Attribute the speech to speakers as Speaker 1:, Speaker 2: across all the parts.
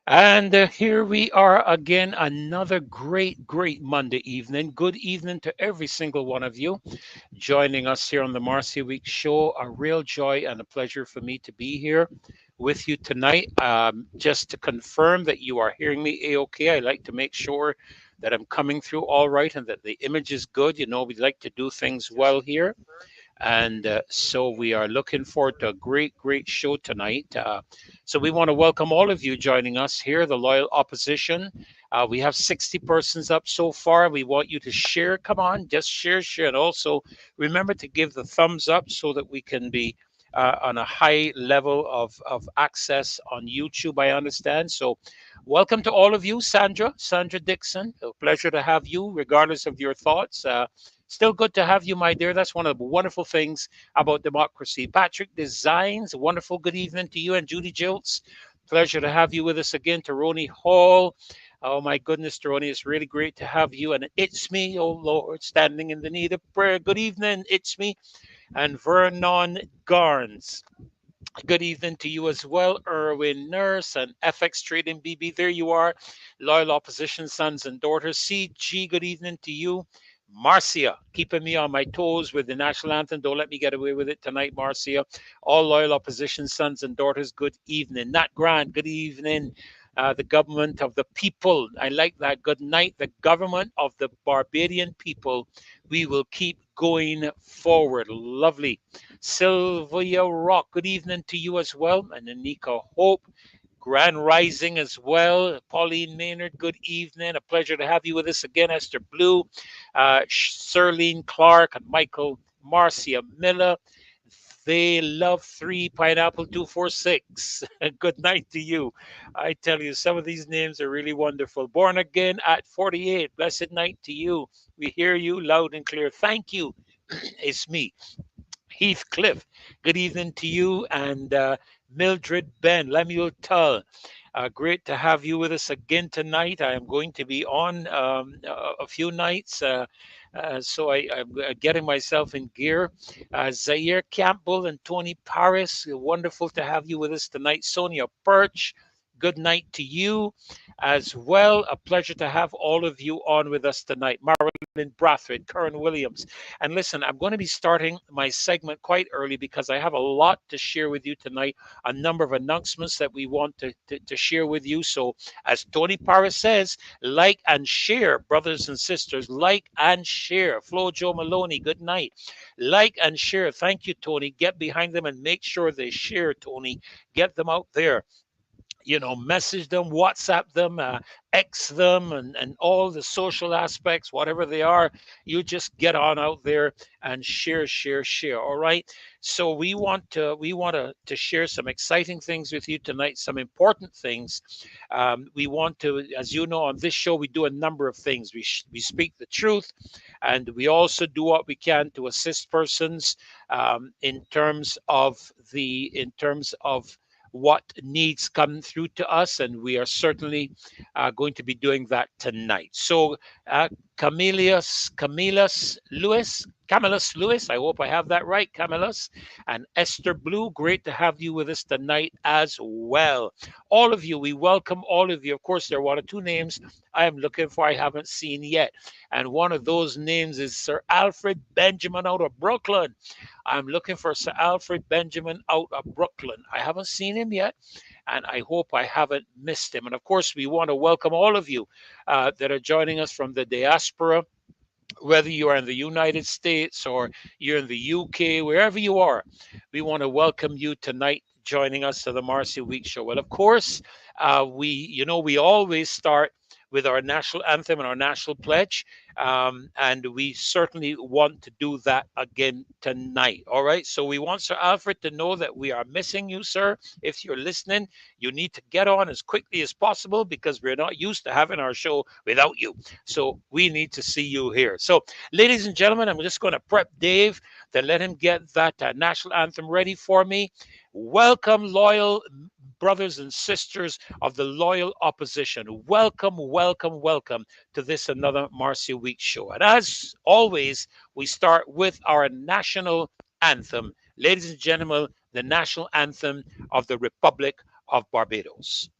Speaker 1: And here we are again, another great Monday evening. Good evening to every single one of you joining us here on the Marcy Week Show. A real joy and a pleasure for me to be here with you tonight. Just to confirm that you are hearing me A-OK, I like to make sure that I'm coming through all right and that the image is good. You know, we like to do things well here. And so we are looking forward to a great show tonight. So we want to welcome all of you joining us here, the loyal opposition. We have 60 persons up so far. We want you to share. Come on, just share. And also remember to give the thumbs up so that we can be on a high level of access on YouTube, I understand. So welcome to all of you, Sandra Dixon. A pleasure to have you, regardless of your thoughts. Still good to have you, my dear. That's one of the wonderful things about democracy. Patrick Designs, wonderful good evening to you. And Judy Jilts, pleasure to have you with us again. Taroni Hall, oh my goodness, Taroni, it's really great to have you. And it's me, oh Lord, standing in the need of prayer. Good evening, it's me. And Vernon Garns, good evening to you as well. Erwin Nurse and FX Trading BB, there you are. Loyal Opposition Sons and Daughters. CG, good evening to you. Marcia, keeping me on my toes with the national anthem. Don't let me get away with it tonight, Marcia. All loyal opposition sons and daughters, good evening. Nat Grant, good evening. The government of the people. I like that. Good night. The government of the Barbadian people. We will keep going forward. Lovely. Sylvia Rock, good evening to you as well. And Anika Hope, Grand Rising as well. Pauline Maynard, good evening. A pleasure to have you with us again. Esther Blue, Serlene Clark, and Michael Marcia Miller. They love three pineapple 246. Good night to you. I tell you, some of these names are really wonderful. Born again at 48. Blessed night to you. We hear you loud and clear. Thank you. It's me. Heathcliff, good evening to you, and Mildred Ben, Lemuel Tull. Great to have you with us again tonight. I am going to be on a few nights, so I'm getting myself in gear. Zaire Campbell and Tony Paris, wonderful to have you with us tonight. Sonia Birch, good night to you as well. A pleasure to have all of you on with us tonight. Marilyn Brathwaite, Karen Williams. And listen, I'm going to be starting my segment quite early because I have a lot to share with you tonight, a number of announcements that we want to share with you. So, as Tony Paris says, like and share, brothers and sisters, like and share. Flo Joe Maloney, good night. Like and share. Thank you, Tony. Get behind them and make sure they share, Tony. Get them out there, you know, message them, WhatsApp them, X them, and all the social aspects, whatever they are. You just get on out there and share. All right. So we want to share some exciting things with you tonight, some important things. We want to, as you know, on this show we do a number of things. We speak the truth, and we also do what we can to assist persons in terms of what needs come through to us, and we are certainly going to be doing that tonight. So, Camillus Lewis, I hope I have that right, Camillus, and Esther Blue, great to have you with us tonight as well. All of you, we welcome all of you. Of course, there are one or two names I am looking for, I haven't seen yet, and one of those names is Sir Alfred Benjamin out of Brooklyn. I'm looking for Sir Alfred Benjamin out of Brooklyn. I haven't seen him yet, and I hope I haven't missed him. And of course, we want to welcome all of you that are joining us from the diaspora, whether you are in the United States or you're in the UK, wherever you are. We want to welcome you tonight joining us to the Marcy Week Show. Well, of course, we always start with our national anthem and our national pledge. And we certainly want to do that again tonight. All right. So we want Sir Alfred to know that we are missing you, sir. If you're listening, you need to get on as quickly as possible because we're not used to having our show without you. So we need to see you here. So, ladies and gentlemen, I'm just going to prep Dave to let him get that national anthem ready for me. Welcome, loyal brothers and sisters of the loyal opposition. Welcome to this another Marcy Week show. And as always, we start with our national anthem. Ladies and gentlemen, the national anthem of the Republic of Barbados.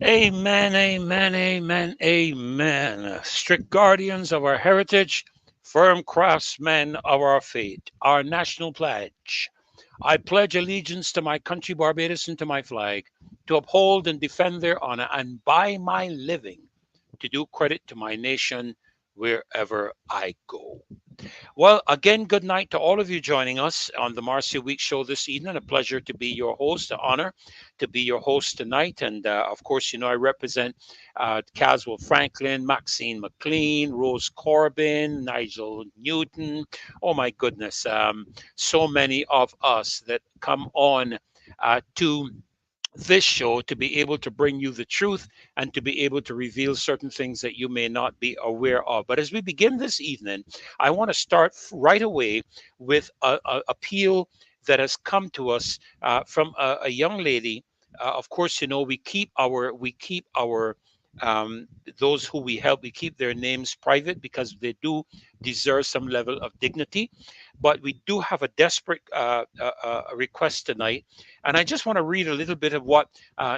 Speaker 1: Amen, amen, amen, amen. Strict guardians of our heritage, firm craftsmen of our faith, our national pledge. I pledge allegiance to my country, Barbados, and to my flag, to uphold and defend their honor, and by my living, to do credit to my nation wherever I go. Well, again, good night to all of you joining us on the Marcia Week show this evening. A pleasure to be your host, an honor to be your host tonight. And of course, you know, I represent Caswell Franklin, Maxine McLean, Rose Corbin, Nigel Newton. Oh, my goodness. So many of us that come on to this show to be able to bring you the truth and to be able to reveal certain things that you may not be aware of. But as we begin this evening, I want to start right away with a appeal that has come to us from a young lady. Of course, you know we keep our um, those who we help, we keep their names private because they do deserve some level of dignity. But we do have a desperate request tonight, and I just want to read a little bit of what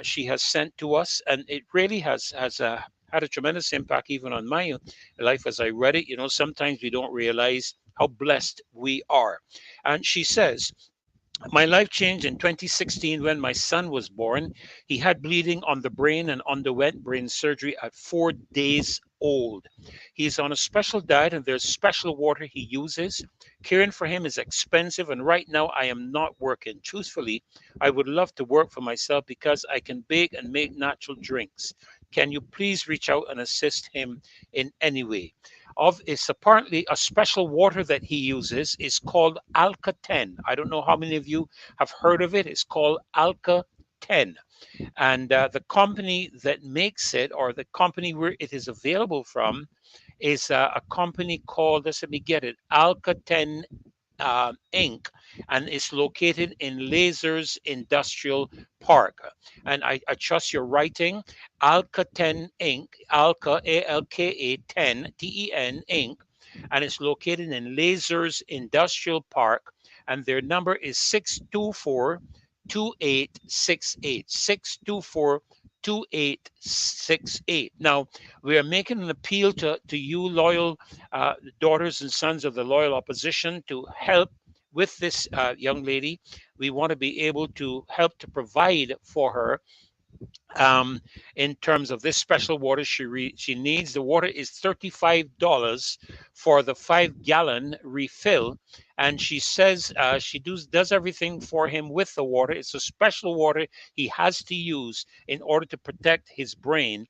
Speaker 1: she has sent to us, and it really has had a tremendous impact even on my life as I read it. You know, sometimes we don't realize how blessed we are. And she says, my life changed in 2016 when my son was born. He had bleeding on the brain and underwent brain surgery at 4 days old. He's on a special diet and there's special water he uses. Caring for him is expensive, and right now I am not working. Truthfully, I would love to work for myself because I can bake and make natural drinks. Can you please reach out and assist him in any way? Of it's apparently a special water that he uses is called Alka 10. I don't know how many of you have heard of it. It's called Alka 10. And the company that makes it, or the company where it is available from, is a company called, let me get it, Alka 10 Inc., and it's located in Lasers Industrial Park. And I trust your writing. Alka 10 Inc., Alka, ALKA 10, TEN Inc., and it's located in Lasers Industrial Park. And their number is 624 2868. 624 2868. Now, we are making an appeal to you, loyal daughters and sons of the loyal opposition, to help with this young lady. We want to be able to help to provide for her um, in terms of this special water she needs. The water is $35 for the 5-gallon refill, and she says she does everything for him with the water. It's a special water he has to use in order to protect his brain.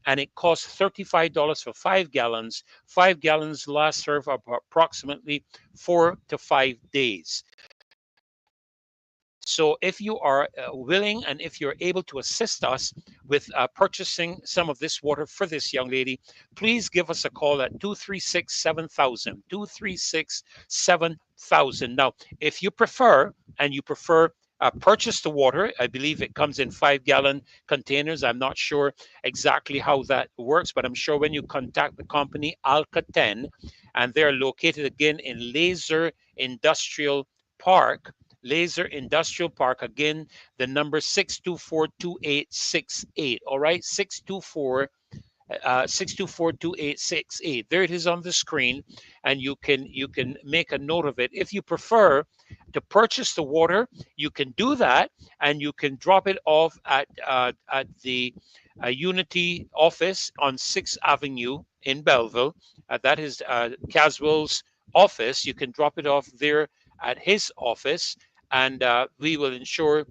Speaker 1: And it costs $35 for 5 gallons. 5 gallons lasts her for approximately 4 to 5 days. So if you are willing and if you're able to assist us with purchasing some of this water for this young lady, please give us a call at 236-7000, 236-7000. Now, if you prefer, purchase the water. I believe it comes in 5-gallon containers. I'm not sure exactly how that works, but I'm sure when you contact the company Alcatel, and they're located again in Laser Industrial Park. Again, the number 624-2868. All right, 624-2868. There it is on the screen, and you can make a note of it. If you prefer to purchase the water, you can do that, and you can drop it off at the Unity office on 6th Avenue in Belleville. That is Caswell's office. You can drop it off there at his office, and we will ensure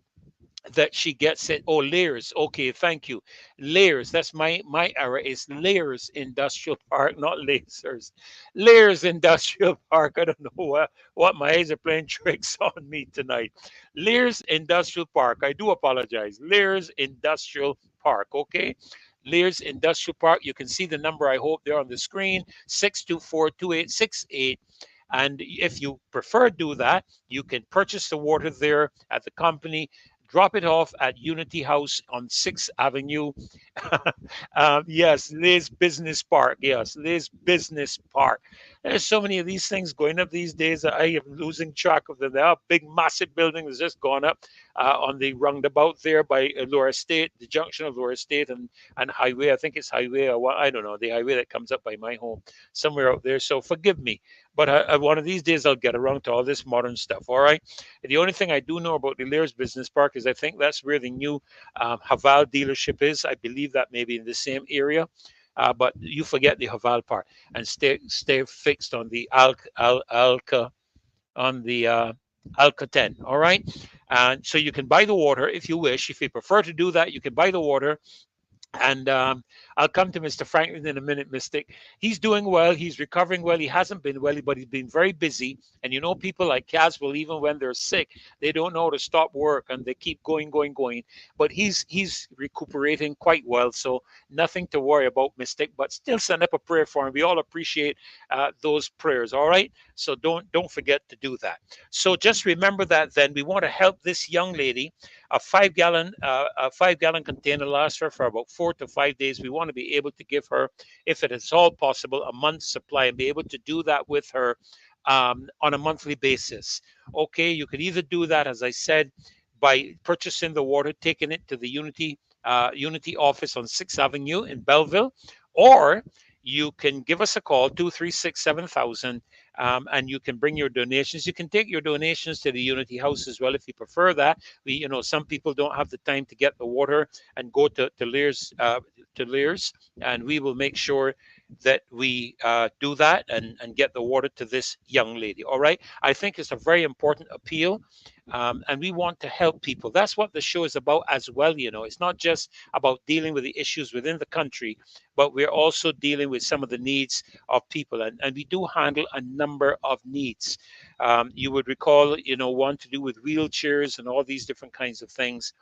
Speaker 1: that she gets it. Oh, Layers. Okay, thank you. Layers. That's my error. It's Layers Industrial Park, not Lasers. Layers Industrial Park. I don't know what my eyes are playing tricks on me tonight. Layers Industrial Park. I do apologize. Layers Industrial Park. Okay. Layers Industrial Park. You can see the number, I hope, there on the screen, 624-2868. And if you prefer to do that, you can purchase the water there at the company, drop it off at Unity House on 6th Avenue. Yes, Liz Business Park. Yes, Liz Business Park. There's so many of these things going up these days that I am losing track of them. There are big, massive buildings just gone up on the roundabout there by Laura Estate, the junction of Laura Estate and Highway. I think it's Highway, or what, I don't know, the highway that comes up by my home, somewhere out there. So forgive me. But one of these days I'll get around to all this modern stuff. All right. The only thing I do know about the Lears Business Park is I think that's where the new Haval dealership is. I believe that may be in the same area. But you forget the Haval part and stay fixed on the Alca 10. All right. And so you can buy the water if you wish. If you prefer to do that, you can buy the water. And I'll come to Mr. Franklin in a minute, Mystic. He's doing well. He's recovering well. He hasn't been well, but he's been very busy. And you know, people like Caswell, even when they're sick, they don't know how to stop work and they keep going. But he's recuperating quite well. So nothing to worry about, Mystic. But still send up a prayer for him. We all appreciate those prayers. All right. So don't forget to do that. So just remember that. Then we want to help this young lady. A 5-gallon container lasts her for about 4 to 5 days. We want to be able to give her, if it is all possible, a month's supply and be able to do that with her on a monthly basis. Okay, you could either do that, as I said, by purchasing the water, taking it to the Unity office on 6th Avenue in Belleville, or you can give us a call, 236-7000, and you can bring your donations. You can take your donations to the Unity House as well if you prefer that. Some people don't have the time to get the water and go to Lears, and we will make sure that we do that and get the water to this young lady. All right. I think it's a very important appeal. And we want to help people. That's what the show is about as well. It's not just about dealing with the issues within the country, but we're also dealing with some of the needs of people. And we do handle a number of needs. You would recall, one to do with wheelchairs and all these different kinds of things.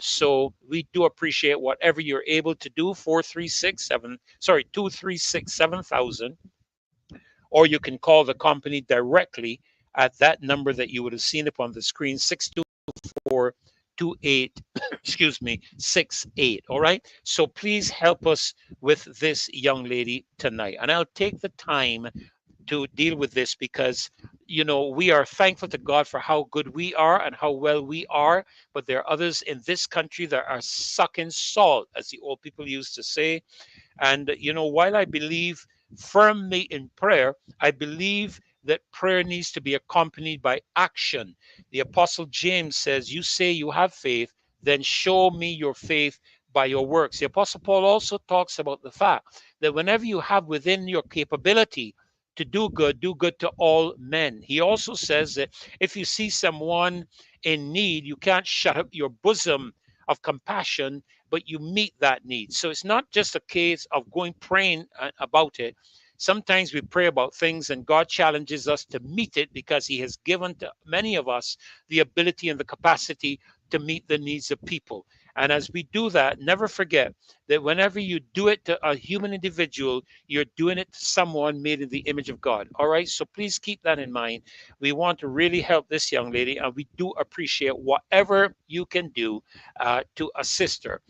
Speaker 1: So we do appreciate whatever you're able to do. 236-7000, or you can call the company directly at that number that you would have seen up on the screen, 624-2868. All right. So please help us with this young lady tonight. And I'll take the time to deal with this because we are thankful to God for how good we are and how well we are, but there are others in this country that are sucking salt, as the old people used to say. And, while I believe firmly in prayer, I believe that prayer needs to be accompanied by action. The Apostle James says, "You say you have faith, then show me your faith by your works." The Apostle Paul also talks about the fact that whenever you have within your capability to do good to all men. He also says that if you see someone in need, you can't shut up your bosom of compassion, but you meet that need. So it's not just a case of going praying about it. Sometimes we pray about things and God challenges us to meet it because He has given to many of us the ability and the capacity to meet the needs of people. And as we do that, never forget that whenever you do it to a human individual, you're doing it to someone made in the image of God. All right. So please keep that in mind. We want to really help this young lady, and we do appreciate whatever you can do to assist her.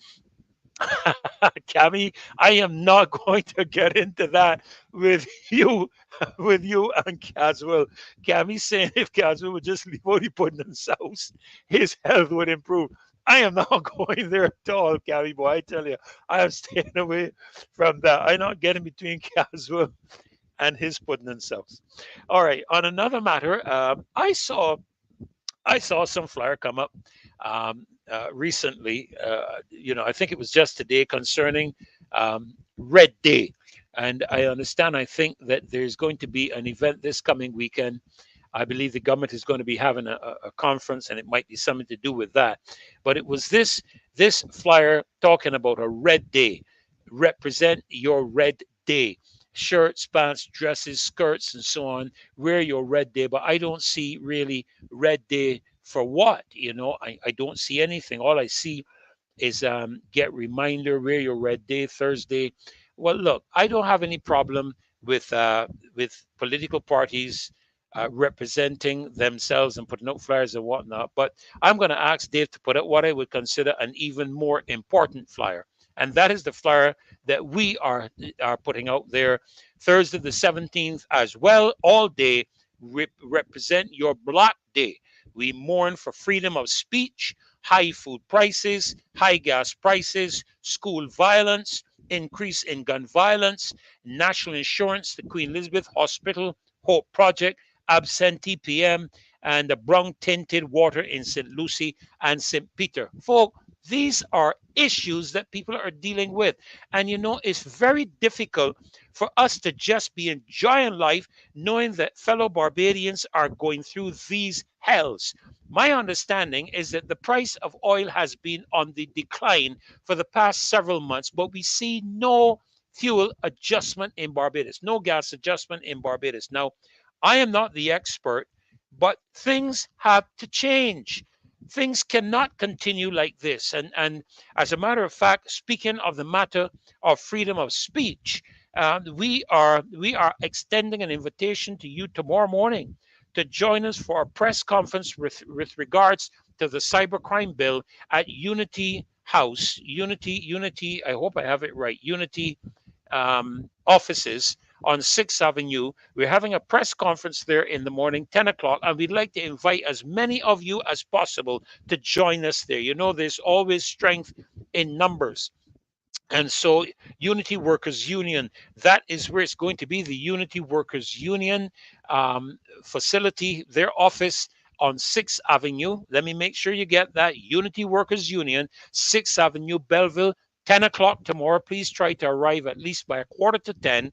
Speaker 1: Cami, I am not going to get into that with you, with you and Caswell. Cami saying if Caswell would just leave out Putnam's house, his health would improve. I am not going there at all, Cami boy. I tell you, I am staying away from that. I'm not getting between Caswell and his Putnam's house. All right. On another matter, I saw some flyer come up recently. I think it was just today concerning Red Day, and I understand. I think that there's going to be an event this coming weekend. I believe the government is going to be having a conference, and it might be something to do with that. But it was this flyer talking about a Red Day. Represent your Red Day. Shirts, pants, dresses, skirts, and so on. Wear your Red Day. But I don't see really Red Day for what. I don't see anything. All I see is get reminder, wear your Red Day Thursday. Well, look, I don't have any problem with political parties representing themselves and putting out flyers and whatnot. But I'm going to ask Dave to put out what I would consider an even more important flyer, and that is the flyer that we are putting out there Thursday the 17th as well, all day. Represent your Black Day. We mourn for freedom of speech, high food prices, high gas prices, school violence, increase in gun violence, national insurance, the Queen Elizabeth Hospital, Hope Project, absentee PM, and the brown tinted water in St. Lucie and St. Peter. Folks, these are issues that people are dealing with. And it's very difficult for us to just be enjoying life knowing that fellow Barbadians are going through these hells. My understanding is that the price of oil has been on the decline for the past several months, but we see no fuel adjustment in Barbados, no gas adjustment in Barbados. Now, I am not the expert, but things have to change. Things cannot continue like this. And as a matter of fact, speaking of the matter of freedom of speech, we are extending an invitation to you tomorrow morning to join us for a press conference with regards to the cybercrime bill at Unity House, Unity. I hope I have it right. Unity offices on 6th Avenue. We're having a press conference there in the morning, 10 o'clock, and we'd like to invite as many of you as possible to join us there. There's always strength in numbers. And so, Unity Workers Union, that is where it's going to be, the Unity Workers Union facility, their office on 6th Avenue. Let me make sure you get that. Unity Workers Union, 6th Avenue, Belleville. 10 o'clock tomorrow. Please try to arrive at least by a quarter to 10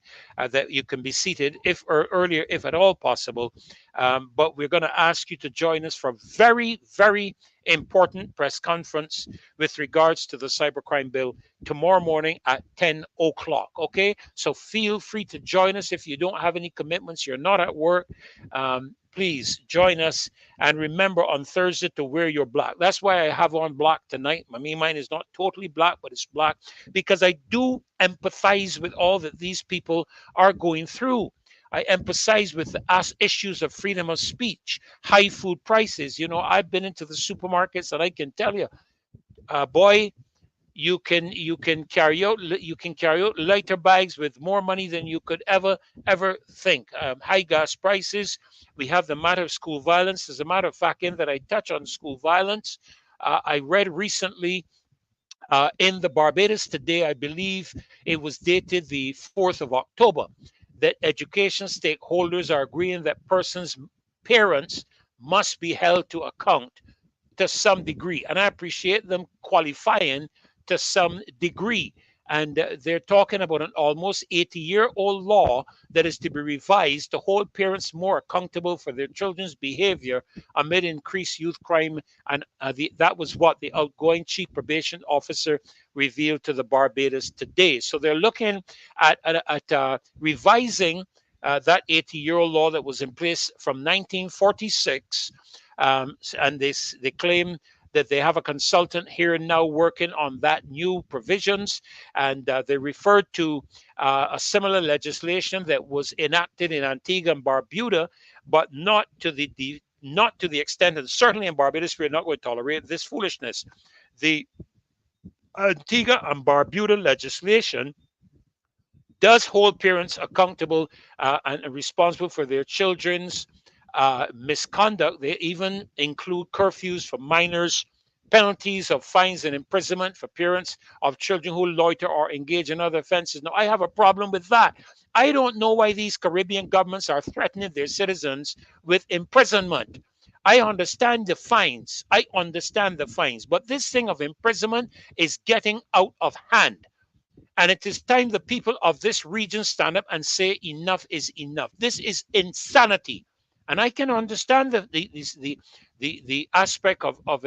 Speaker 1: that you can be seated if or earlier, if at all possible. But we're going to ask you to join us for a very, very important press conference with regards to the cybercrime bill tomorrow morning at 10 o'clock. Okay, so feel free to join us if you don't have any commitments, you're not at work. Please join us, and remember on Thursday to wear your black. That's why I have on black tonight. Mine is not totally black, but it's black because I do empathize with all that these people are going through. I empathize with the issues of freedom of speech, high food prices. I've been into the supermarkets, and I can tell you, boy, you can carry out lighter bags with more money than you could ever think. High gas prices. We have the matter of school violence. As a matter of fact, in that I touch on school violence, I read recently in the Barbados today, I believe it was dated the 4th of October, that education stakeholders are agreeing that persons' parents must be held to account to some degree. And I appreciate them qualifying to some degree. And they're talking about an almost 80-year-old law that is to be revised to hold parents more accountable for their children's behavior amid increased youth crime. And that was what the outgoing chief probation officer revealed to the Barbados today. So they're looking at revising that 80-year-old law that was in place from 1946. And they claim that they have a consultant here and now working on that new provisions, and they referred to a similar legislation that was enacted in Antigua and Barbuda, but not to the extent, and certainly in Barbados we're not going to tolerate this foolishness. The Antigua and Barbuda legislation does hold parents accountable and responsible for their children's misconduct. They even include curfews for minors, penalties of fines and imprisonment for parents of children who loiter or engage in other offenses. Now, I have a problem with that. I don't know why these Caribbean governments are threatening their citizens with imprisonment. I understand the fines. But this thing of imprisonment is getting out of hand. And it is time the people of this region stand up and say enough is enough. This is insanity. And I can understand the aspect of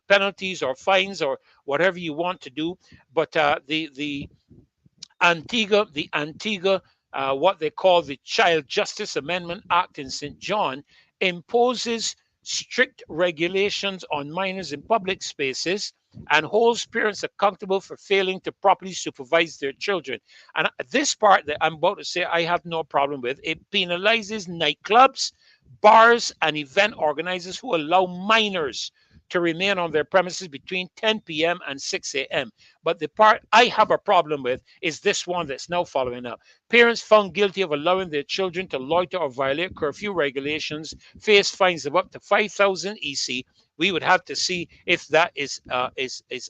Speaker 1: penalties or fines or whatever you want to do, but the Antigua, what they call the Child Justice Amendment Act in St. John, imposes strict regulations on minors in public spaces and holds parents accountable for failing to properly supervise their children. And this part that I'm about to say, I have no problem with. It penalizes nightclubs, bars, and event organizers who allow minors to remain on their premises between 10 p.m. and 6 a.m. But the part I have a problem with is this one that's now following up. Parents found guilty of allowing their children to loiter or violate curfew regulations face fines of up to 5,000 EC. We would have to see if that is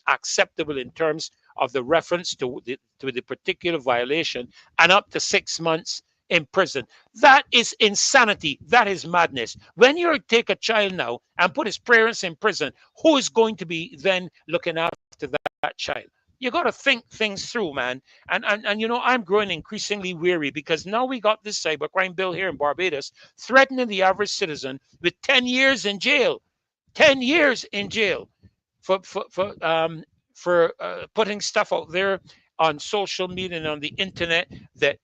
Speaker 1: acceptable in terms of the reference to the particular violation, and up to 6 months in prison. That is insanity. That is madness. When you take a child now and put his parents in prison, who is going to be then looking after that child? You got to think things through, man. And you know, I'm growing increasingly weary because now we got this cybercrime bill here in Barbados threatening the average citizen with 10 years in jail. 10 years in jail for putting stuff out there on social media and on the internet that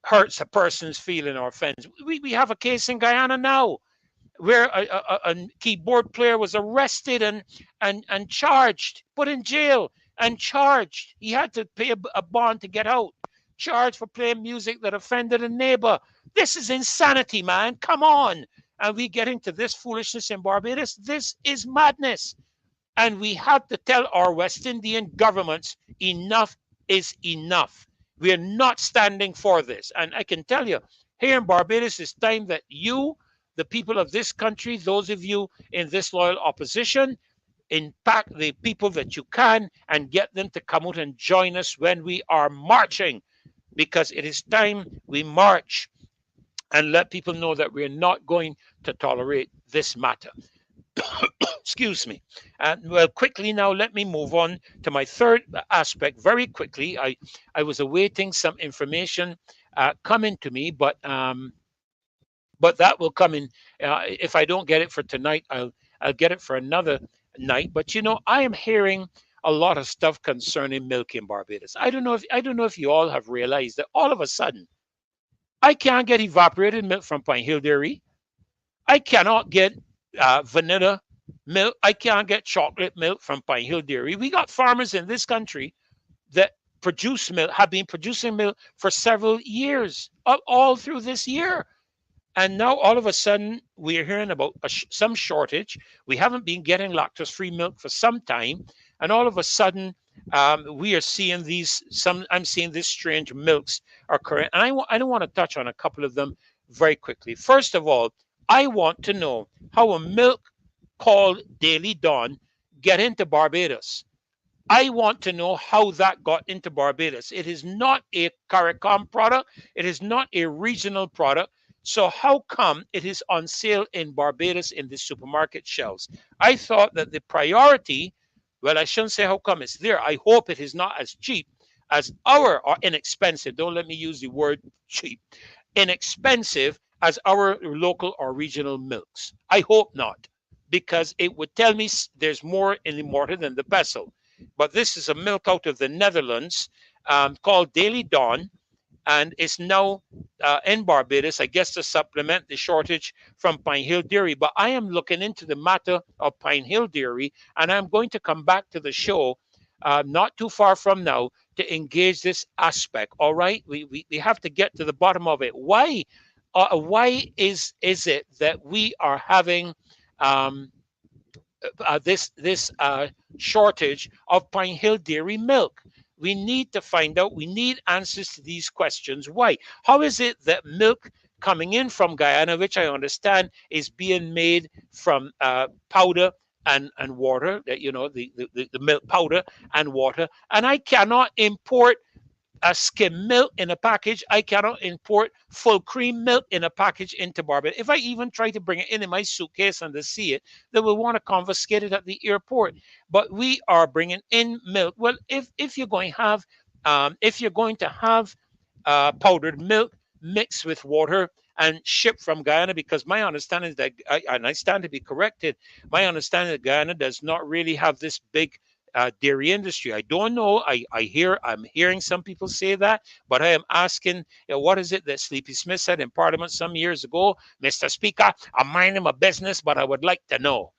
Speaker 1: hurts a person's feeling or offends. We have a case in Guyana now where a keyboard player was arrested and charged, put in jail and charged. He had to pay a bond to get out, charged for playing music that offended a neighbor. This is insanity, man. Come on. And we get into this foolishness in Barbados. This is madness. And we have to tell our West Indian governments enough is enough. We are not standing for this. And I can tell you, here in Barbados, it's time that you, the people of this country, those of you in this loyal opposition, impact the people that you can and get them to come out and join us when we are marching, because it is time we march and let people know that we're not going to tolerate this matter. Excuse me. Well, quickly now, let me move on to my third aspect very quickly. I was awaiting some information coming to me, but that will come in. If I don't get it for tonight, I'll get it for another night. But you know, I am hearing a lot of stuff concerning milk in Barbados. I don't know if you all have realized that all of a sudden, I can't get evaporated milk from Pine Hill Dairy. I cannot get vanilla milk. I can't get chocolate milk from Pine Hill Dairy. We got farmers in this country that produce milk, have been producing milk for several years, all through this year. And now all of a sudden, we're hearing about some shortage. We haven't been getting lactose-free milk for some time. And all of a sudden, we are seeing these, I'm seeing these strange milks occurring. And I don't want to touch on a couple of them very quickly. First of all, I want to know how a milk called Daily Dawn get into Barbados. I want to know how that got into Barbados. It is not a CARICOM product. It is not a regional product. So how come it is on sale in Barbados in the supermarket shelves? I thought that the priority, well, I shouldn't say how come it's there. I hope it is not as cheap as our, or inexpensive. Don't let me use the word cheap. Inexpensive as our local or regional milks. I hope not, because it would tell me there's more in the mortar than the pestle. But this is a milk out of the Netherlands, called Daily Dawn, and it's now in Barbados, I guess, to supplement the shortage from Pine Hill Dairy. But I am looking into the matter of Pine Hill Dairy, and I'm going to come back to the show not too far from now to engage this aspect. All right, we have to get to the bottom of it. Why is it that we are having this shortage of Pine Hill Dairy milk? We need to find out. We need answers to these questions. Why? How is it that milk coming in from Guyana, which I understand is being made from powder and water, that the milk powder and water, and I cannot import a skim milk in a package. I cannot import full cream milk in a package into Barbados. If I even try to bring it in my suitcase and to see it, they will want to confiscate it at the airport. But we are bringing in milk. Well, if you're going to have powdered milk mixed with water and shipped from Guyana, because my understanding is that, and I stand to be corrected, my understanding that Guyana does not really have this big dairy industry. I don't know. I'm hearing some people say that, but I am asking, what is it that Sleepy Smith said in Parliament some years ago? Mr. Speaker, I'm minding my business, but I would like to know.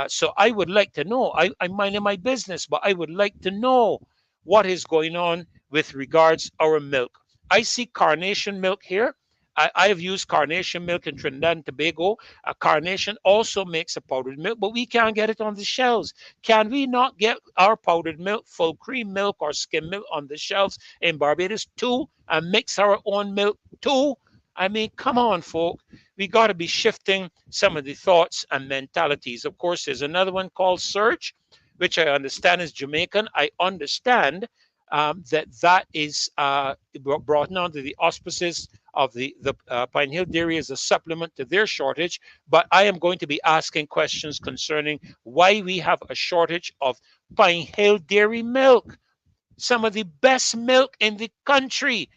Speaker 1: So I would like to know. I'm minding my business, but I would like to know what is going on with regards our milk. I see Carnation milk here. I have used Carnation milk in Trinidad and Tobago. Carnation also makes a powdered milk, but we can't get it on the shelves. Can we not get our powdered milk, full cream milk, or skim milk on the shelves in Barbados too, and mix our own milk too? I mean, come on, folk. We got to be shifting some of the thoughts and mentalities. Of course, there's another one called Surge, which I understand is Jamaican. I understand that is brought under the auspices of the Pine Hill Dairy as a supplement to their shortage. But I am going to be asking questions concerning why we have a shortage of Pine Hill Dairy milk, some of the best milk in the country.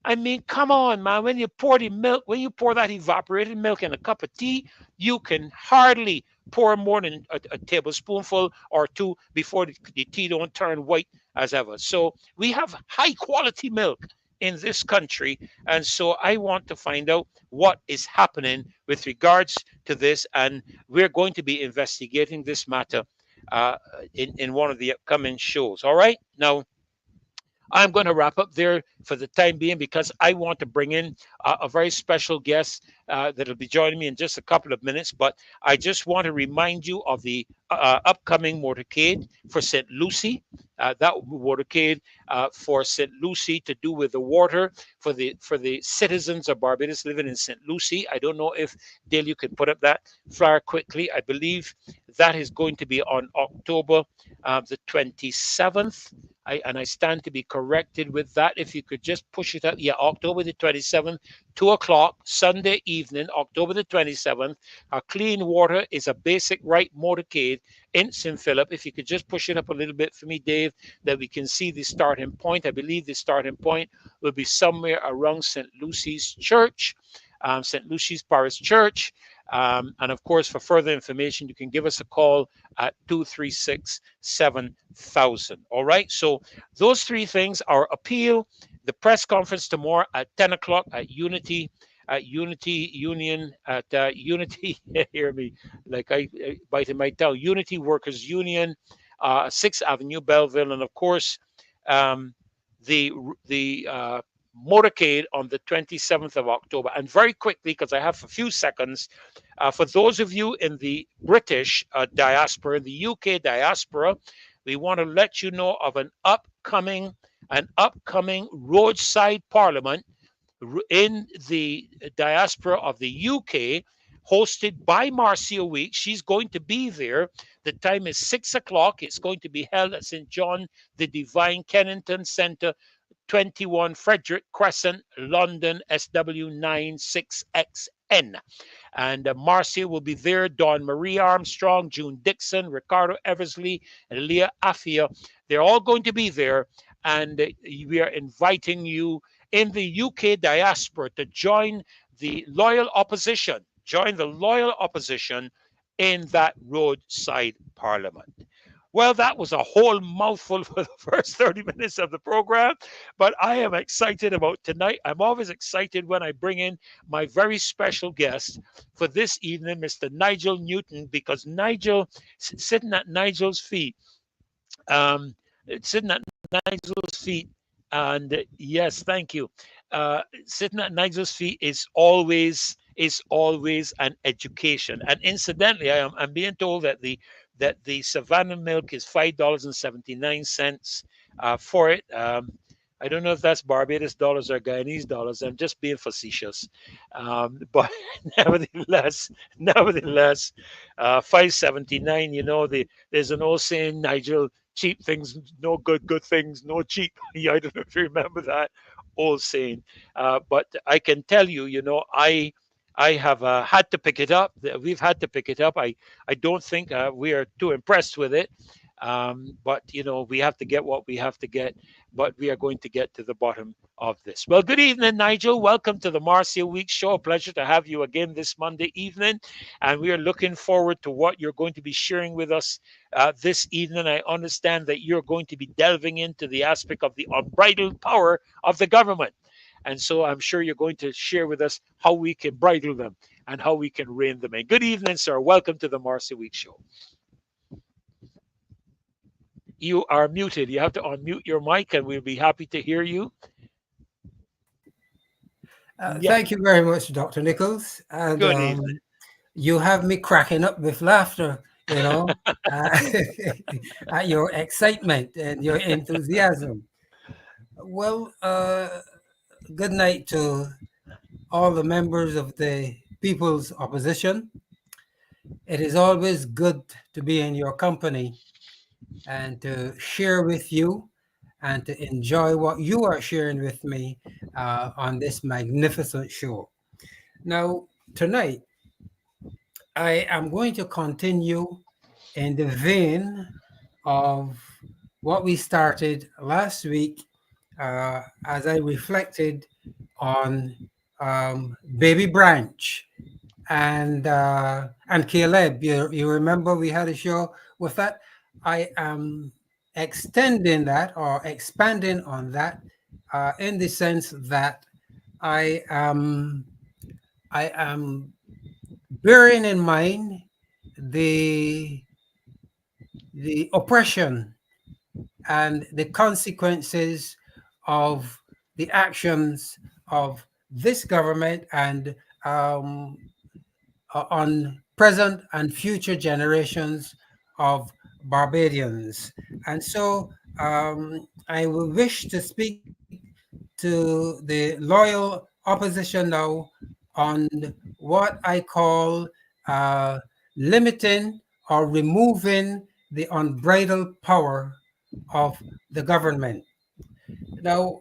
Speaker 1: I mean, come on, man. When you pour the milk, when you pour that evaporated milk in a cup of tea, you can hardly pour more than a tablespoonful or two before the tea don't turn white as ever. So we have high quality milk in this country. And so I want to find out what is happening with regards to this. And we're going to be investigating this matter in one of the upcoming shows. All right. Now, I'm going to wrap up there for the time being, because I want to bring in a very special guest that'll be joining me in just a couple of minutes. But I just want to remind you of the upcoming motorcade for St. Lucie. That motorcade for St. Lucie to do with the water for the citizens of Barbados living in St. Lucie. I don't know if Dale, you can put up that flyer quickly. I believe that is going to be on October the 27th. I stand to be corrected with that. If you could just push it up. Yeah, October the 27th, 2 o'clock, Sunday evening, October the 27th. Clean Water is a basic right motorcade in St. Philip. If you could just push it up a little bit for me, Dave, that we can see the starting point. I believe the starting point will be somewhere around St. Lucie's Church, St. Lucie's Parish Church. And of course, for further information, you can give us a call at 236-7000. All right. So those three things are appeal, the press conference tomorrow at 10 o'clock at Unity Union, at Unity, hear me, like I bite my tongue, Unity Workers Union, 6th Avenue, Belleville. And of course, the motorcade on the 27th of October. And very quickly, because I have a few seconds, for those of you in the British diaspora, the UK diaspora, we want to let you know of an upcoming roadside parliament in the diaspora of the UK, hosted by Marcia Week. She's going to be there. The time is 6 o'clock. It's going to be held at St. John the Divine Kennington Centre, 21 Frederick Crescent, London, SW96XN. And Marcia will be there. Dawn Marie Armstrong, June Dixon, Ricardo Eversley, and Leah Afia. They're all going to be there. And we are inviting you in the UK diaspora to join the loyal opposition. Join the loyal opposition in that roadside parliament. Well, that was a whole mouthful for the first 30 minutes of the program, but I am excited about tonight. I'm always excited when I bring in my very special guest for this evening, Mr. Nigel Newton, because sitting at Nigel's feet, um, sitting at Nigel's feet, and yes, thank you. Sitting at Nigel's feet is always an education. And incidentally, I'm being told that the Savannah milk is $5.79 for it. I don't know if that's Barbados dollars or Guyanese dollars. I'm just being facetious, but nevertheless, 5.79. There's an old saying, Nigel: cheap things, no good; good things, no cheap. Yeah, I don't know if you remember that old saying, but I can tell you, I have had to pick it up. We've had to pick it up. I don't think we are too impressed with it. But we have to get what we have to get. But we are going to get to the bottom of this. Well, good evening, Nigel. Welcome to the Marcia Week Show. A pleasure to have you again this Monday evening. And we are looking forward to what you're going to be sharing with us this evening. I understand that you're going to be delving into the aspect of the unbridled power of the government. And so I'm sure you're going to share with us how we can bridle them and how we can rein them in. Good evening, sir. Welcome to the Marcia Week Show. You are muted. You have to unmute your mic and we'll be happy to hear you.
Speaker 2: Yeah. Thank you very much, Dr. Nichols. And
Speaker 1: good evening.
Speaker 2: You have me cracking up with laughter, at your excitement and your enthusiasm. Well, good night to all the members of the People's Opposition. It is always good to be in your company and to share with you and to enjoy what you are sharing with me on this magnificent show. Now, tonight, I am going to continue in the vein of what we started last week as I reflected on Baby Branch and Caleb. You remember we had a show with that? I am extending that or expanding on that in the sense that I am bearing in mind the oppression and the consequences of the actions of this government and on present and future generations of Barbadians. And so I will wish to speak to the loyal opposition now on what I call limiting or removing the unbridled power of the government. Now,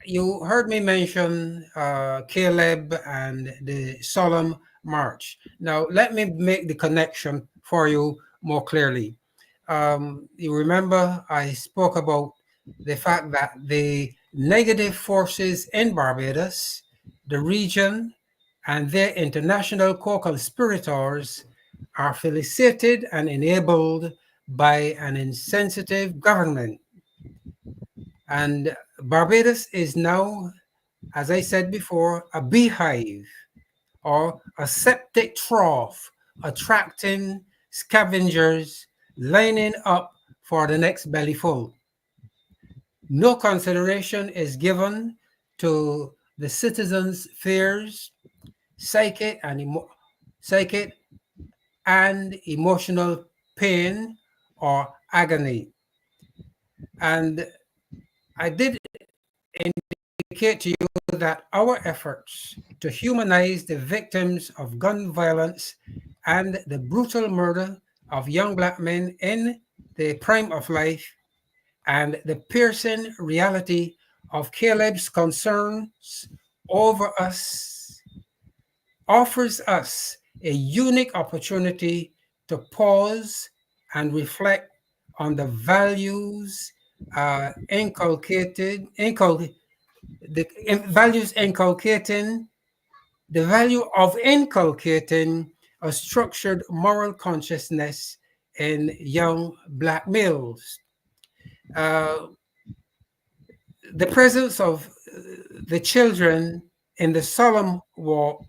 Speaker 2: you heard me mention Caleb and the solemn march. Now, let me make the connection for you more clearly. You remember I spoke about the fact that the negative forces in Barbados, the region, and their international co-conspirators are felicitated and enabled by an insensitive government. And Barbados is now, as I said before, a beehive or a septic trough, attracting scavengers lining up for the next bellyful. No consideration is given to the citizens' fears, psychic and emotional pain or agony. And I did indicate to you that our efforts to humanize the victims of gun violence and the brutal murder of young black men in the prime of life and the piercing reality of Caleb's concerns over us offers us a unique opportunity to pause and reflect on the values the values inculcating the value of inculcating a structured moral consciousness in young black males. Uh, the presence of the children in the solemn walk,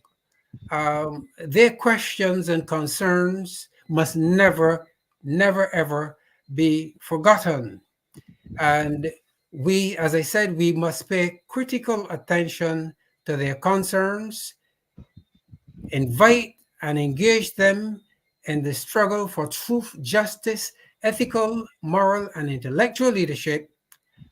Speaker 2: their questions and concerns must never, never, ever be forgotten. And we, as I said, we must pay critical attention to their concerns, invite and engage them in the struggle for truth, justice, ethical, moral, and intellectual leadership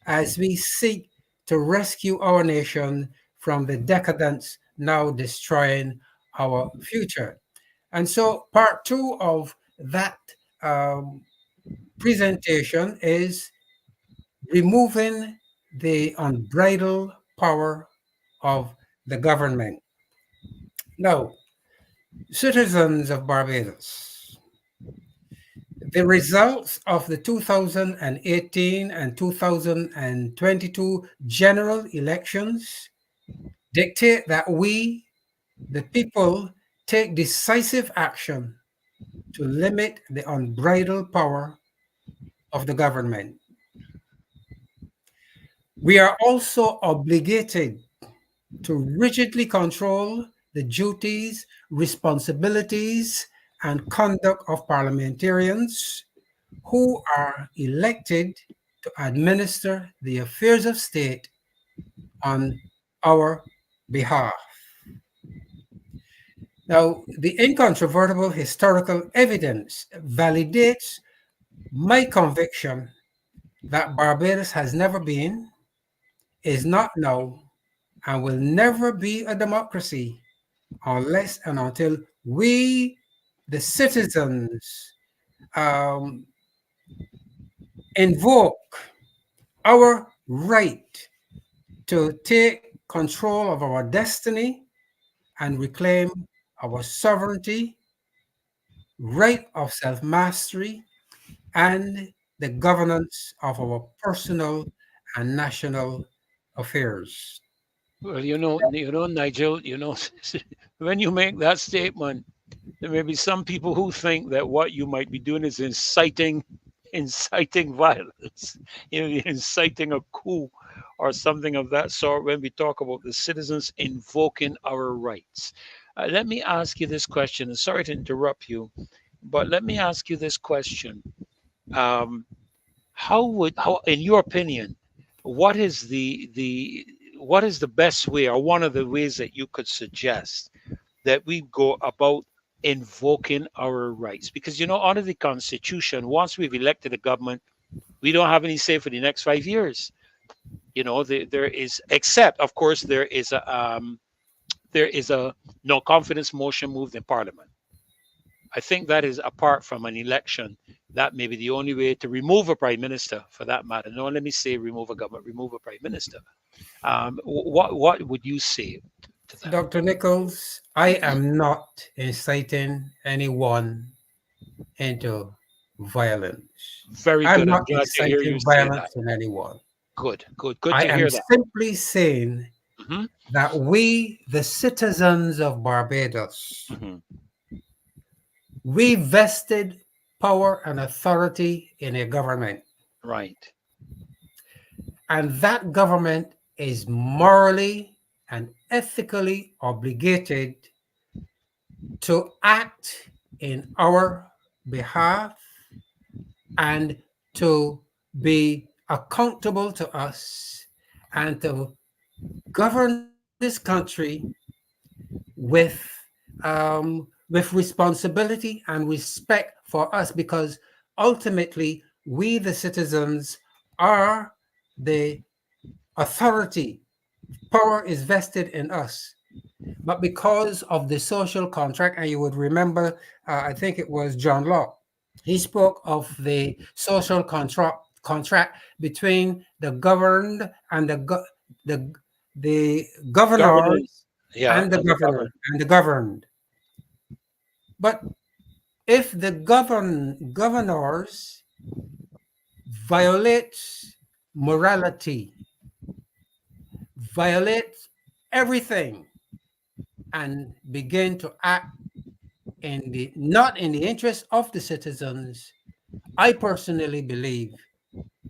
Speaker 2: as we seek to rescue our nation from the decadence now destroying our future. And so, part two of that um, presentation is removing the unbridled power of the government. Now, citizens of Barbados, the results of the 2018 and 2022 general elections dictate that we, the people, take decisive action to limit the unbridled power of the government. We are also obligated to rigidly control the duties, responsibilities, and conduct of parliamentarians who are elected to administer the affairs of state on our behalf. Now, the incontrovertible historical evidence validates my conviction that Barbados has never been, is not now, and will never be a democracy unless and until we, the citizens, um, invoke our right to take control of our destiny and reclaim our sovereignty, right of self mastery, and the governance of our personal and national affairs.
Speaker 1: Well, Nigel, when you make that statement, there may be some people who think that what you might be doing is inciting violence, inciting a coup or something of that sort when we talk about the citizens invoking our rights. Let me ask you this question, and sorry to interrupt you, but let me ask you this question. Um, how in your opinion, what is the best way, or one of the ways that you could suggest that we go about invoking our rights? Because under the constitution, once we've elected a government, we don't have any say for the next 5 years. There is, except of course there is a no confidence motion moved in parliament. I think that is, apart from an election, that may be the only way to remove a prime minister, for that matter. No, let me say remove a government, remove a prime minister. What would you say to that?
Speaker 2: Dr. Nichols, I am not inciting anyone into violence.
Speaker 1: Very
Speaker 2: I'm
Speaker 1: good. I'm
Speaker 2: not
Speaker 1: glad to hear you
Speaker 2: inciting
Speaker 1: say that.
Speaker 2: violence in anyone.
Speaker 1: Good, good, good
Speaker 2: I
Speaker 1: to
Speaker 2: am
Speaker 1: hear that.
Speaker 2: simply saying
Speaker 1: Hmm.
Speaker 2: that we, the citizens of Barbados,
Speaker 1: Hmm.
Speaker 2: we vested power and authority in a government,
Speaker 1: Right.
Speaker 2: and that government is morally and ethically obligated to act in our behalf and to be accountable to us and to govern this country with with responsibility and respect for us, because ultimately we, the citizens, are the authority. Power is vested in us. But because of the social contract, and you would remember, I think it was John Locke, he spoke of the social contract between the governed and the the governors
Speaker 1: Governance, yeah,
Speaker 2: and the
Speaker 1: and the
Speaker 2: governor
Speaker 1: government.
Speaker 2: and the governed. But if the governors violate morality, violate everything, and begin to act in the not in the interest of the citizens, I personally believe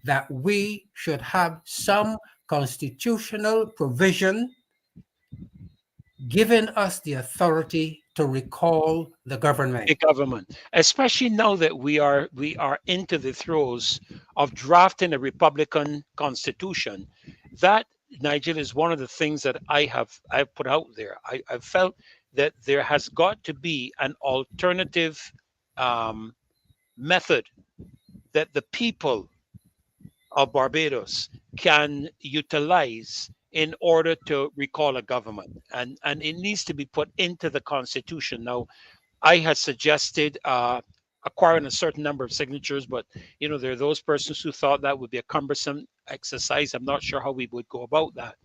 Speaker 2: that we should have some constitutional provision giving us the authority to recall the government.
Speaker 1: A government, especially now that we are into the throes of drafting a Republican constitution. That, Nigel, is one of the things that I've put out there. I've felt that there has got to be an alternative um, method that the people of Barbados can utilize in order to recall a government, and it needs to be put into the constitution. Now, I had suggested acquiring a certain number of signatures, but there are those persons who thought that would be a cumbersome exercise. I'm not sure how we would go about that.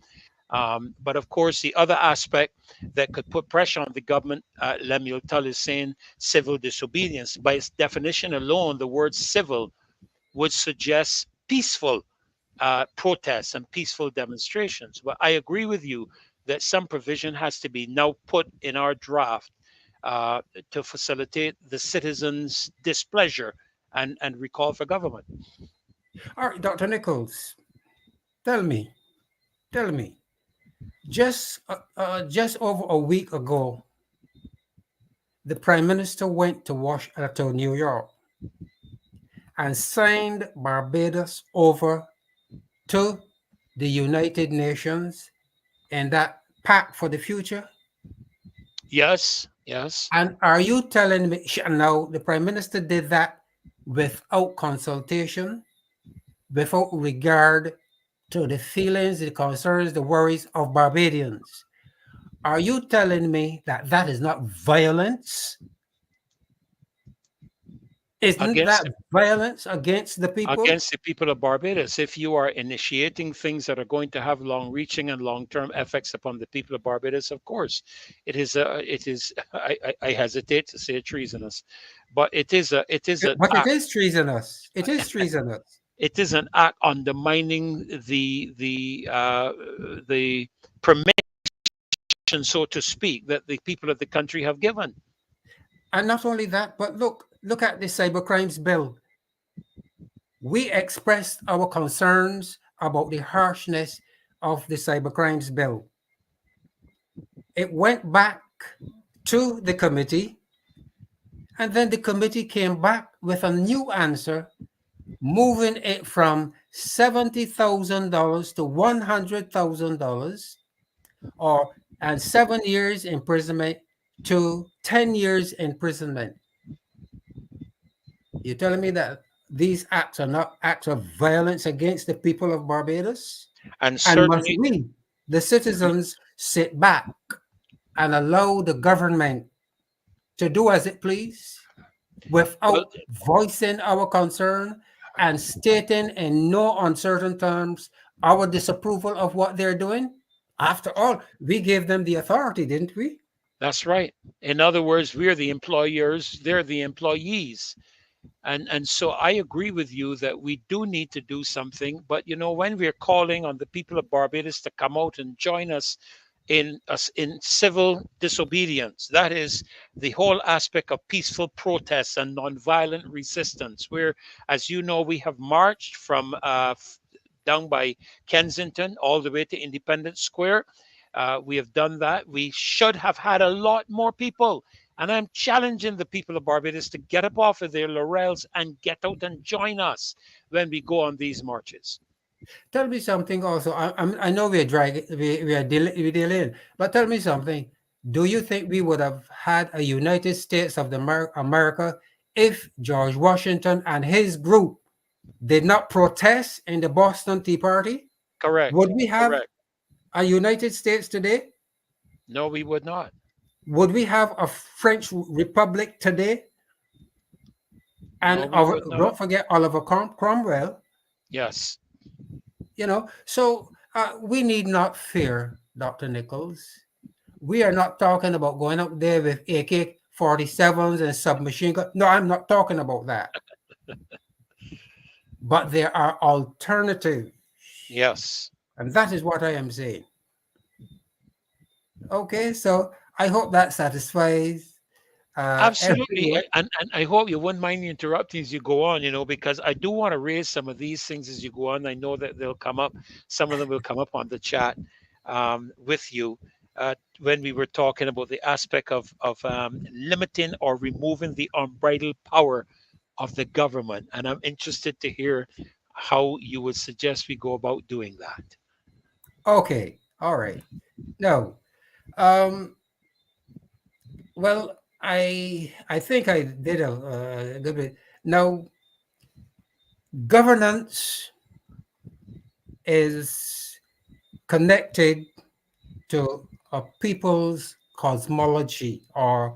Speaker 1: But of course, the other aspect that could put pressure on the government, Lemuel Tull is saying civil disobedience. By its definition alone, the word civil would suggest peaceful protests and peaceful demonstrations. But I agree with you that some provision has to be now put in our draft uh, to facilitate the citizens' displeasure and recall for government.
Speaker 2: All right, Dr. Nichols, tell me, tell me, just over a week ago, the Prime Minister went to New York and signed Barbados over to the United Nations and that pact for the future.
Speaker 1: Yes, yes.
Speaker 2: And are you telling me now the Prime Minister did that without consultation, without regard to the feelings, the concerns, the worries of Barbadians? Are you telling me that that is not violence? Isn't
Speaker 1: Against
Speaker 2: that violence against the people?
Speaker 1: against the people of Barbados, if you are initiating things that are going to have long-reaching and long-term effects upon the people of Barbados, of course, it is. I hesitate to say treasonous, but it is an
Speaker 2: But it
Speaker 1: act.
Speaker 2: is treasonous. It is treasonous.
Speaker 1: It is an act undermining the permission, so to speak, that the people of the country have given.
Speaker 2: And not only that, but look at the cybercrimes bill. We expressed our concerns about the harshness of the cybercrimes bill. It went back to the committee, and then the committee came back with a new answer, moving it from $70,000 to $100,000, or and 7 years imprisonment to 10 years imprisonment. You're telling me that these acts are not acts of violence against the people of Barbados?
Speaker 1: And
Speaker 2: And must
Speaker 1: certainly,
Speaker 2: we, the citizens, sit back and allow the government to do as it please
Speaker 1: well,
Speaker 2: without voicing our concern and stating in no uncertain terms our disapproval of what they're doing? After all, we gave them the authority, didn't we?
Speaker 1: that's right. In other words, we're the employers, they're the employees. And so I agree with you that we do need to do something. But when we're calling on the people of Barbados to come out and join us in civil disobedience, that is the whole aspect of peaceful protests and nonviolent resistance, where, as you know, we have marched from down by Kensington all the way to Independence Square. We have done that. We should have had a lot more people. And I'm challenging the people of Barbados to get up off of their laurels and get out and join us when we go on these marches.
Speaker 2: Tell me something also. I know we're dragging, we're dealing, but tell me something. Do you think we would have had a United States of America if George Washington and his group did not protest in the Boston Tea Party,
Speaker 1: Correct.
Speaker 2: would we have
Speaker 1: Correct.
Speaker 2: a United States today?
Speaker 1: No, we would not.
Speaker 2: Would we have a French Republic today?
Speaker 1: No,
Speaker 2: And
Speaker 1: we would not.
Speaker 2: don't forget Oliver Cromwell.
Speaker 1: Yes.
Speaker 2: So we need not fear, Dr. Nichols. We are not talking about going up there with AK-47s and submachine guns. No, I'm not talking about that. But there are alternatives.
Speaker 1: Yes.
Speaker 2: And that is what I am saying. Okay, so I hope that satisfies
Speaker 1: Absolutely.
Speaker 2: everyone.
Speaker 1: And I hope you wouldn't mind me interrupting as you go on, because I do want to raise some of these things as you go on. I know that they'll come up. Some of them will come up on the chat with you. When we were talking about the aspect of limiting or removing the unbridled power of the government. And I'm interested to hear how you would suggest we go about doing that.
Speaker 2: Okay, all right. No, um, well, I think I did a good bit. Now, governance is connected to a people's cosmology, or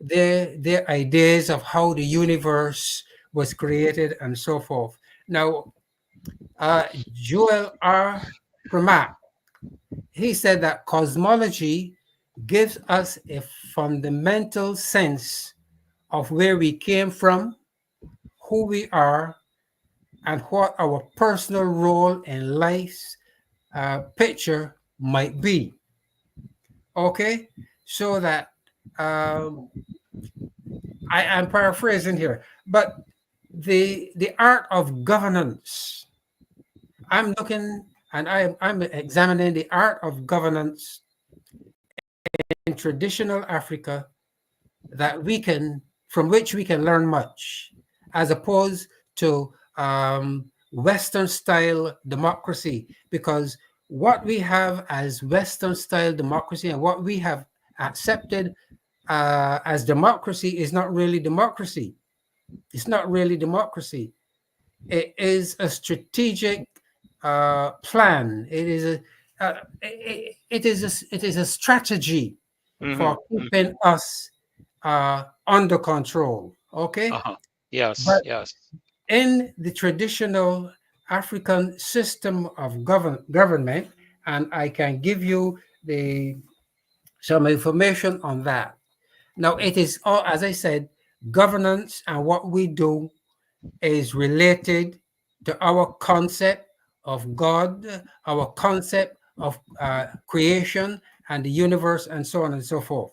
Speaker 2: their ideas of how the universe was created and so forth. Now, Joel R. Primack, he said that cosmology gives us a fundamental sense of where we came from, who we are, and what our personal role in life's picture might be. Okay, so that um, I am paraphrasing here, but the art of governance. I'm looking and I'm examining the art of governance in traditional Africa, that we can from which we can learn much, as opposed to Western style democracy, because what we have as Western style democracy and what we have accepted as democracy is not really democracy. It's not really democracy. It is a strategic plan. It is a strategy for keeping us under control. Okay,
Speaker 1: Uh-huh. Yes.
Speaker 2: but
Speaker 1: Yes.
Speaker 2: in the traditional African system of government, and I can give you the some information on that. Now, it is all, as I said, governance and what we do is related to our concept of God, our concept of creation and the universe, and so on and so forth.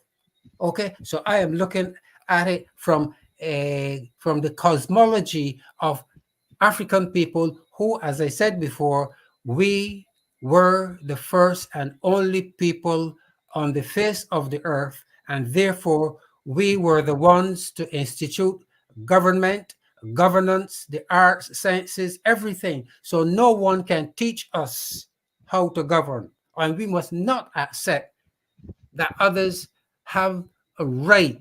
Speaker 2: Okay, so I am looking at it from the cosmology of African people who, as I said before, we were the first and only people on the face of the earth, and therefore we were the ones to institute government, governance, the arts, sciences, everything. So no one can teach us how to govern, and we must not accept that others have a right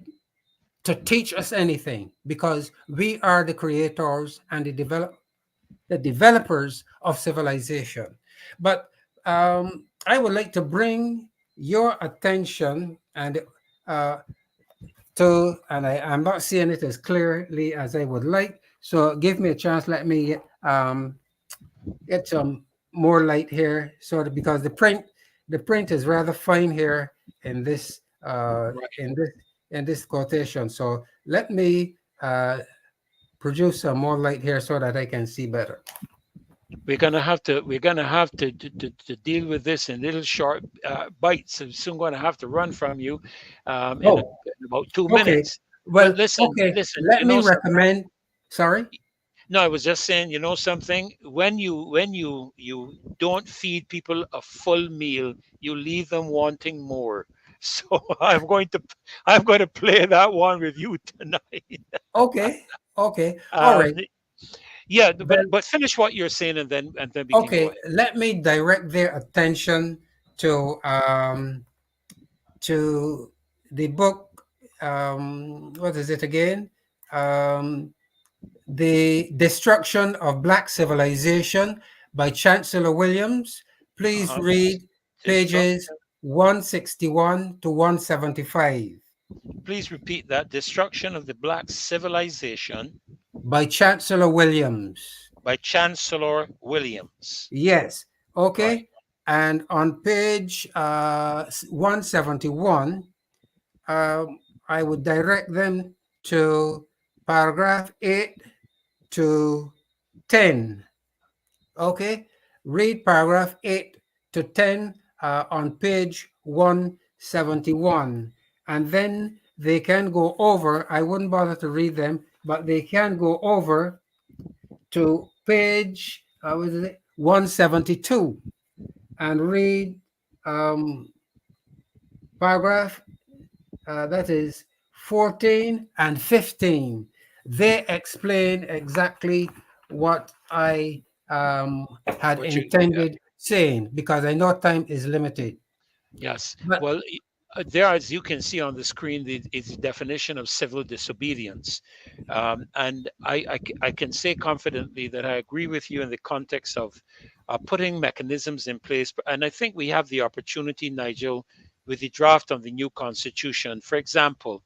Speaker 2: to teach us anything, because we are the creators and the developers of civilization. But I would like to bring your attention uh, and I'm not seeing it as clearly as I would like. So give me a chance. Let me get some more light here, so that, because the print is rather fine here in this
Speaker 1: Right.
Speaker 2: in this quotation. So let me produce some more light here so that I can see better.
Speaker 1: We're gonna have to deal with this in little short bites. I'm soon going to have to run from you
Speaker 2: Oh,
Speaker 1: in about two
Speaker 2: okay.
Speaker 1: minutes. But
Speaker 2: Well, okay.
Speaker 1: listen.
Speaker 2: Let me recommend. Sorry.
Speaker 1: No, I was just saying, something. When you don't feed people a full meal, you leave them wanting more. So I'm going to play that one with you tonight.
Speaker 2: Okay. Okay. All
Speaker 1: Um,
Speaker 2: right.
Speaker 1: yeah,
Speaker 2: Well,
Speaker 1: but finish what you're saying, and then we can go
Speaker 2: okay.
Speaker 1: ahead.
Speaker 2: Let me direct their attention to um, to the book. What is it again? Um, The Destruction of Black Civilization by Chancellor Williams. Please
Speaker 1: Uh-huh.
Speaker 2: read pages
Speaker 1: Destruction.
Speaker 2: 161 to 175
Speaker 1: Please repeat that. Destruction of the Black Civilization
Speaker 2: by Chancellor Williams.
Speaker 1: by Chancellor Williams.
Speaker 2: Yes.
Speaker 1: Right.
Speaker 2: Okay. And on page 171, I would direct them to paragraph 8 to 10. Okay. Read paragraph 8 to 10 on page 171. And then they can go over, I wouldn't bother to read them, but they can go over to page what is it? 172 and read um, paragraph that is 14 and 15. They explain exactly what I had
Speaker 1: What you,
Speaker 2: intended saying because I know time is limited.
Speaker 1: yes.
Speaker 2: But
Speaker 1: Well, there, as you can see on the screen, is the definition of civil disobedience. And I can say confidently that I agree with you in the context of putting mechanisms in place. And I think we have the opportunity, Nigel, with the draft of the new constitution. For example,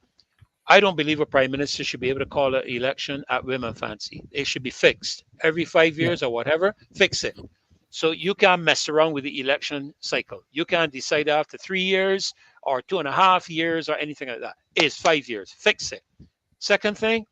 Speaker 1: I don't believe a prime minister should be able to call an election at whim and fancy. It should be fixed every 5 years or
Speaker 2: yes,
Speaker 1: whatever. Fix it. So you can't mess around with the election cycle. You can't decide after 3 years or 2.5 years or anything like that. It's 5 years. Fix it. Second thing,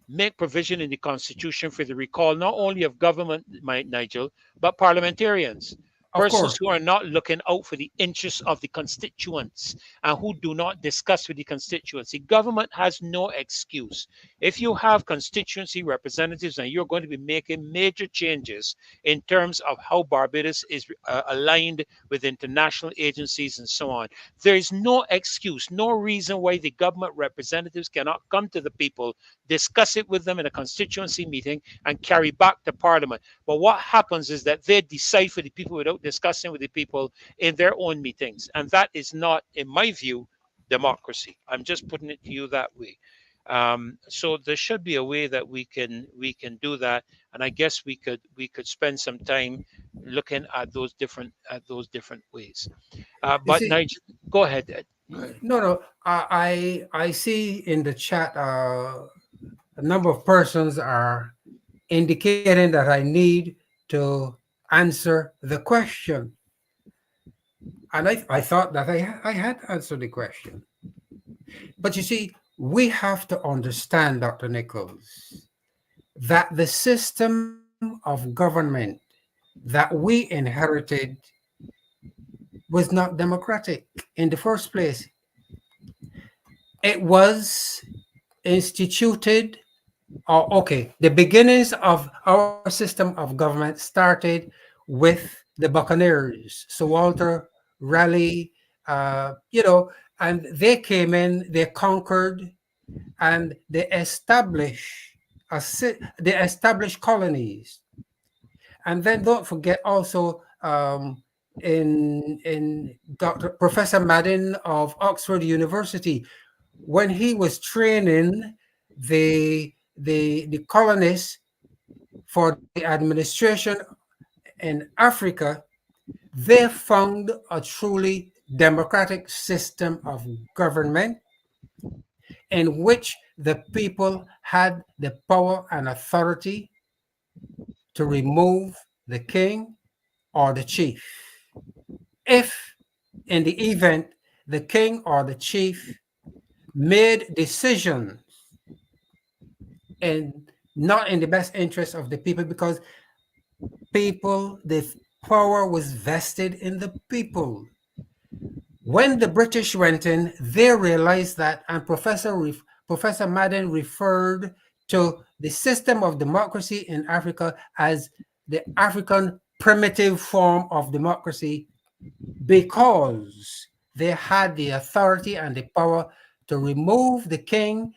Speaker 1: make provision in the constitution for the recall not only of government, Nigel, but parliamentarians,
Speaker 2: of
Speaker 1: persons
Speaker 2: course.
Speaker 1: who are not looking out for the interests of the constituents and who do not discuss with the constituency. Government has no excuse. If you have constituency representatives and you're going to be making major changes in terms of how Barbados is aligned with international agencies and so on, there is no excuse, no reason why the government representatives cannot come to the people, discuss it with them in a constituency meeting, and carry back to Parliament. But what happens is that they decide for the people without discussing with the people in their own meetings. And that is not, in my view, democracy. I'm just putting it to you that way. So there should be a way that we can do that, and I guess we could spend some time looking at those different ways.
Speaker 2: You
Speaker 1: But
Speaker 2: see,
Speaker 1: Nigel, go ahead, Ed.
Speaker 2: no, no, I see in the chat a number of persons are indicating that I need to answer the question. And I thought that I had answered the question. But you see, we have to understand, Dr. Nichols, that the system of government that we inherited was not democratic in the first place. It was instituted, or okay, the beginnings of our system of government started with the Buccaneers, Sir Walter Raleigh, and they came in, they conquered, and they established colonies. And then don't forget also in Dr. Professor Madden of Oxford University, when he was training the colonists for the administration in Africa, they found a truly democratic system of government in which the people had the power and authority to remove the king or the chief. If, in the event, the king or the chief made decisions and not in the best interest of the people, because the power was vested in the people. When the British went in, they realized that, and Professor Madden referred to the system of democracy in Africa as the African primitive form of democracy because they had the authority and the power to remove the king,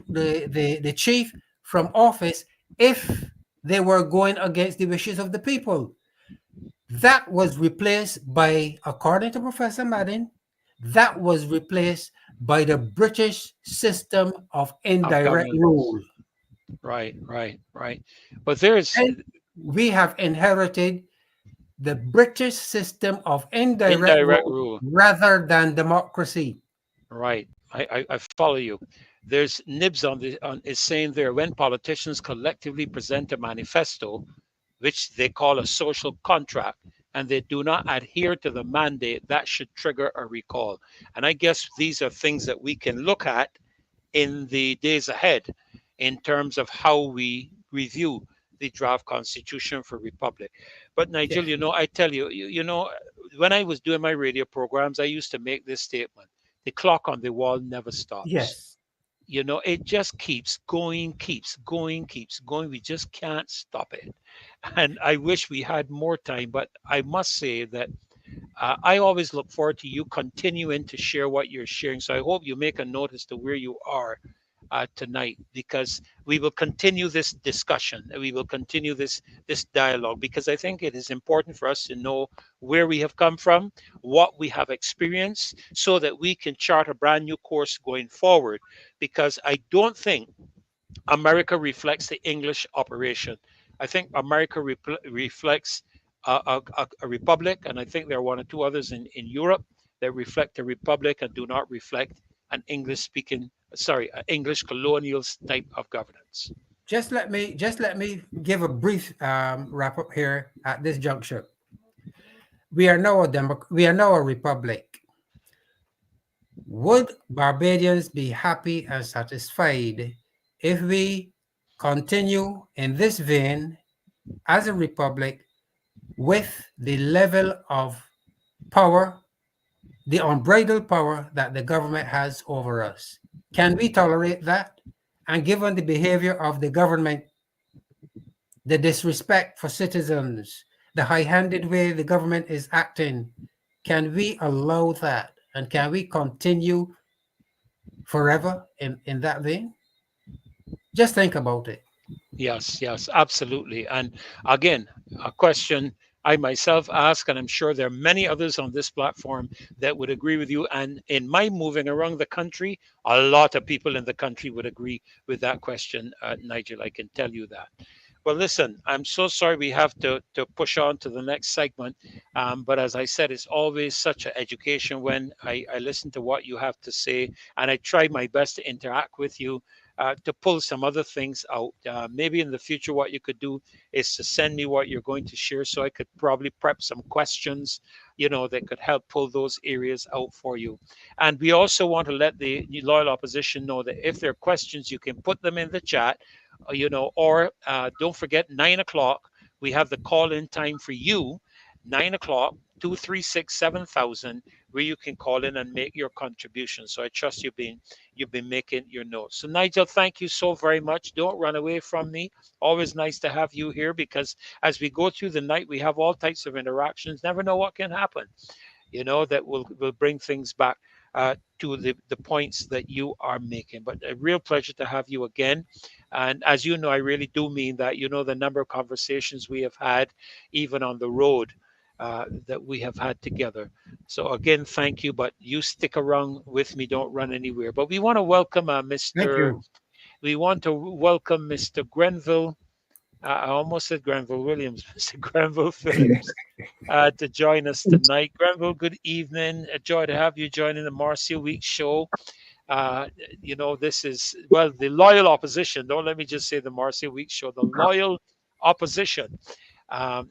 Speaker 2: the chief from office if they were going against the wishes of the people. That was replaced by, according to Professor Madden, that was replaced by the British system of
Speaker 1: Of
Speaker 2: indirect
Speaker 1: governance.
Speaker 2: rule.
Speaker 1: Right, right, right. But there's
Speaker 2: And we have inherited the British system of indirect
Speaker 1: indirect
Speaker 2: rule
Speaker 1: rule.
Speaker 2: rather than democracy.
Speaker 1: Right. I follow you. There's nibs on the on is saying there when politicians collectively present a manifesto, which they call a social contract, and they do not adhere to the mandate, that should trigger a recall. And I guess these are things that we can look at in the days ahead in terms of how we review the draft constitution for republic. But Nigel,
Speaker 2: Yes.
Speaker 1: I tell you, when I was doing my radio programs, I used to make this statement: the clock on the wall never stops.
Speaker 2: Yes.
Speaker 1: It just keeps going, keeps going, keeps going. We just can't stop it. And I wish we had more time, but I must say that I always look forward to you continuing to share what you're sharing. So I hope you make a note as to where you are tonight, because we will continue this discussion. We will continue this dialogue, because I think it is important for us to know where we have come from, what we have experienced, so that we can chart a brand new course going forward. Because I don't think America reflects the English operation. I think America reflects a republic, and I think there are one or two others in Europe that reflect a republic and do not reflect an English colonial type of governance.
Speaker 2: Just let me give a brief wrap up here at this juncture. We are now a republic. Would Barbadians be happy and satisfied if we continue in this vein as a republic with the level of power, the unbridled power that the government has over us? Can we tolerate that? And given the behavior of the government, the disrespect for citizens, the high handed way the government is acting, can we allow that? And can we continue forever in that vein? Just think about it.
Speaker 1: Yes, yes, absolutely. And again, a question I myself ask, and I'm sure there are many others on this platform that would agree with you. And in my moving around the country, a lot of people in the country would agree with that question, Nigel. I can tell you that. Well, listen, I'm so sorry we have to push on to the next segment. But as I said, it's always such an education when I listen to what you have to say, and I try my best to interact with you, to pull some other things out. Maybe in the future, what you could do is to send me what you're going to share, so I could probably prep some questions, that could help pull those areas out for you. And we also want to let the loyal opposition know that if there are questions, you can put them in the chat, or don't forget 9 o'clock. We have the call in time for you, 9 o'clock, 236 7000, where you can call in and make your contribution. So I trust you've been making your notes. So Nigel, thank you so very much. Don't run away from me. Always nice to have you here, because as we go through the night, we have all types of interactions. Never know what can happen, that will bring things back to the points that you are making. But a real pleasure to have you again. And as you know, I really do mean that. The number of conversations we have had, even on the road, that we have had together. So again, thank you. But you stick around with me. Don't run anywhere. But we want to welcome
Speaker 2: Thank
Speaker 1: Mr.
Speaker 2: you.
Speaker 1: We want to welcome Mr. Grenville. I almost said Grenville Williams, Mr. Grenville Phillips, to join us tonight. Grenville, good evening. A joy to have you joining the Marcia Week show. Uh, this is, well, the loyal opposition. Don't let me just say the Marcia Week show, the loyal opposition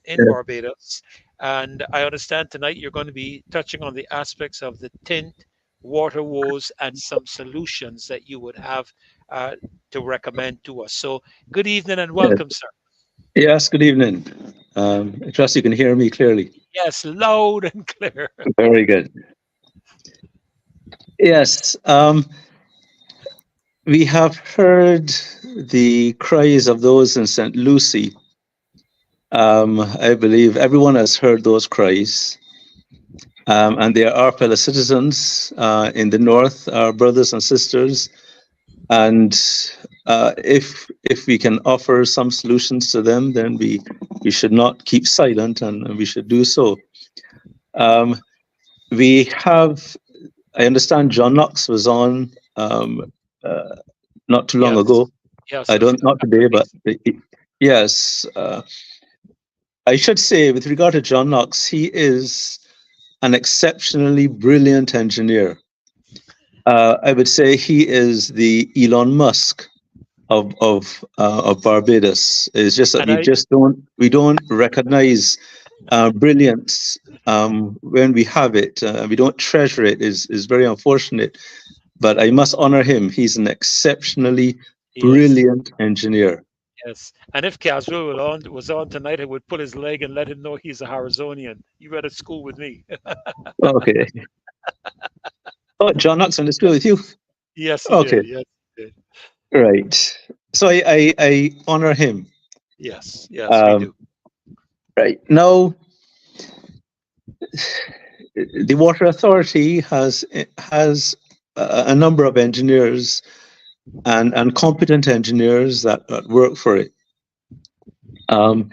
Speaker 1: in
Speaker 3: Yes,
Speaker 1: Barbados. And I understand tonight you're going to be touching on the aspects of the TINT, water woes, and some solutions that you would have uh, to recommend to us. So, good evening and
Speaker 3: yes,
Speaker 1: welcome, sir.
Speaker 3: yes, good evening. I trust you can hear me clearly.
Speaker 1: Yes, loud and clear.
Speaker 3: Very good. Yes, we have heard the cries of those in St. Lucie. I believe everyone has heard those cries. And they are our fellow citizens in the north, our brothers and sisters. And if we can offer some solutions to them, then we should not keep silent, and we should do so. Um, we have, I understand John Knox was on uh, not too long
Speaker 1: Yes,
Speaker 3: ago.
Speaker 1: Yes,
Speaker 3: I don't, not today, but
Speaker 1: please.
Speaker 3: yes. I should say, with regard to John Knox, he is an exceptionally brilliant engineer. I would say he is the Elon Musk of Barbados. It's just that
Speaker 1: And I
Speaker 3: we don't recognize brilliance when we have it. We don't treasure it. Is very unfortunate. But I must honor him. He's an exceptionally
Speaker 1: yes,
Speaker 3: brilliant engineer.
Speaker 1: yes. And if Caswell was on tonight, I would pull his leg and let him know he's a Harazonian. You went to school with me.
Speaker 3: Okay. Oh, John Knox went to school with you.
Speaker 1: Yes, he
Speaker 3: Okay,
Speaker 1: did. Yes, he did.
Speaker 3: right. So I honor him.
Speaker 1: Yes, yes, we
Speaker 3: Um,
Speaker 1: do.
Speaker 3: right now, the Water Authority has a number of engineers and competent engineers that work for it. Um,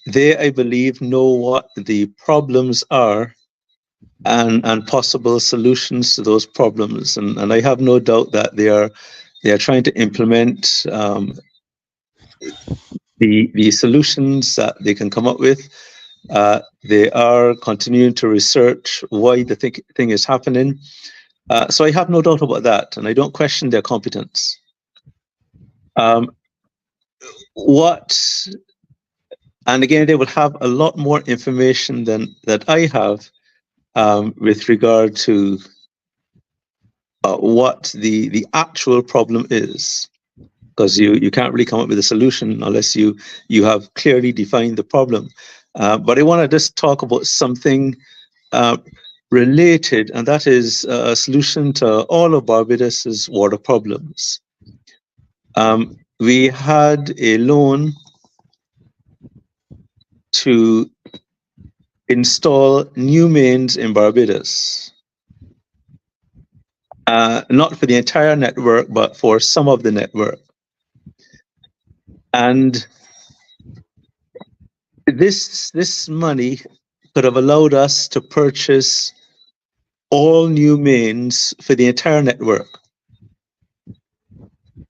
Speaker 3: they, I believe, know what the problems are and possible solutions to those problems. And I have no doubt that they are trying to implement the solutions that they can come up with. They are continuing to research why the thing is happening. So I have no doubt about that, and I don't question their competence. Um, what, and again, they will have a lot more information than that I have with regard to what the actual problem is, because you can't really come up with a solution unless you have clearly defined the problem. But I want to just talk about something related, and that is a solution to all of Barbados's water problems. We had a loan to install new mains in Barbados, not for the entire network, but for some of the network. And this money could have allowed us to purchase all new mains for the entire network.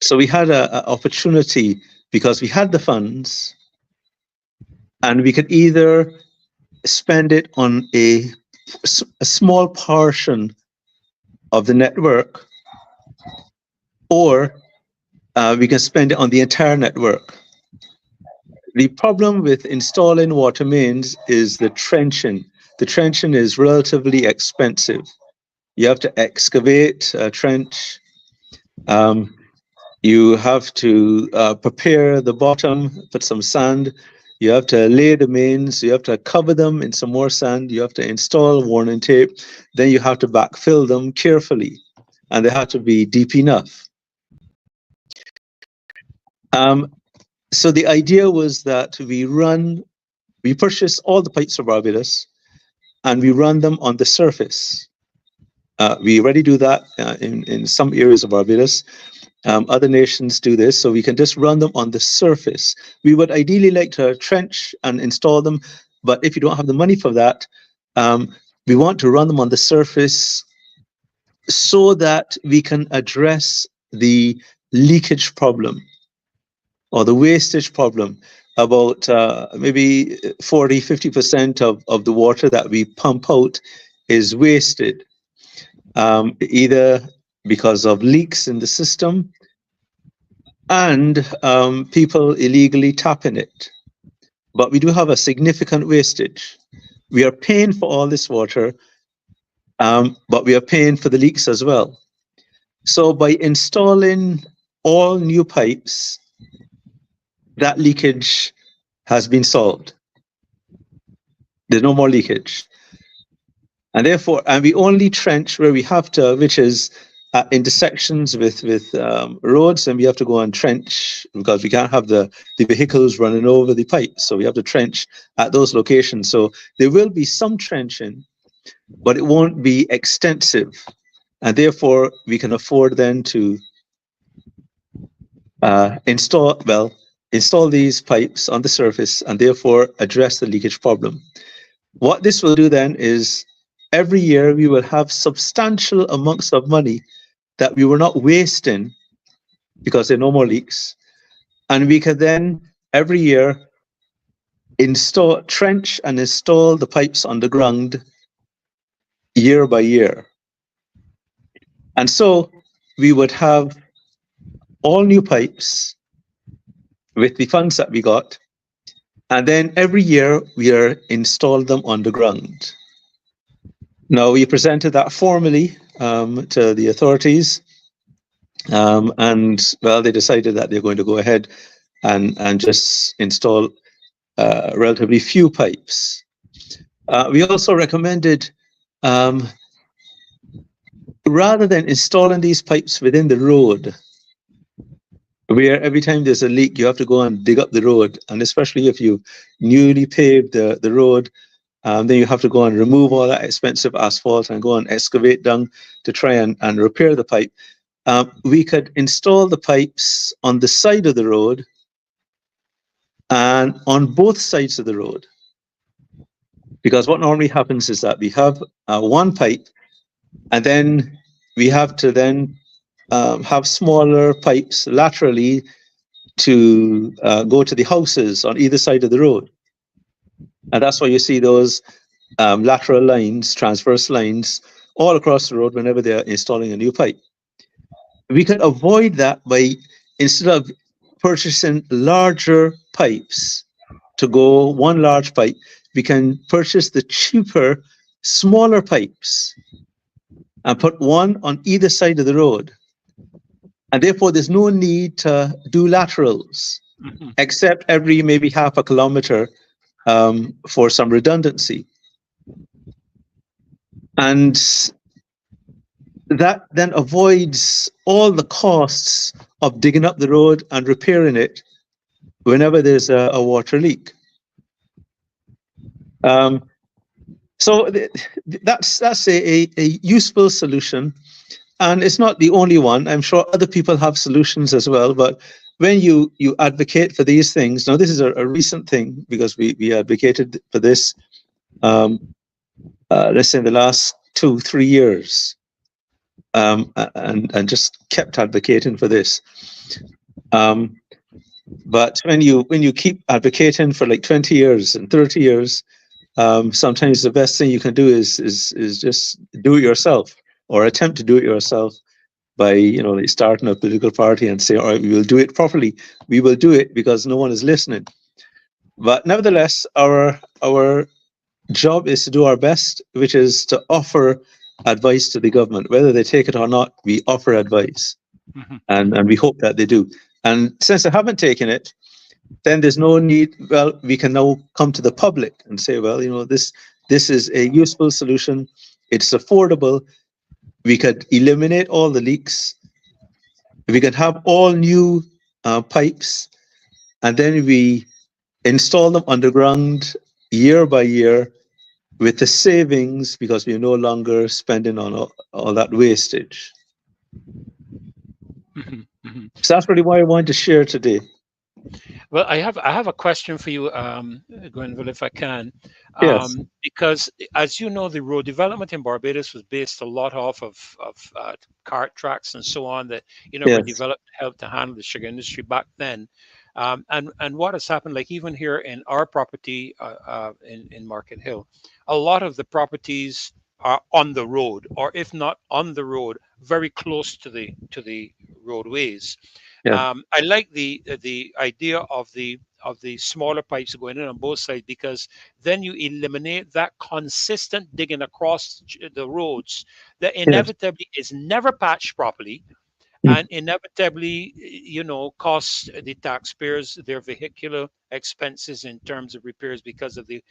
Speaker 3: So we had an opportunity because we had the funds, and we could either spend it on a small portion of the network, or we can spend it on the entire network. The problem with installing water mains is the trenching. The trenching is relatively expensive. You have to excavate a trench. You have to prepare the bottom, put some sand. You have to lay the mains. You have to cover them in some more sand. You have to install warning tape. Then you have to backfill them carefully, and they have to be deep enough. So the idea was that we purchase all the pipes for Barbados, and we run them on the surface. We already do that in some areas of Barbados. Other nations do this, so we can just run them on the surface. We would ideally like to trench and install them, but if you don't have the money for that, we want to run them on the surface so that we can address the leakage problem or the wastage problem. About maybe 40–50% of the water that we pump out is wasted, either because of leaks in the system and people illegally tapping it. But we do have a significant wastage. We are paying for all this water, but we are paying for the leaks as well. So by installing all new pipes, that leakage has been solved. There's no more leakage. And therefore, and we only trench where we have to, which is at intersections with roads, and we have to go and trench because we can't have the vehicles running over the pipes. So we have to trench at those locations. So there will be some trenching, but it won't be extensive. And therefore, we can afford then to install these pipes on the surface and therefore address the leakage problem. What this will do then is every year we will have substantial amounts of money that we were not wasting because there are no more leaks. And we could then every year trench and install the pipes underground year by year. And so we would have all new pipes with the funds that we got. And then every year we are installed them underground. Now we presented that formally to the authorities. And well, they decided that they're going to go ahead and just install relatively few pipes. We also recommended, rather than installing these pipes within the road, where every time there's a leak, you have to go and dig up the road, and especially if you newly paved the road, then you have to go and remove all that expensive asphalt and go and excavate down to try and repair the pipe. We could install the pipes on the side of the road and on both sides of the road. Because what normally happens is that we have one pipe, and then we have to then have smaller pipes laterally to go to the houses on either side of the road. And that's why you see those lateral lines, transverse lines, all across the road whenever they're installing a new pipe. We could avoid that by, instead of purchasing larger pipes to go one large pipe, we can purchase the cheaper, smaller pipes and put one on either side of the road. And therefore, there's no need to do laterals, except every maybe half a kilometer for some redundancy. And that then avoids all the costs of digging up the road and repairing it whenever there's a water leak. So that's a useful solution. And it's not the only one. I'm sure other people have solutions as well. But when you advocate for these things, now this is a recent thing because we advocated for this, let's say in the last 2-3 years, and just kept advocating for this. But when you keep advocating for like 20 years and 30 years, sometimes the best thing you can do is just do it yourself, or attempt to do it yourself by, like starting a political party and say, all right, we will do it properly. We will do it because no one is listening. But nevertheless, our job is to do our best, which is to offer advice to the government. Whether they take it or not, we offer advice. And we hope that they do. And since they haven't taken it, then there's no need. Well, we can now come to the public and say, well, this is a useful solution. It's affordable. We could eliminate all the leaks. We could have all new pipes, and then we install them underground year by year with the savings, because we're no longer spending on all that wastage. So that's really why I wanted to share today.
Speaker 1: Well, I have a question for you, Grenville, if I can.
Speaker 3: Yes.
Speaker 1: Because as you know, the road development in Barbados was based a lot off of cart tracks and so on that were developed to help to handle the sugar industry back then. And what has happened, like even here in our property in Market Hill, a lot of the properties are on the road, or if not on the road, very close to the roadways.
Speaker 3: Yeah.
Speaker 1: I like the idea of the smaller pipes going in on both sides, because then you eliminate that consistent digging across the roads that inevitably is never patched properly, and inevitably, costs the taxpayers their vehicular expenses in terms of repairs because of the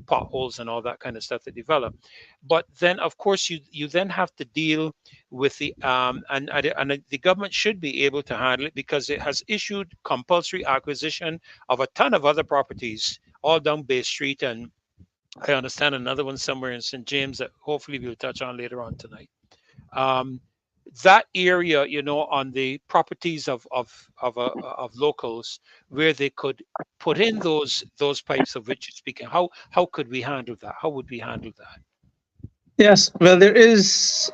Speaker 1: potholes and all that kind of stuff that develop. But then, of course, you then have to deal with the and the government should be able to handle it, because it has issued compulsory acquisition of a ton of other properties all down Bay Street, and I understand another one somewhere in St. James that hopefully we'll touch on later on tonight. That area, on the properties of locals, where they could put in those pipes of which you're speaking. How could we handle that? How would we handle that?
Speaker 3: Yes, well, there is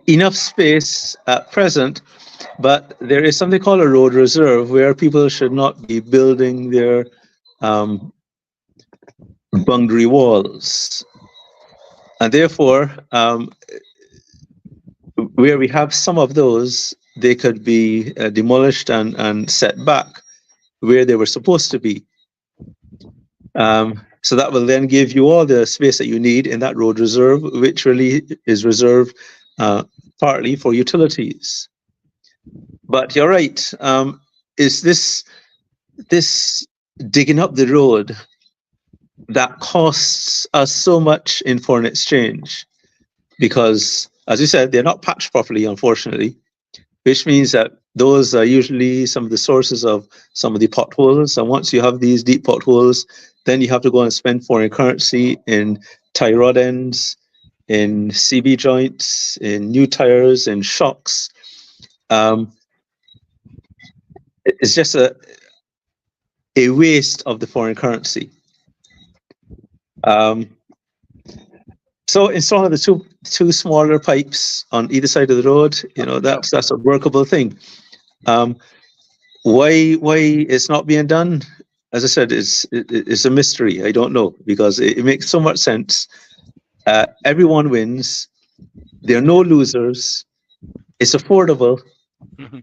Speaker 3: enough space at present. But there is something called a road reserve where people should not be building their um, boundary walls. And therefore, where we have some of those, they could be demolished and set back where they were supposed to be. So that will then give you all the space that you need in that road reserve, which really is reserved partly for utilities. But you're right. Is this digging up the road that costs us so much in foreign exchange? Because, as you said, they're not patched properly, unfortunately, which means that those are usually some of the sources of some of the potholes. And once you have these deep potholes, then you have to go and spend foreign currency in tie rod ends, in CB joints, in new tires, in shocks. It's just a waste of the foreign currency. So installing the two smaller pipes on either side of the road, that's a workable thing. Why it's not being done? As I said, it's a mystery. I don't know, because it makes so much sense. Everyone wins. There are no losers. It's affordable.
Speaker 1: Mhm.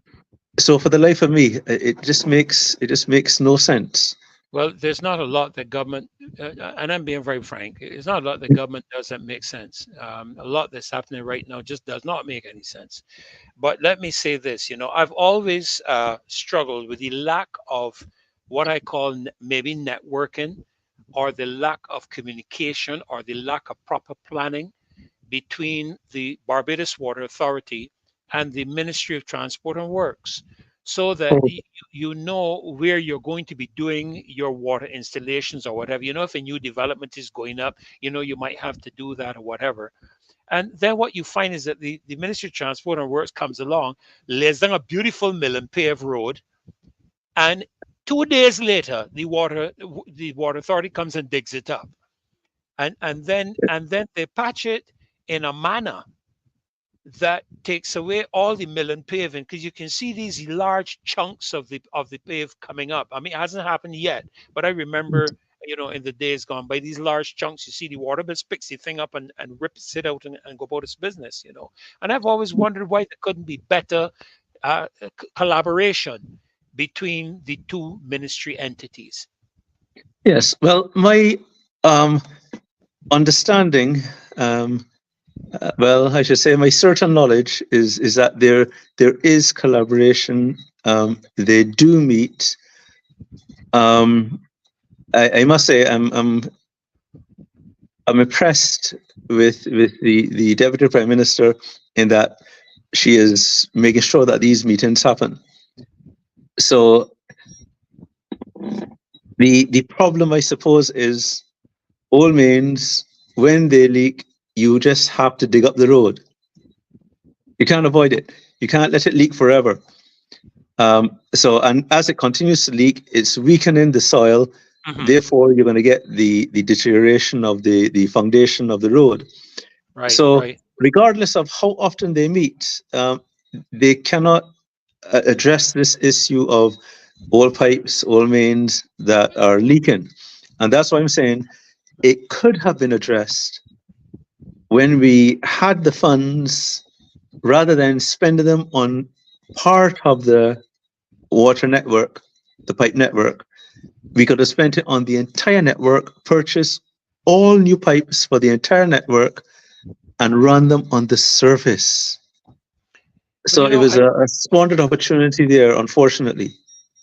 Speaker 3: So for the life of me, it just makes no sense.
Speaker 1: Well, there's not a lot that government, and I'm being very frank, there's not a lot that government does that makes sense. A lot that's happening right now just does not make any sense. But let me say this, I've always struggled with the lack of what I call maybe networking, or the lack of communication, or the lack of proper planning between the Barbados Water Authority and the Ministry of Transport and Works, so that
Speaker 3: Oh,
Speaker 1: you know where you're going to be doing your water installations or whatever. If a new development is going up, you might have to do that or whatever. And then what you find is that the Ministry of Transport and Works comes along, lays down a beautiful mill and pave road, and 2 days later, the water authority comes and digs it up, and then they patch it in a manner that takes away all the mill and paving, because you can see these large chunks of the pave coming up. I mean, it hasn't happened yet, but I remember, in the days gone by, these large chunks. You see the water bill picks the thing up and rips it out and go about its business. And I've always wondered why there couldn't be better collaboration between the two ministry entities.
Speaker 3: yes. Well, my understanding, well, I should say my certain knowledge is that there is collaboration. They do meet. I must say I'm impressed with the Deputy Prime Minister, in that she is making sure that these meetings happen. So the problem, I suppose, is old mains, when they leak, you just have to dig up the road. You can't avoid it. You can't let it leak forever. And as it continues to leak, it's weakening the soil.
Speaker 1: Mhm.
Speaker 3: Therefore, you're going to get the deterioration of the foundation of the road.
Speaker 1: Right,
Speaker 3: So,
Speaker 1: right.
Speaker 3: regardless of how often they meet, they cannot address this issue of old pipes, old mains that are leaking. And that's why I'm saying it could have been addressed when we had the funds, rather than spending them on part of the water network, the pipe network. We could have spent it on the entire network, purchase all new pipes for the entire network, and run them on the surface.
Speaker 1: But
Speaker 3: So it was a squandered opportunity there, unfortunately.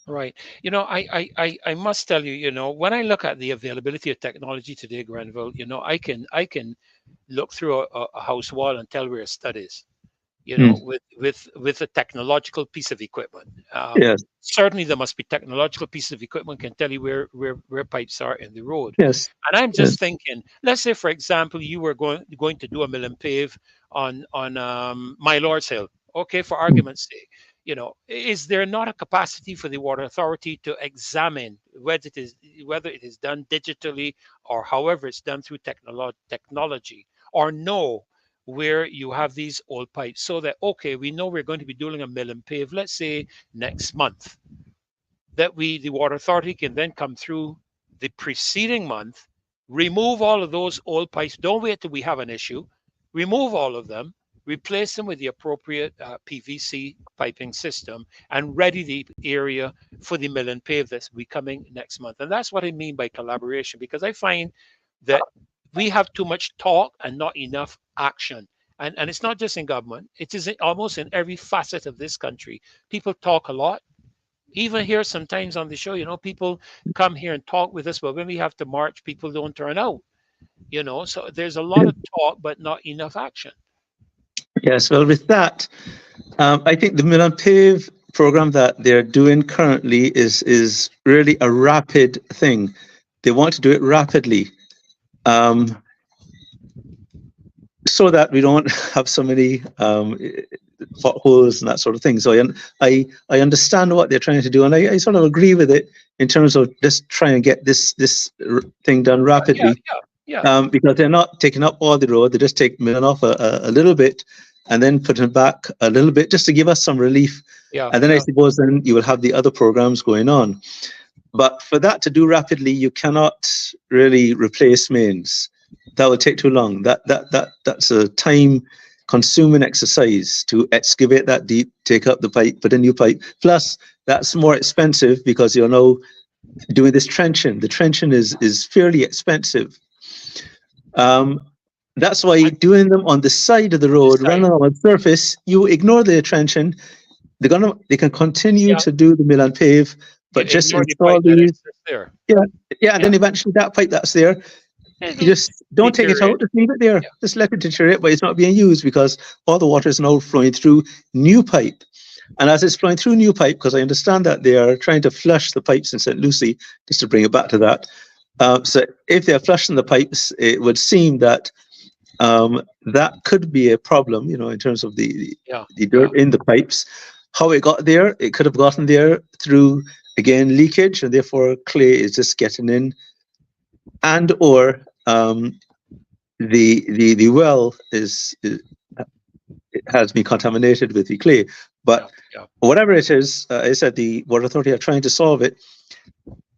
Speaker 1: right. I must tell you, when I look at the availability of technology today, Grenville, I can look through a house wall and tell where a stud is,
Speaker 3: Mm.
Speaker 1: with a technological piece of equipment.
Speaker 3: Yes,
Speaker 1: Certainly there must be technological pieces of equipment can tell you where pipes are in the road.
Speaker 3: yes,
Speaker 1: And I'm
Speaker 3: yes.
Speaker 1: just thinking, let's say, for example, you were going to do a mill and pave on My Lord's Hill. Okay, for
Speaker 3: Mm.
Speaker 1: argument's sake, is there not a capacity for the water authority to examine whether it is done digitally, or however it's done through technology, or no? where you have these old pipes, so that, okay, we know we're going to be doing a mill and pave, let's say next month, that the water authority can then come through the preceding month, remove all of those old pipes. Don't wait till we have an issue. Remove all of them, replace them with the appropriate PVC piping system, and ready the area for the mill and pave that's be coming next month. And that's what I mean by collaboration, because I find that we have too much talk and not enough action. And it's not just in government, it is almost in every facet of this country. People talk a lot. Even here, sometimes on the show, people come here and talk with us, but when we have to march, people don't turn out. So there's a lot of talk, but not enough action.
Speaker 3: Yes, well, with that, I think the Mill and Pave program that they're doing currently is really a rapid thing. They want to do it rapidly, so that we don't have so many potholes and that sort of thing. So I understand what they're trying to do, and I sort of agree with it in terms of just trying to get this thing done rapidly.
Speaker 1: Yeah.
Speaker 3: Because they're not taking up all the road, they just take milling off a little bit and then putting it back a little bit just to give us some relief. And then I suppose then you will have the other programs going on. But for that to do rapidly, you cannot really replace mains. That will take too long. That's a time-consuming exercise to excavate that deep, take up the pipe, put a new pipe. Plus, that's more expensive because you're now doing this trenching. The trenching is fairly expensive. That's why doing them on the side of the road, rather than on the surface, you ignore the trenching. They can continue to do the mill and pave, but just install these. And then eventually that pipe that's there, you just don't take it out, just leave it there. Just let it deteriorate, but it's not being used because all the water is now flowing through new pipe. And as it's flowing through new pipe, because I understand that they are trying to flush the pipes in St. Lucie, just to bring it back to that. So if they're flushing the pipes, it would seem that that could be a problem, in terms of the dirt in the pipes. How it got there, it could have gotten there through, again, leakage, and therefore clay is just getting in, and or the well it has been contaminated with the clay. But whatever it is, I said the Water Authority are trying to solve it.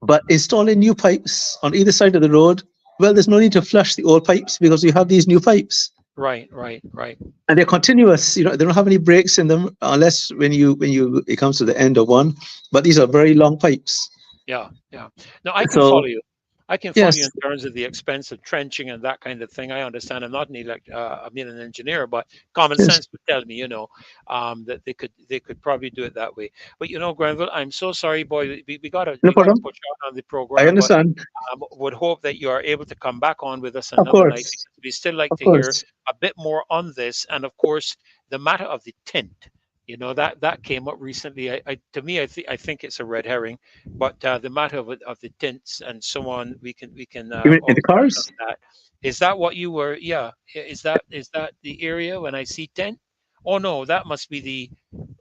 Speaker 3: But installing new pipes on either side of the road, well, there's no need to flush the old pipes because you have these new pipes.
Speaker 1: Right.
Speaker 3: And they're continuous. They don't have any breaks in them unless when it comes to the end of one. But these are very long pipes.
Speaker 1: Yeah. No, I can follow you. I can follow you in terms of the expense of trenching and that kind of thing. I understand. I'm not an engineer, but common sense would tell me, that they could probably do it that way. But Granville, I'm so sorry, boy. We got to put you on the program.
Speaker 3: I understand.
Speaker 1: But would hope that you are able to come back on with us another night, because we still like to hear a bit more on this, and of course the matter of the tint. That came up recently. I think it's a red herring, but the matter of the tints and so on, we can
Speaker 3: in the cars.
Speaker 1: Is that what you were? Yeah. Is that the area when I see tint? Oh no, that must be the.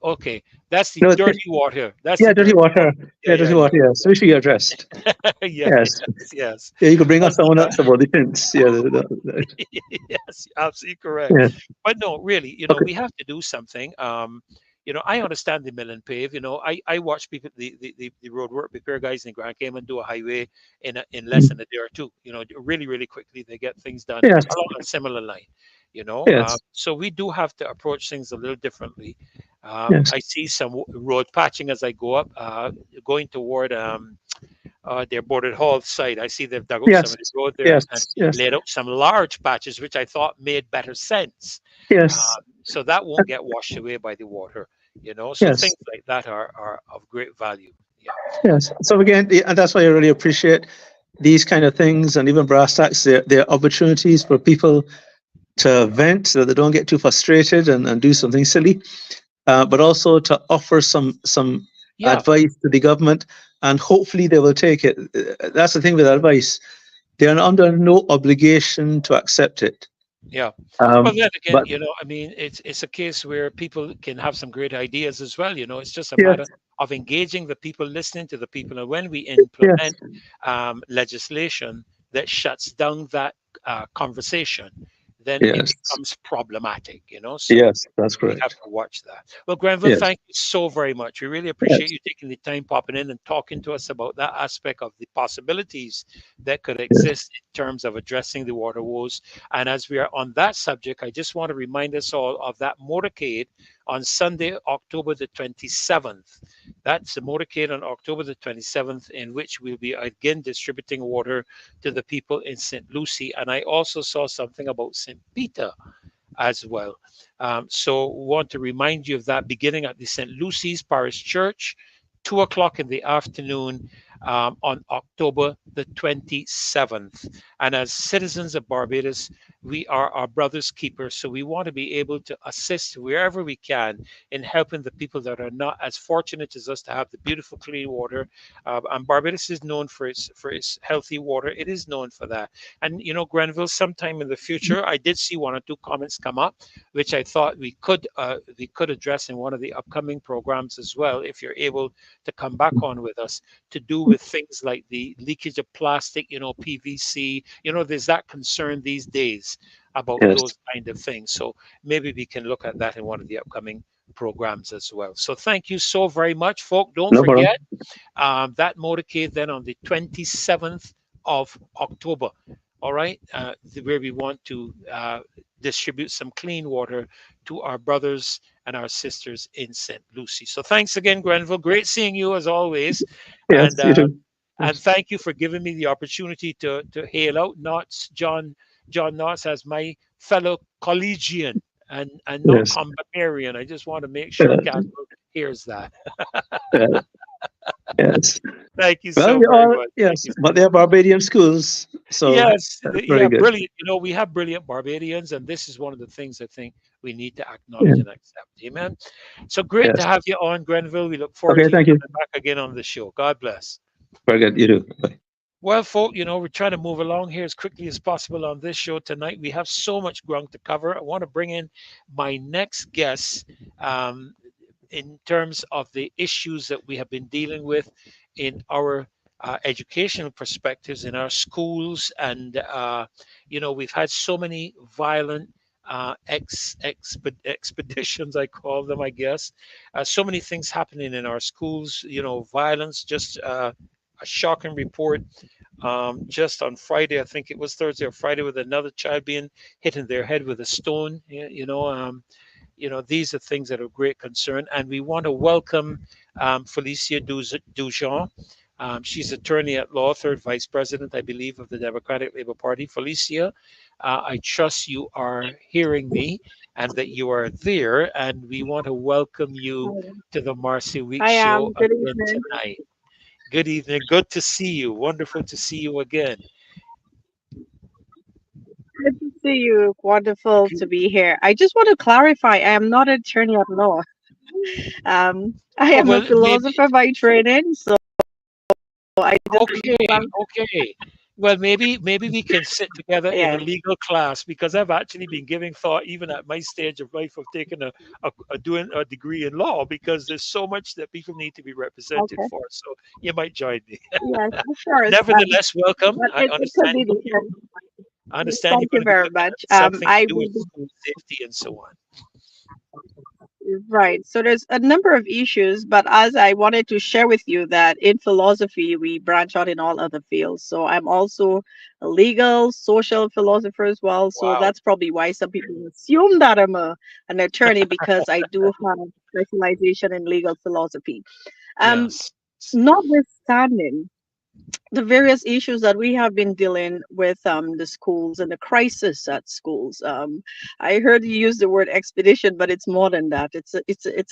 Speaker 1: Okay, that's the dirty water. That's
Speaker 3: dirty water. Dirty water. Yes, which we addressed.
Speaker 1: Yes.
Speaker 3: Yeah, you could bring us someone else about the tints.
Speaker 1: Yes, absolutely correct. But no, really, we have to do something. I understand the mill and pave. I watch people, the road work repair guys in Grand Cayman do a highway in less than a day or two. Really, really quickly they get things done along a similar line. So we do have to approach things a little differently. I see some road patching as I go up, going toward their boarded hall site. I see they've dug up some of the road there and laid out some large patches, which I thought made better sense. So that won't get washed away by the water. So things like that are of great value.
Speaker 3: So again, and that's why I really appreciate these kind of things, and even brass tacks. They're opportunities for people to vent so that they don't get too frustrated and do something silly, but also to offer some advice to the government, and hopefully they will take it. That's the thing with advice. They are under no obligation to accept it.
Speaker 1: But then again, it's a case where people can have some great ideas as well. It's just a matter of engaging the people, listening to the people, and when we implement legislation that shuts down that conversation, then it
Speaker 3: Yes.
Speaker 1: becomes problematic, you know. So
Speaker 3: Yes, that's
Speaker 1: we have
Speaker 3: correct.
Speaker 1: to watch that. Well, Granville,
Speaker 3: Yes.
Speaker 1: thank you so very much. We really appreciate
Speaker 3: Yes.
Speaker 1: you taking the time, popping in and talking to us about that aspect of the possibilities that could
Speaker 3: Yes.
Speaker 1: exist in terms of addressing the water woes. And as we are on that subject, I just want to remind us all of that motorcade on Sunday, October the 27th. That's the motorcade on October the 27th, in which we'll be again distributing water to the people in St. Lucie. And I also saw something about St. Peter as well. So want to remind you of that beginning at the St. Lucy's Parish Church, 2 o'clock in the afternoon on October the 27th. And as citizens of Barbados, we are our brother's keepers. So we want to be able to assist wherever we can in helping the people that are not as fortunate as us to have the beautiful clean water. And Barbados is known for its healthy water. It is known for that. And you know, Grenville, sometime in the future, I did see one or two comments come up, which I thought we could address in one of the upcoming programs as well, if you're able to come back on with us, to do with things like the leakage of plastic, you know, PVC. You know, there's that concern these days about
Speaker 3: Yes.
Speaker 1: those kind of things. So maybe we can look at that in one of the upcoming programs as well. So thank you so very much, folk. Don't
Speaker 3: No problem.
Speaker 1: forget that motorcade then on the 27th of October. All right, where we want to distribute some clean water to our brothers and our sisters in St. Lucie. So thanks again, Grenville. Great seeing you as always,
Speaker 3: Yes,
Speaker 1: and
Speaker 3: you do.
Speaker 1: thank you for giving me the opportunity to hail out Knots John Knots as my fellow collegian and not
Speaker 3: Yes.
Speaker 1: combatarian. I just want to make sure
Speaker 3: Uh,
Speaker 1: Castle hears that.
Speaker 3: uh, yes.
Speaker 1: Thank you
Speaker 3: Well,
Speaker 1: so
Speaker 3: we
Speaker 1: very
Speaker 3: all,
Speaker 1: much. Thank
Speaker 3: yes,
Speaker 1: you
Speaker 3: but
Speaker 1: so
Speaker 3: they are
Speaker 1: much.
Speaker 3: Barbadian schools, so
Speaker 1: Yes,
Speaker 3: that's
Speaker 1: yeah,
Speaker 3: very good.
Speaker 1: brilliant. You know, we have brilliant Barbadians, and this is one of the things I think we need to
Speaker 3: Yeah.
Speaker 1: acknowledge and accept. Amen. So great to
Speaker 3: Yes.
Speaker 1: have you on, Grenville. We look forward
Speaker 3: Okay,
Speaker 1: to you
Speaker 3: thank you.
Speaker 1: coming back again on the show. God bless.
Speaker 3: Very good. You do. Bye.
Speaker 1: Well, folk, you know, we're trying to move along here as quickly as possible on this show tonight. We have so much ground to cover. I want to bring in my next guest in terms of the issues that we have been dealing with in our educational perspectives in our schools. And, you know, we've had so many violent expeditions, I call them, I guess. So many things happening in our schools, you know, violence, just a shocking report just on Friday, I think it was Thursday or Friday, with another child being hit in their head with a stone. You know, these are things that are of great concern, and we want to welcome Felicia Dujon. She's attorney at law, third vice president, I believe, of the Democratic Labour Party. Felicia, I trust you are hearing me and that you are there, and we want to welcome you to the Marcy Week
Speaker 4: I
Speaker 1: show
Speaker 4: am. Good
Speaker 1: again
Speaker 4: evening.
Speaker 1: tonight. Good evening. Good to see you. Wonderful to see you again.
Speaker 4: Good to see you. Wonderful to be here. I just want to clarify, I am not an attorney at law. I
Speaker 1: Oh,
Speaker 4: am a
Speaker 1: well, maybe.
Speaker 4: philosopher by training, so I just
Speaker 1: Okay, okay. Well, maybe we can sit together in a
Speaker 4: yeah.
Speaker 1: legal class, because I've actually been giving thought, even at my stage of life, of taking a doing a degree in law, because there's so much that people need to be represented
Speaker 4: Okay.
Speaker 1: for. So you might join me.
Speaker 4: Yes, of course.
Speaker 1: Nevertheless, welcome.
Speaker 4: But
Speaker 1: I
Speaker 4: it could
Speaker 1: understand
Speaker 4: be
Speaker 1: you.
Speaker 4: different.
Speaker 1: I understand you're
Speaker 4: Thank you
Speaker 1: going to be
Speaker 4: very
Speaker 1: looking at
Speaker 4: much.
Speaker 1: something to
Speaker 4: I
Speaker 1: do
Speaker 4: will
Speaker 1: with
Speaker 4: be
Speaker 1: school safety and so on.
Speaker 4: right. So there's a number of issues, but as I wanted to share with you that in philosophy, we branch out in all other fields. So I'm also a legal, social philosopher as well. So
Speaker 1: Wow.
Speaker 4: that's probably why some people assume that I'm an attorney because I do have specialization in legal philosophy. Um,
Speaker 1: Yes.
Speaker 4: Notwithstanding the various issues that we have been dealing with the schools and the crisis at schools. I heard you use the word expedition, but it's more than that. It's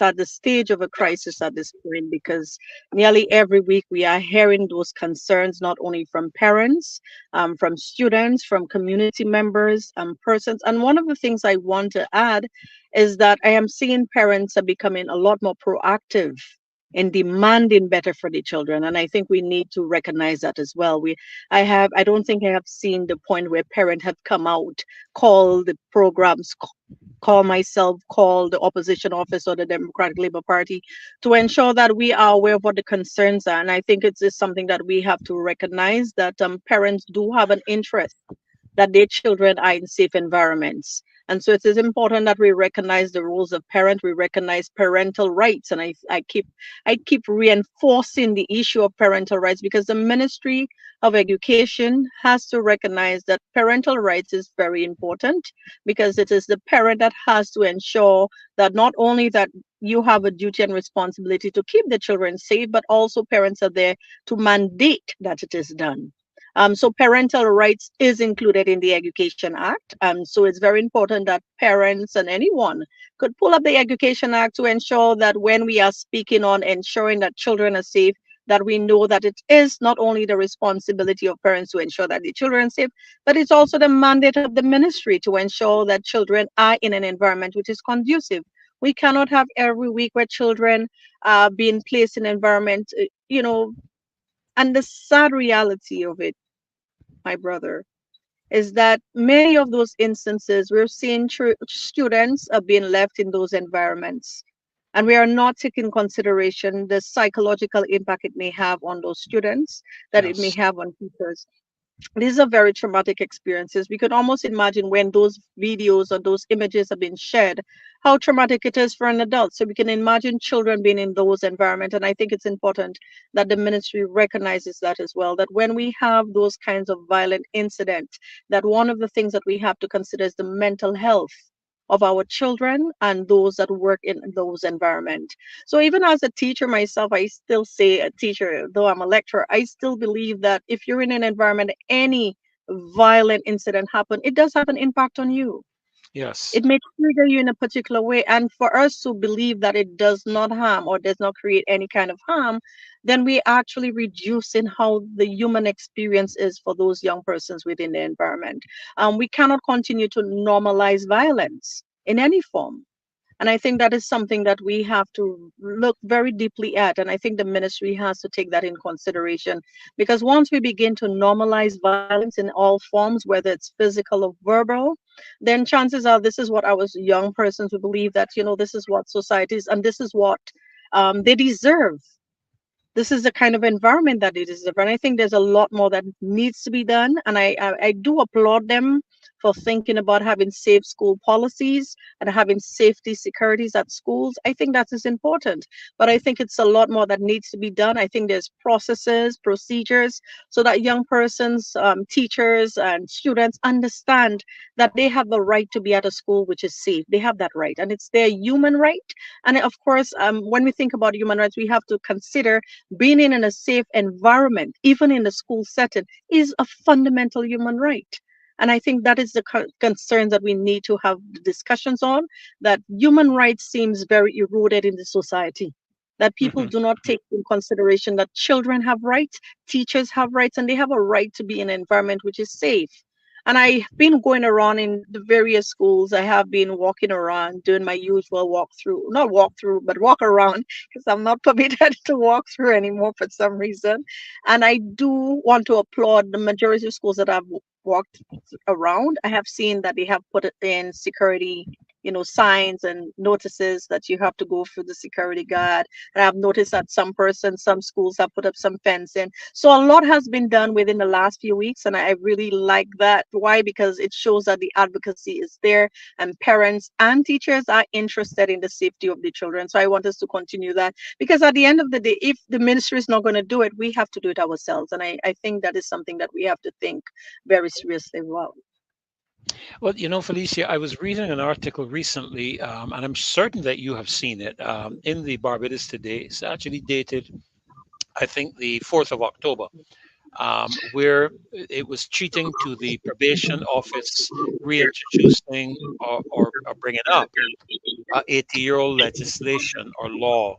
Speaker 4: at the stage of a crisis
Speaker 1: Yes.
Speaker 4: at this point because nearly every week we are hearing those concerns not only from parents, from students, from community members, persons. And one of the things I want to add is that I am seeing parents are becoming a lot more proactive in demanding better for the children, and I think we need to recognize that as well. I don't think I have seen the point where parents have come out, call the programs, call myself, call the opposition office or the Democratic Labour Party to ensure that we are aware of what the concerns are. And I think it's just something that we have to recognize that parents do have an interest that their children are in safe environments. And so it is important that we recognize the roles of parent, we recognize parental rights. And I keep reinforcing the issue of parental rights, because the Ministry of Education has to recognize that parental rights is very important, because it is the parent that has to ensure that not only that you have a duty and responsibility to keep the children safe, but also parents are there to mandate that it is done. So parental rights is included in the Education Act. So it's very important that parents and anyone could pull up the Education Act to ensure that when we are speaking on ensuring that children are safe, that we know that it is not only the responsibility of parents to ensure that the children are safe, but it's also the mandate of the ministry to ensure that children are in an environment which is conducive. We cannot have every week where children are being placed in environment, and the sad reality of it, my brother, is that many of those instances we're seeing students are being left in those environments, and we are not taking consideration the psychological impact it may have on those students, that it may
Speaker 1: Yes.
Speaker 4: have on teachers. These are very traumatic experiences. We could almost imagine when those videos or those images have been shared, how traumatic it is for an adult. So we can imagine children being in those environments. And I think it's important that the ministry recognizes that as well, that when we have those kinds of violent incidents, that one of the things that we have to consider is the mental health of our children and those that work in those environments. So even as a teacher myself, I still say a teacher, though I'm a lecturer, I still believe that if you're in an environment, any violent incident happen, it does have an impact on you.
Speaker 1: Yes.
Speaker 4: It may trigger you in a particular way. And for us to believe that it does not harm or does not create any kind of harm, then we actually reducing how the human experience is for those young persons within the environment. We cannot continue to normalize violence in any form. And I think that is something that we have to look very deeply at. And I think the ministry has to take that in consideration, because once we begin to normalize violence in all forms, whether it's physical or verbal, then chances are this is what our young persons will believe, that, this is what societies and this is what they deserve. This is the kind of environment that it is. And I think there's a lot more that needs to be done. And I do applaud them for thinking about having safe school policies and having safety securities at schools. I think that is important. But I think it's a lot more that needs to be done. I think there's processes, procedures, so that young persons, teachers, and students understand that they have the right to be at a school which is safe. They have that right. And it's their human right. And of course, when we think about human rights, we have to consider being in a safe environment, even in a school setting, is a fundamental human right. And I think that is the concern that we need to have discussions on, that human rights seems very eroded in the society, that people
Speaker 1: Mhm.
Speaker 4: do not take in consideration that children have rights, teachers have rights, and they have a right to be in an environment which is safe. And I've been going around in the various schools. I have been walking around doing my usual not walk through, but walk around, because I'm not permitted to walk through anymore for some reason. And I do want to applaud the majority of schools that I've walked around. I have seen that they have put it in security, signs and notices that you have to go through the security guard. And I've noticed that some schools have put up some fencing. So a lot has been done within the last few weeks, and I really like that. Why? Because it shows that the advocacy is there, and parents and teachers are interested in the safety of the children. So I want us to continue that, because at the end of the day, if the ministry is not going to do it, we have to do it ourselves. And I think that is something that we have to think very seriously about.
Speaker 1: Well, Felicia, I was reading an article recently, and I'm certain that you have seen it in the Barbados today. It's actually dated, I think, the 4th of October, where it was treating to the probation office reintroducing or bringing up 80-year-old legislation or law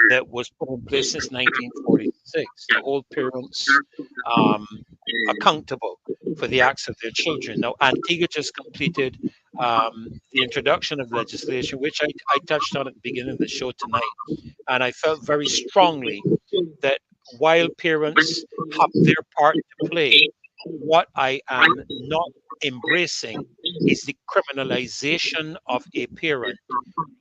Speaker 1: that was put in place since 1946 to hold parents um, accountable for the acts of their children. Now, Antigua just completed the introduction of legislation, which I touched on at the beginning of the show tonight. And I felt very strongly that while parents have their part to play, what I am not embracing is the criminalization of a parent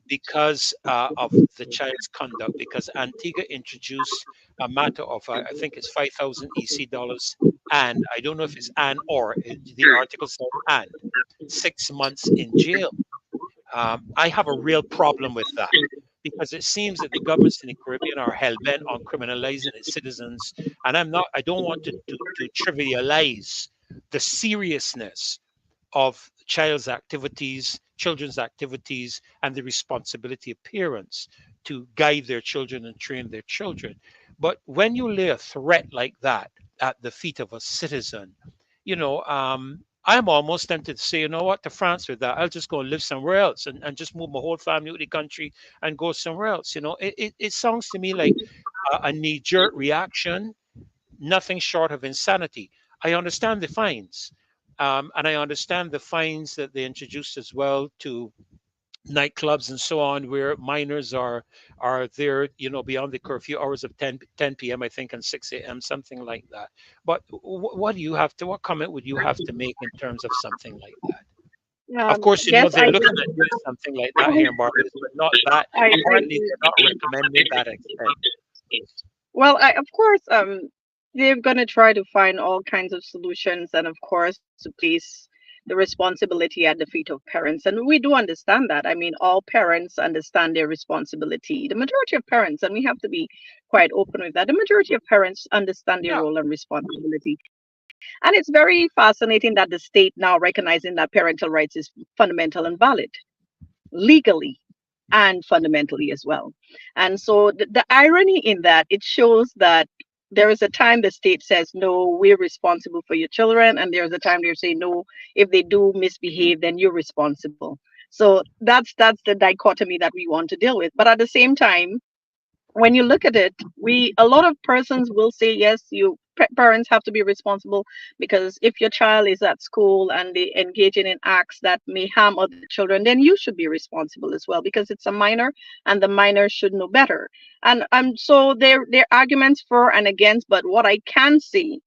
Speaker 1: because of the child's conduct. Because Antigua introduced a matter of, I think it's 5,000 EC dollars and I don't know if it's and or the article says and 6 months in jail. I have a real problem with that because it seems that the governments in the Caribbean are hell bent on criminalizing its citizens, and I don't want to trivialize the seriousness of children's activities, and the responsibility of parents to guide their children and train their children. But when you lay a threat like that at the feet of a citizen, I'm almost tempted to say, you know what, to France with that, I'll just go and live somewhere else and just move my whole family out of the country and go somewhere else. It sounds to me like a knee-jerk reaction, nothing short of insanity. I understand the fines, and I understand the fines that they introduced as well to nightclubs and so on, where minors are there, beyond the curfew hours of 10 p.m. I think, and 6 a.m., something like that. But what comment would you have to make in terms of something like that? Of course,
Speaker 4: Yes,
Speaker 1: they're looking at doing something like that here in Barbados, but not that. Apparently, they're not recommending that extent.
Speaker 4: Well, of course, they're going to try to find all kinds of solutions, and of course, to place the responsibility at the feet of parents. And we do understand that. I mean, all parents understand their responsibility. The majority of parents, and we have to be quite open with that, the majority of parents understand their
Speaker 1: Yeah.
Speaker 4: role and responsibility. And it's very fascinating that the state now recognizing that parental rights is fundamental and valid legally and fundamentally as well. And so the irony in that, it shows that there is a time the state says, no, we're responsible for your children. And there's a time they say, no, if they do misbehave, then you're responsible. So that's the dichotomy that we want to deal with. But at the same time, when you look at it, a lot of persons will say, yes, parents have to be responsible, because if your child is at school and they engaging in acts that may harm other children, then you should be responsible as well, because it's a minor and the minor should know better. And so there are arguments for and against, but what I can see,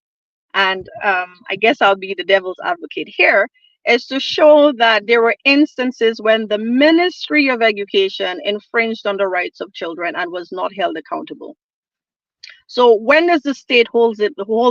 Speaker 4: and I guess I'll be the devil's advocate here, is to show that there were instances when the Ministry of Education infringed on the rights of children and was not held accountable. So when does the state hold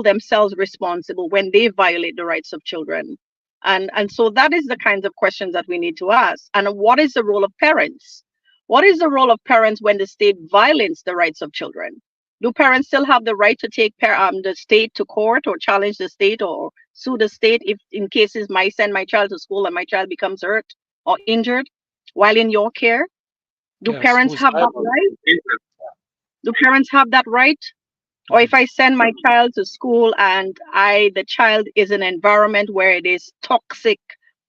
Speaker 4: themselves responsible when they violate the rights of children? And so that is the kinds of questions that we need to ask. And what is the role of parents? What is the role of parents when the state violates the rights of children? Do parents still have the right to take the state to court, or challenge the state, or sue the state if in cases I send my child to school and my child becomes hurt or injured while in your care? Do
Speaker 1: Yes,
Speaker 4: parents
Speaker 1: who's
Speaker 4: have that
Speaker 1: liable?
Speaker 4: right? Do parents have that right? Or if I send my child to school and the child is in an environment where it is toxic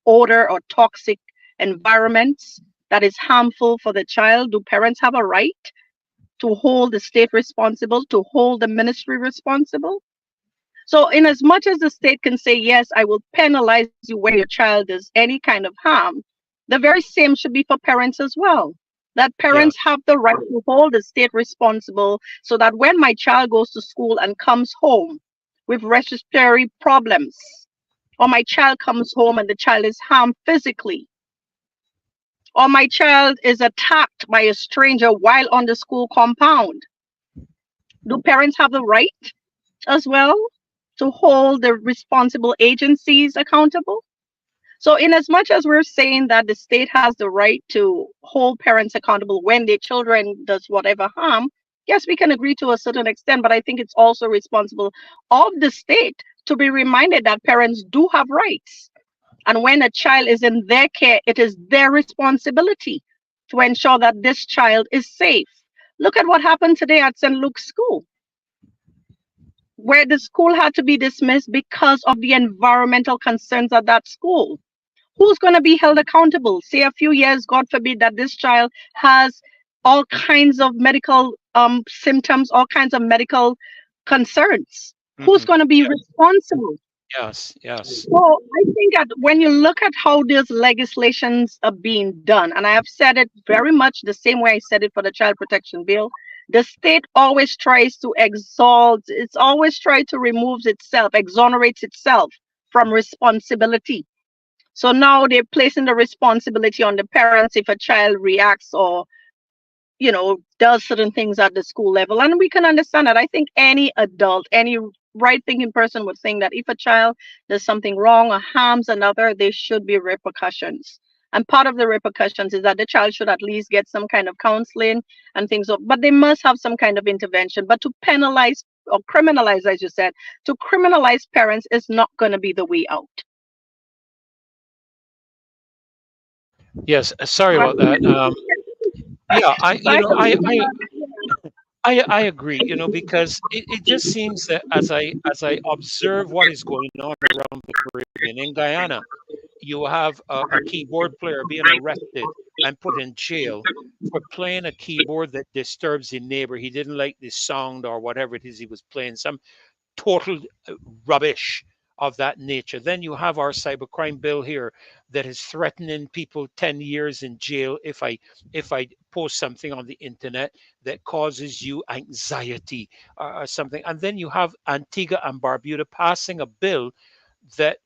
Speaker 4: odor or toxic environments that is harmful for the child, do parents have a right to hold the state responsible, to hold the ministry responsible? So in as much as the state can say, yes, I will penalize you when your child does any kind of harm, the very same should be for parents as well. That parents
Speaker 1: Yes.
Speaker 4: have the right to hold the state responsible, so that when my child goes to school and comes home with respiratory problems, or my child comes home and the child is harmed physically, or my child is attacked by a stranger while on the school compound, do parents have the right as well to hold the responsible agencies accountable? So in as much as we're saying that the state has the right to hold parents accountable when their children does whatever harm, yes, we can agree to a certain extent, but I think it's also responsible of the state to be reminded that parents do have rights. And when a child is in their care, it is their responsibility to ensure that this child is safe. Look at what happened today at St. Luke's School, where the school had to be dismissed because of the environmental concerns at that school. Who's going to be held accountable? Say a few years, God forbid, that this child has all kinds of medical symptoms, all kinds of medical concerns. Who's going to be responsible?
Speaker 1: Yes, yes.
Speaker 4: So I think that when you look at how these legislations are being done, and I have said it very much the same way I said it for the Child Protection Bill, the state always tries to it's always tried to remove itself, exonerates itself from responsibility. So now they're placing the responsibility on the parents if a child reacts or, does certain things at the school level. And we can understand that. I think any adult, any right thinking person would think that if a child does something wrong or harms another, there should be repercussions. And part of the repercussions is that the child should at least get some kind of counseling and things. But they must have some kind of intervention. But to penalize or criminalize, as you said, to criminalize parents is not going to be the way out.
Speaker 1: Yes, sorry
Speaker 4: So
Speaker 1: about that. Yeah,
Speaker 4: so I
Speaker 1: I agree, because it just seems that as I observe what is going on around the Caribbean, in Guyana, you have a keyboard player being arrested and put in jail for playing a keyboard that disturbs the neighbor. He didn't like the sound or whatever it is he was playing, some total rubbish of that nature. Then you have our cybercrime bill here that is threatening people 10 years in jail if I post something on the internet that causes you anxiety or something. And then you have Antigua and Barbuda passing a bill that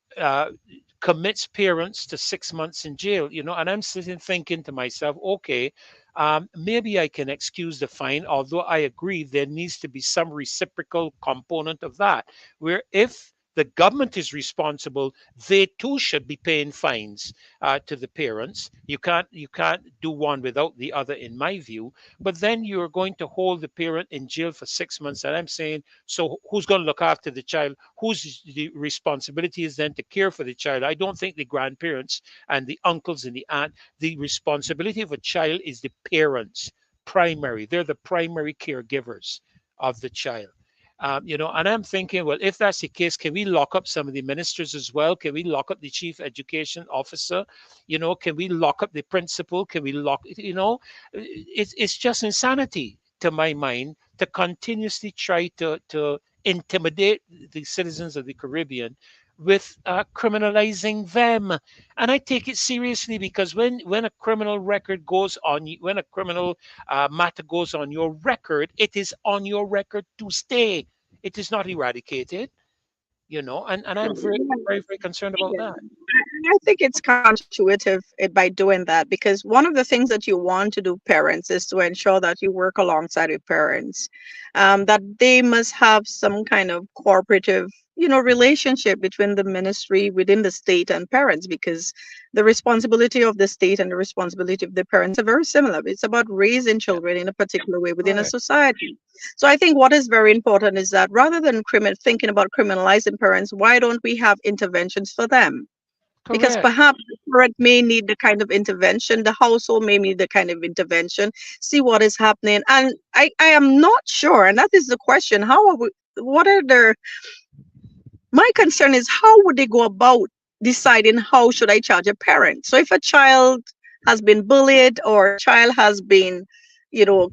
Speaker 1: commits parents to 6 months in jail, and I'm sitting thinking to myself, okay, maybe I can excuse the fine, although I agree there needs to be some reciprocal component of that, where if the government is responsible, they too should be paying fines to the parents. You can't do one without the other, in my view. But then you're going to hold the parent in jail for 6 months, and I'm saying, so who's going to look after the child? Whose the responsibility is then to care for the child? I don't think the grandparents and the uncles and the aunt. The responsibility of a child is the parents primary. They're the primary caregivers of the child. And I'm thinking, well, if that's the case, can we lock up some of the ministers as well? Can we lock up the chief education officer? Can we lock up the principal? Can we lock, it's just insanity to my mind to continuously try to intimidate the citizens of the Caribbean with criminalizing them. And I take it seriously, because when a criminal record goes on, when a criminal matter goes on your record, it is on your record to stay. It is not eradicated, and I'm very, very, very concerned about that.
Speaker 4: I think it's counterintuitive by doing that, because one of the things that you want to do, parents, is to ensure that you work alongside your parents, that they must have some kind of cooperative, relationship between the ministry within the state and parents, because the responsibility of the state and the responsibility of the parents are very similar. It's about raising
Speaker 1: Yeah,
Speaker 4: children in a particular way within a
Speaker 1: correct,
Speaker 4: society. So I think what is very important is that rather than thinking about criminalizing parents, why don't we have interventions for them? Because
Speaker 1: correct.
Speaker 4: perhaps the parent may need the kind of intervention, the household may need the kind of intervention, see what is happening. And I am not sure, and that is the question, how are we, what are the, my concern is how would they go about deciding how should I charge a parent? So if a child has been bullied or a child has been, you know,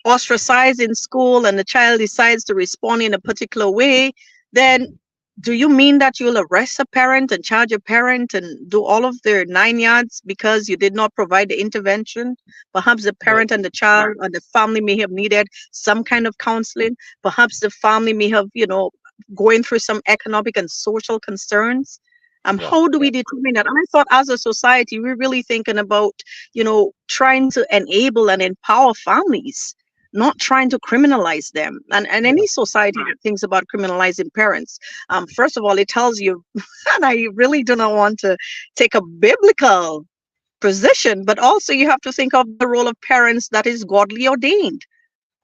Speaker 4: ostracized in school and the child decides to respond in a particular way, then do you mean that you'll arrest a parent and charge a parent and do all of their 9 yards because you did not provide the intervention? Perhaps the
Speaker 1: Well,
Speaker 4: parent and the child or the family may have needed some kind of counseling. Perhaps the family may have, going through some economic and social concerns.
Speaker 1: yeah,
Speaker 4: How do we determine that? And I thought as a society, we're really thinking about, trying to enable and empower families, not trying to criminalize them. And
Speaker 1: yeah,
Speaker 4: any society that thinks about criminalizing parents, first of all, it tells you, and I really do not want to take a biblical position, but also you have to think of the role of parents that is godly ordained.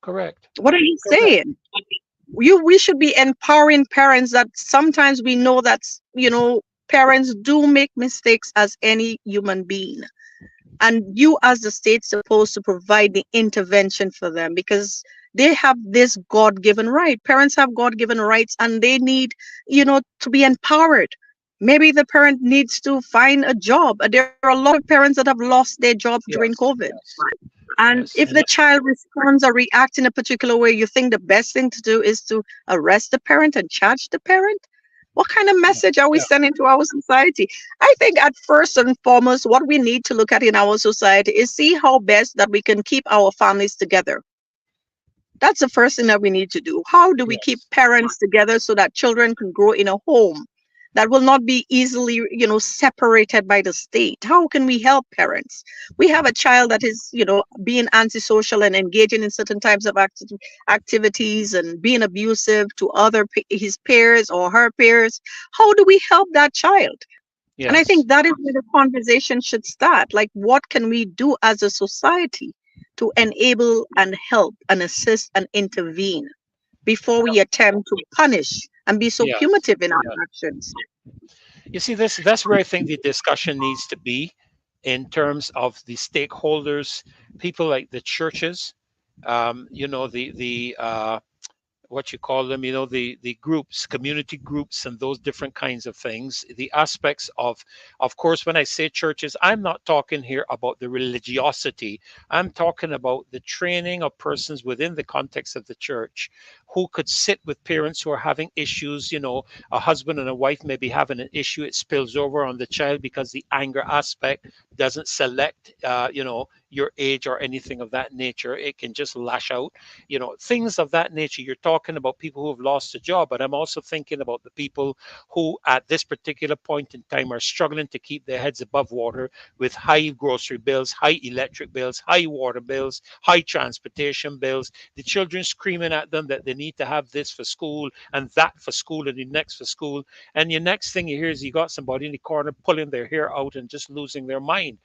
Speaker 1: correct,
Speaker 4: What are you
Speaker 1: correct.
Speaker 4: saying? We should be empowering parents that sometimes we know that, parents do make mistakes as any human being, and you as the state supposed to provide the intervention for them because they have this god-given right. Parents have god-given rights and they need, to be empowered. Maybe the parent needs to find a job. There are a lot of parents that have lost their jobs during
Speaker 1: Yes,
Speaker 4: COVID,
Speaker 1: yes,
Speaker 4: and
Speaker 1: yes.
Speaker 4: if the child responds or reacts in a particular way, you think the best thing to do is to arrest the parent and charge the parent? What kind of
Speaker 1: Yeah,
Speaker 4: message are we
Speaker 1: yeah,
Speaker 4: sending to our society? I think at first and foremost, what we need to look at in our society is see how best that we can keep our families together. That's the first thing that we need to do. How do we keep
Speaker 1: yes,
Speaker 4: parents together so that children can grow in a home that will not be easily, separated by the state. How can we help parents? We have a child that is, being antisocial and engaging in certain types of activities and being abusive to his peers or her peers. How do we help that child? And I
Speaker 1: Yes.
Speaker 4: think that is where the conversation should start. Like, what can we do as a society to enable and help and assist and intervene before we attempt to punish and be so
Speaker 1: Yes.
Speaker 4: punitive in our
Speaker 1: Yes.
Speaker 4: actions?
Speaker 1: You see, that's where I think the discussion needs to be in terms of the stakeholders, people like the churches, the what you call them, the groups, community groups, and those different kinds of things. The aspects of course, when I say churches, I'm not talking here about the religiosity. I'm talking about the training of persons within the context of the church who could sit with parents who are having issues. A husband and a wife may be having an issue. It spills over on the child because the anger aspect doesn't select, your age or anything of that nature. It can just lash out, things of that nature. You're talking about people who have lost a job, but I'm also thinking about the people who at this particular point in time are struggling to keep their heads above water with high grocery bills, high electric bills, high water bills, high transportation bills, the children screaming at them that they need to have this for school and that for school and the next for school. And the next thing you hear is you got somebody in the corner pulling their hair out and just losing their mind.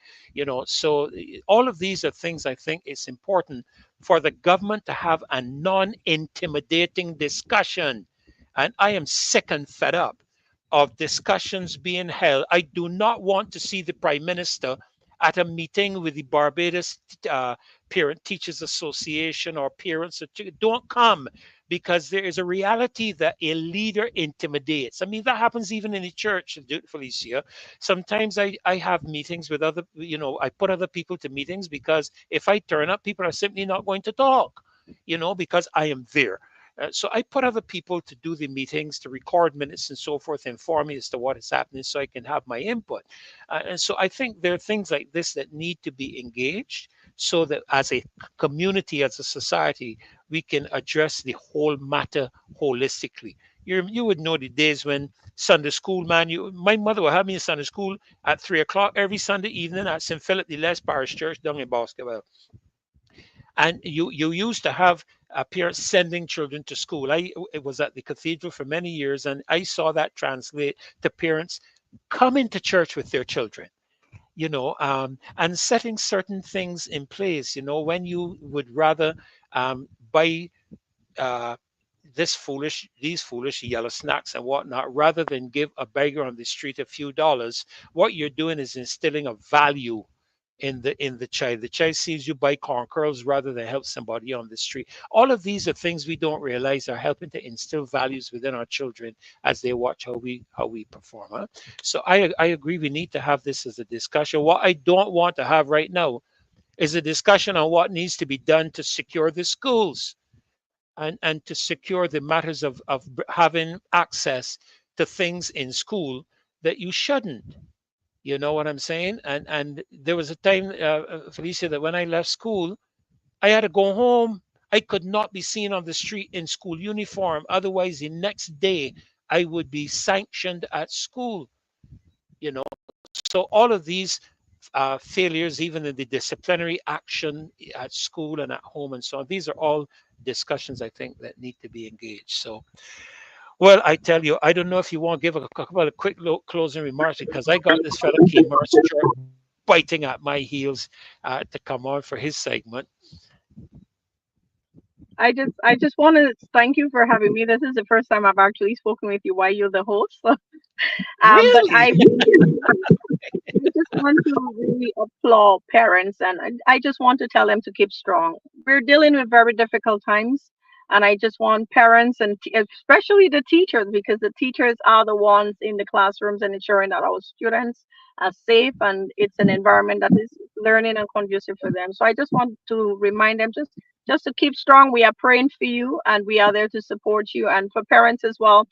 Speaker 1: So all of these are things I think it's important for the government to have a non-intimidating discussion. And I am sick and fed up of discussions being held. I do not want to see the Prime Minister at a meeting with the Barbados Parent Teachers Association or parents. Don't come, because there is a reality that a leader intimidates. I mean, that happens even in the church, Felicia. Sometimes I have meetings with other, I put other people to meetings because if I turn up, people are simply not going to talk, because I am there. So I put other people to do the meetings, to record minutes and so forth, inform me as to what is happening so I can have my input. And so I think there are things like this that need to be engaged so that as a community, as a society, we can address the whole matter holistically. You would know the days when Sunday school, man, my mother would have me in Sunday school at 3 o'clock every Sunday evening at St. Philip the Less Parish Church down in Basketball. And you used to have parents sending children to school. It was at the cathedral for many years, and I saw that translate to parents coming to church with their children, and setting certain things in place. When you would rather buy uh, these foolish yellow snacks and whatnot, rather than give a beggar on the street a few dollars, what you're doing is instilling a value in the child. The child sees you buy corn curls rather than help somebody on the street. All of these are things we don't realize are helping to instill values within our children as they watch how we perform. Huh? So I agree we need to have this as a discussion. What I don't want to have right now is a discussion on what needs to be done to secure the schools and to secure the matters of having access to things in school that you shouldn't. You know what I'm saying? And there was a time, Felicia, that when I left school, I had to go home. I could not be seen on the street in school uniform. Otherwise, the next day I would be sanctioned at school. You know, so all of these failures, even in the disciplinary action at school and at home and so on, these are all discussions I think that need to be engaged. So, well, I tell you, I don't know if you want to give a couple of quick closing remarks, because I got this fellow Key Mercer biting at my heels to come on for his segment.
Speaker 4: I just want to thank you for having me. This is the first time I've actually spoken with you while you're the host. But
Speaker 1: Really?
Speaker 4: I just want to really applaud parents, and I just want to tell them to keep strong. We're dealing with very difficult times, and I just want parents and especially the teachers, because the teachers are the ones in the classrooms and ensuring that our students are safe and it's an environment that is learning and conducive for them. So I just want to remind them just to keep strong. We are praying for you, and we are there to support you. And for parents as well,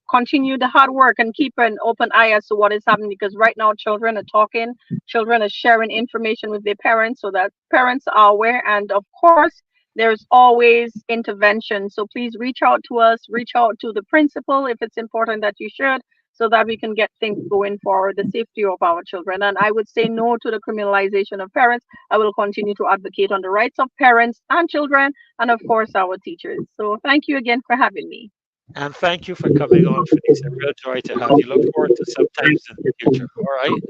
Speaker 4: continue the hard work and keep an open eye as to what is happening, because right now children are talking, children are sharing information with their parents, so that parents are aware. And of course, there's always intervention. So please reach out to us, reach out to the principal if it's important that you should, so that we can get things going for the safety of our children. And I would say no to the criminalization of parents. I will continue to advocate on the rights of parents and children, and of course, our teachers. So thank you again for having me.
Speaker 1: And thank you for coming on, Felice. A real joy to have you. Look forward to sometimes in the future. All right.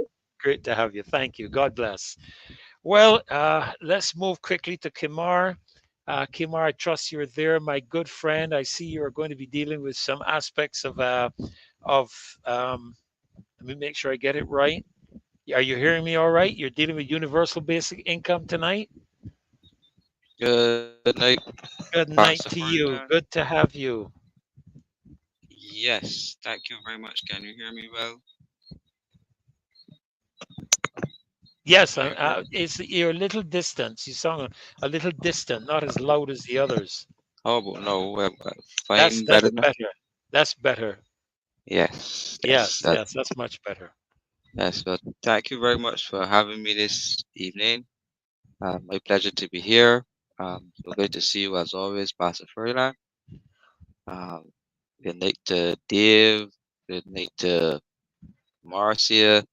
Speaker 1: Great to have you. Thank you. God bless. Well, let's move quickly to Kimar. Kimar, I trust you're there, my good friend. I see you are going to be dealing with some aspects of let me make sure I get it right. Are you hearing me all right? You're dealing with universal basic income tonight?
Speaker 5: Good night,
Speaker 1: Good
Speaker 5: Pastor
Speaker 1: night to
Speaker 5: Ferdinand.
Speaker 1: you. Good to have you.
Speaker 5: Yes, thank you very much. Can you hear me well?
Speaker 1: Yes,
Speaker 5: Are you good?
Speaker 1: it's you're a little distant. You sound a little distant, not as loud as the others.
Speaker 5: How about now?
Speaker 1: That's
Speaker 5: Fine,
Speaker 1: that's
Speaker 5: better now?
Speaker 1: better. That's better.
Speaker 5: Yes, yes,
Speaker 1: Yes, yes, that's much better.
Speaker 5: that's good. Thank you very much for having me this evening. My pleasure to be here. So great to see you as always, Pastor Ferdinand. Um, Good night to Dave. Good night to Marcia,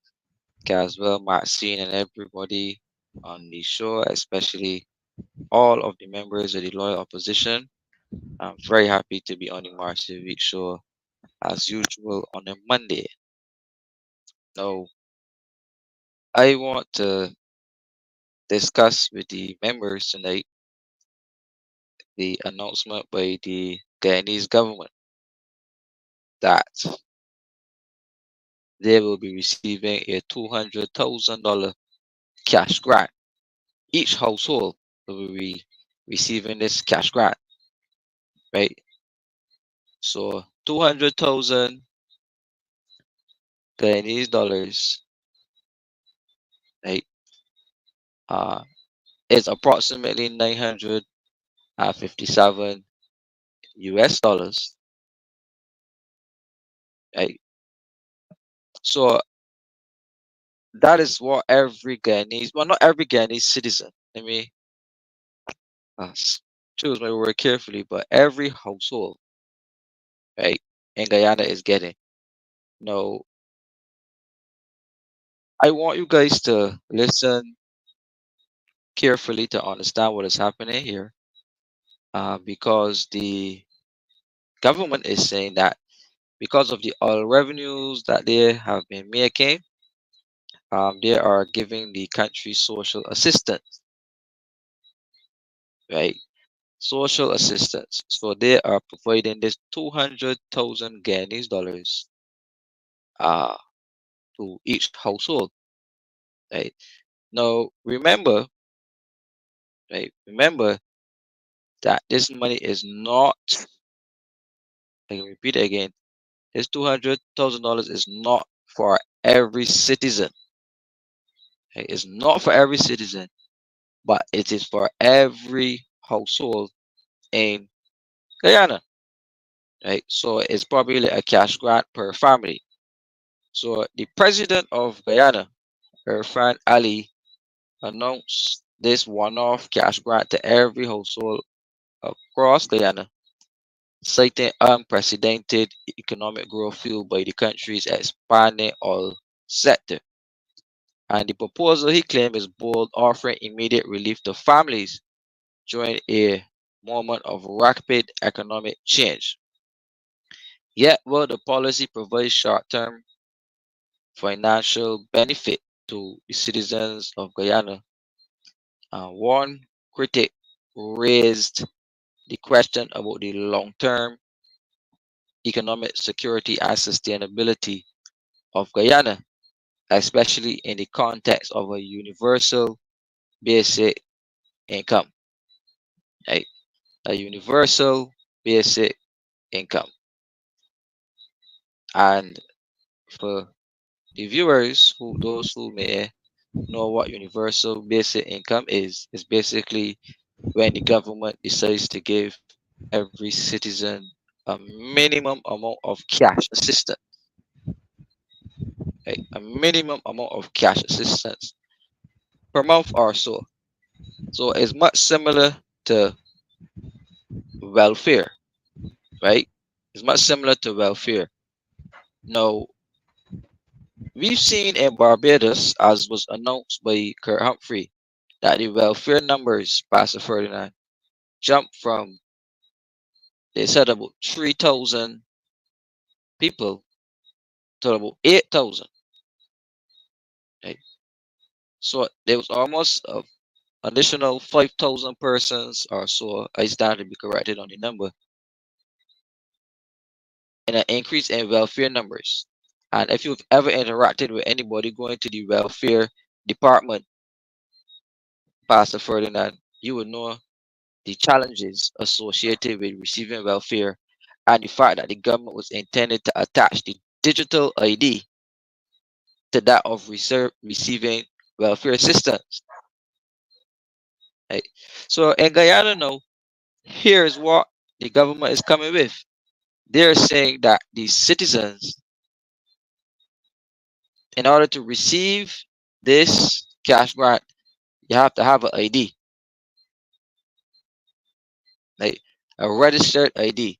Speaker 5: Caswell, Maxine, and everybody on the show, especially all of the members of the loyal opposition. I'm very happy to be on the Marcia Week show as usual on a Monday. Now, I want to discuss with the members tonight the announcement by the Guyanese government that they will be receiving a $200,000 cash grant. Each household will be receiving this cash grant, right? So 200,000 Guyanese dollars, right? Uh, is approximately 957 US dollars, right? So that is what every Guyanese, well, not every Guyanese citizen, let me choose my word carefully, but every household, right, in Guyana is getting. Now, I want you guys to listen carefully to understand what is happening here, because the government is saying that because of the oil revenues that they have been making, they are giving the country social assistance, right? Social assistance. So they are providing this 200,000 Guyanese dollars uh, to each household, right? Now, remember, right? Remember that this money is not, I can repeat it again, this $200,000 is not for every citizen. Right? It's not for every citizen, but it is for every household in Guyana, right? So it's probably like a cash grant per family. So the president of Guyana, Irfan Ali, announced this one-off cash grant to every household across Guyana, citing unprecedented economic growth fueled by the country's expanding oil sector. And the proposal, he claimed, is bold, offering immediate relief to families during a moment of rapid economic change. Yet, while the policy provides short-term financial benefit to the citizens of Guyana, one critic raised the question about the long-term economic security and sustainability of Guyana, especially in the context of a universal basic income, right? A universal basic income. And for the viewers, who those who may know what universal basic income is basically when the government decides to give every citizen a minimum amount of cash assistance, right? A minimum amount of cash assistance per month or so. So it's much similar to welfare, right? It's much similar to welfare. Now, We've seen in Barbados, as was announced by Kurt Humphrey, that the welfare numbers, Pastor Ferdinand, jumped from, they said, about 3,000 people to about 8,000. Right? So there was almost an additional 5,000 persons or so, I stand to be corrected on the number, and an increase in welfare numbers. And if you've ever interacted with anybody going to the welfare department, Pastor Ferdinand, you would know the challenges associated with receiving welfare and the fact that the government was intended to attach the digital ID to that of receiving welfare assistance. Right? So in Guyana now, here's what the government is coming with. They're saying that the citizens, in order to receive this cash grant, you have to have an ID, like a registered ID.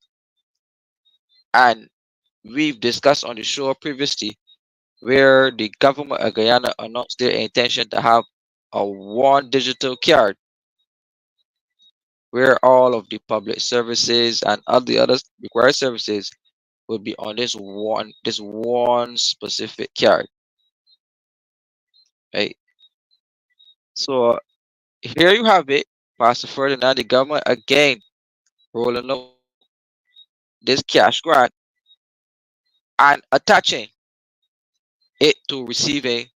Speaker 5: And we've discussed on the show previously where the government of Guyana announced their intention to have a one digital card where all of the public services and all the other required services would be on this one specific card. Right. So here you have it, Pastor Ferdinand, the government again rolling out this cash grant and attaching it to receiving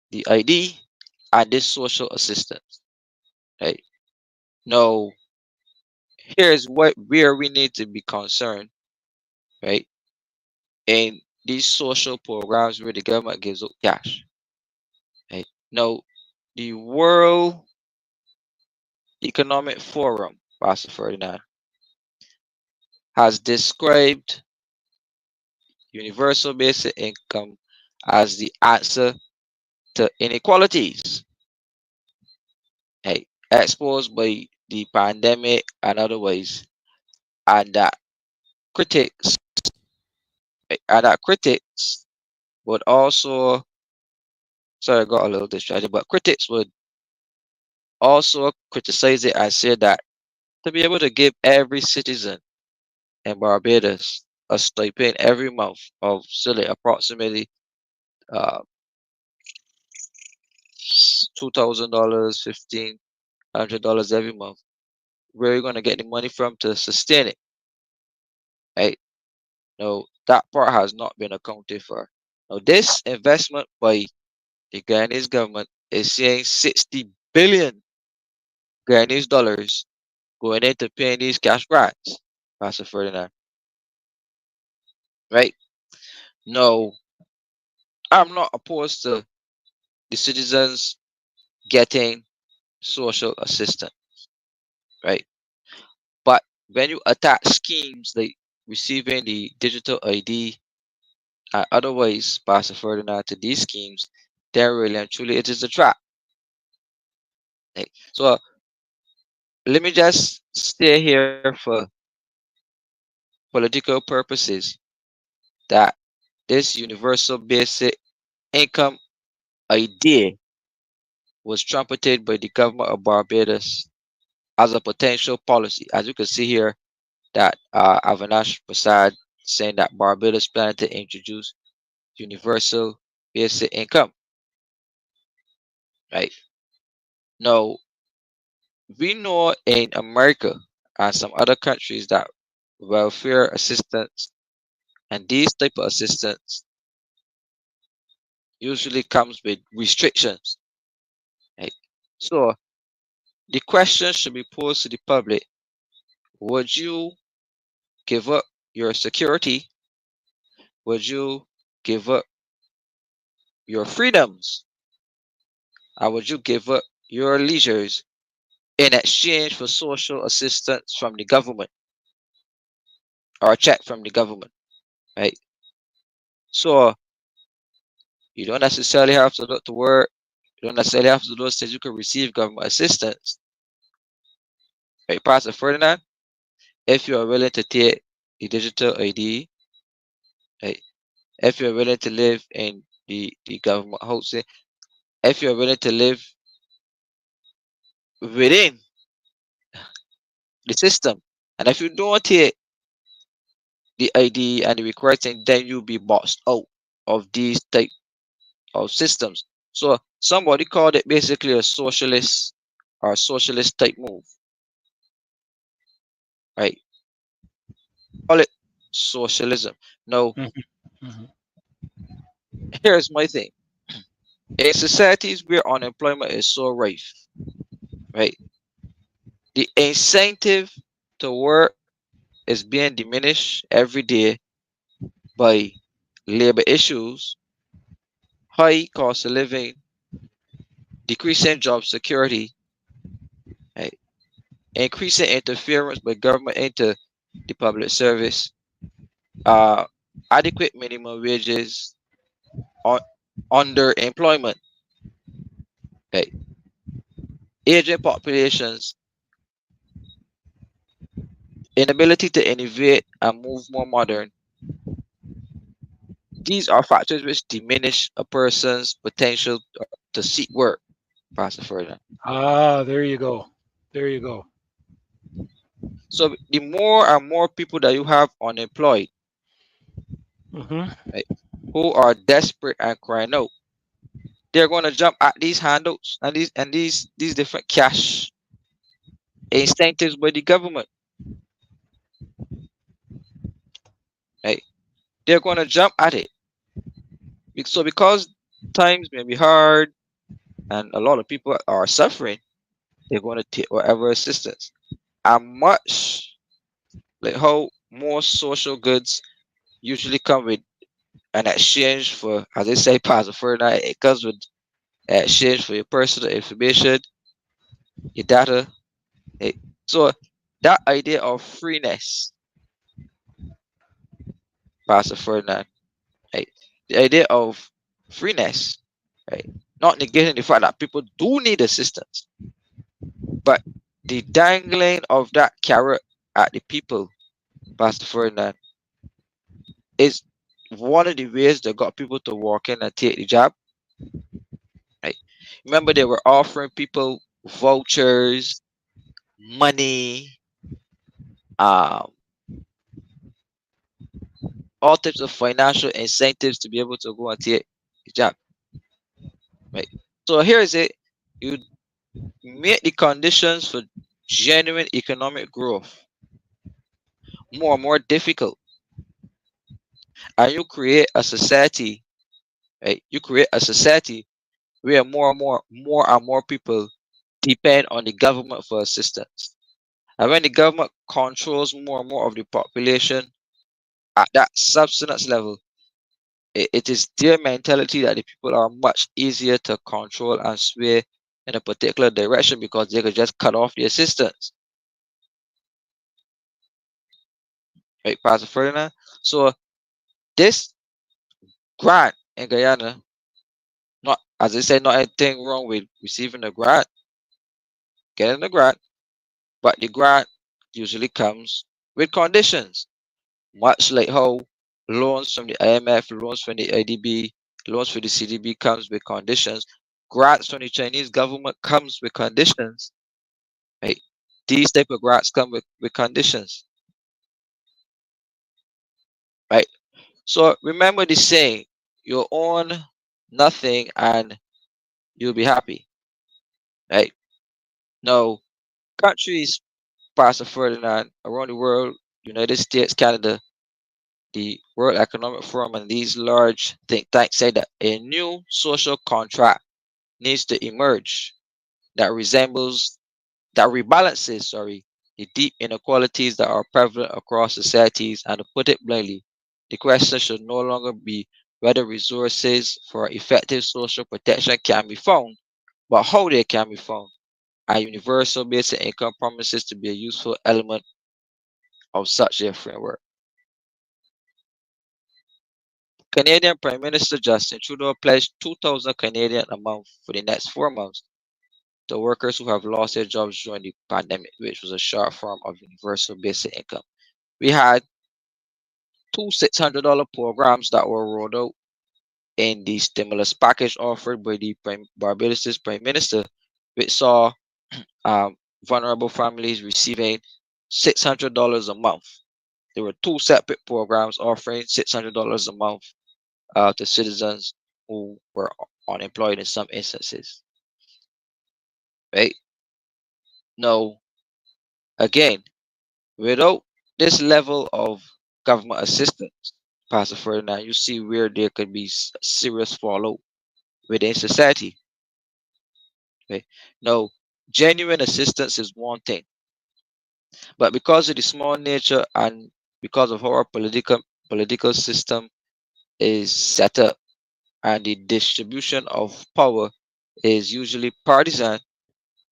Speaker 5: the ID and this social assistance. Right. Now, here's where we need to be concerned, right? In these social programs where the government gives out cash. Right? Now, the World Economic Forum, Pastor Ferdinand, has described universal basic income as the answer to inequalities, right, exposed by the pandemic and otherwise, and that critics would also, sorry, I got a little distracted, but critics would also criticize it and say that to be able to give every citizen in Barbados a stipend every month of silly approximately uh, $2,000, $1,500 every month, where are you going to get the money from to sustain it? Right? No, that part has not been accounted for. Now, this investment by the Guyanese government is saying 60 billion Guyanese dollars going into paying these cash grants, Pastor Ferdinand. Right? No, I'm not opposed to the citizens getting social assistance, right? But when you attach schemes like receiving the digital ID and otherwise, Pastor Ferdinand, to these schemes, then really and truly it is a trap. Right? So let me just stay here for political purposes that this universal basic income idea was trumpeted by the government of Barbados as a potential policy. As you can see here, that Avinash Prasad saying that Barbados planned to introduce universal basic income. Right now, we know in America and some other countries that welfare assistance and these type of assistance usually comes with restrictions. Right? So the question should be posed to the public: would you give up your security? Would you give up your freedoms? Or would you give up your leisures in exchange for social assistance from the government or a check from the government? Right? So you don't necessarily have to look to work. You don't necessarily have to do those things. You can receive government assistance. Right, Pastor Ferdinand? If you are willing to take the digital ID, right, if you're willing to live in the government housing, if you're willing to live within the system, and if you don't take the ID and the required thing, then you'll be boxed out of these type of systems. So somebody called it basically a socialist or socialist type move, right? Call it socialism. Now,
Speaker 1: Mhm, mhm.
Speaker 5: here's my thing. In societies where unemployment is so rife, right? The incentive to work is being diminished every day by labor issues, high cost of living, decreasing job security, right? Increasing interference by government into the public service, uh, adequate minimum wages, un- underemployment, right? Aging populations, inability to innovate and move more modern. These are factors which diminish a person's potential to seek work. Pastor Ferdinand.
Speaker 1: Ah, there you go. There you go.
Speaker 5: So the more and more people that you have unemployed,
Speaker 1: Hmm.
Speaker 5: right, who are desperate and crying out, they're going to jump at these handouts and these different cash incentives by the government, right? They're going to jump at it. So because times may be hard and a lot of people are suffering, they're going to take whatever assistance. And much like how most social goods usually come with an exchange for, as they say, Pastor Ferdinand, it comes with exchange for your personal information, your data. eh. So that idea of freeness, Pastor Ferdinand, right? The idea of freeness, right? Not negating the fact that people do need assistance, but the dangling of that carrot at the people, Pastor Ferdinand, is one of the ways that got people to walk in and take the job, right? Remember, they were offering people vouchers, money, um, all types of financial incentives to be able to go and take the job, right? So here is it: you make the conditions for genuine economic growth more and more difficult, and you create a society, right? You create a society where more and more people depend on the government for assistance. And when the government controls more and more of the population at that subsistence level, it is their mentality that the people are much easier to control and sway in a particular direction because they could just cut off the assistance, right, Pastor Ferdinand? So this grant in Guyana, not as I said, not anything wrong with receiving a grant, getting a grant, but the grant usually comes with conditions, much like how loans from the IMF, loans from the IDB, loans from the CDB comes with conditions. Grants from the Chinese government comes with conditions, right? These type of grants come with conditions, right? So remember the saying, you own nothing and you'll be happy, right? Now, countries, Pastor Ferdinand, around the world, United States, Canada, the World Economic Forum, and these large think tanks say that a new social contract needs to emerge that resembles, that rebalances, sorry, the deep inequalities that are prevalent across societies. And to put it bluntly, the question should no longer be whether resources for effective social protection can be found, but how they can be found. A universal basic income promises to be a useful element of such a framework. Canadian Prime Minister Justin Trudeau pledged 2,000 Canadian a month for the next 4 months to workers who have lost their jobs during the pandemic, which was a short form of universal basic income. We had two $600 programs that were rolled out in the stimulus package offered by the Barbados Prime Minister, which saw vulnerable families receiving $600 a month. There were two separate programs offering $600 a month to citizens who were unemployed in some instances. Right? Now, again, without this level of government assistance, Pastor Ferdinand, you see where there could be serious fallout within society. Okay? Now, genuine assistance is one thing, but because of the small nature and because of how our political system is set up and the distribution of power is usually partisan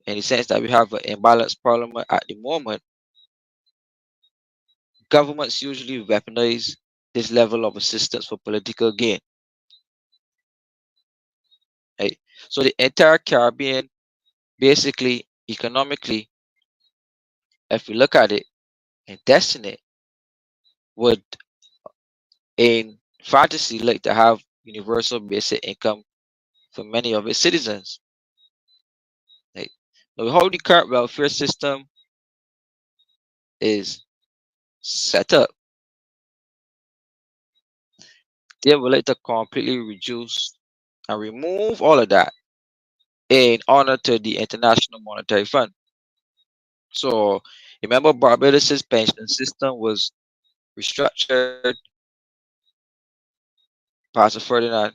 Speaker 5: in the sense that we have an imbalanced parliament at the moment, governments usually weaponize this level of assistance for political gain. Right? So the entire Caribbean, basically economically, if we look at it and test it, would in fantasy like to have universal basic income for many of its citizens. Right? Now, how the current welfare system is set up, they would like to completely reduce and remove all of that in honor to the International Monetary Fund. So remember, Barbados's pension system was restructured. Pastor Ferdinand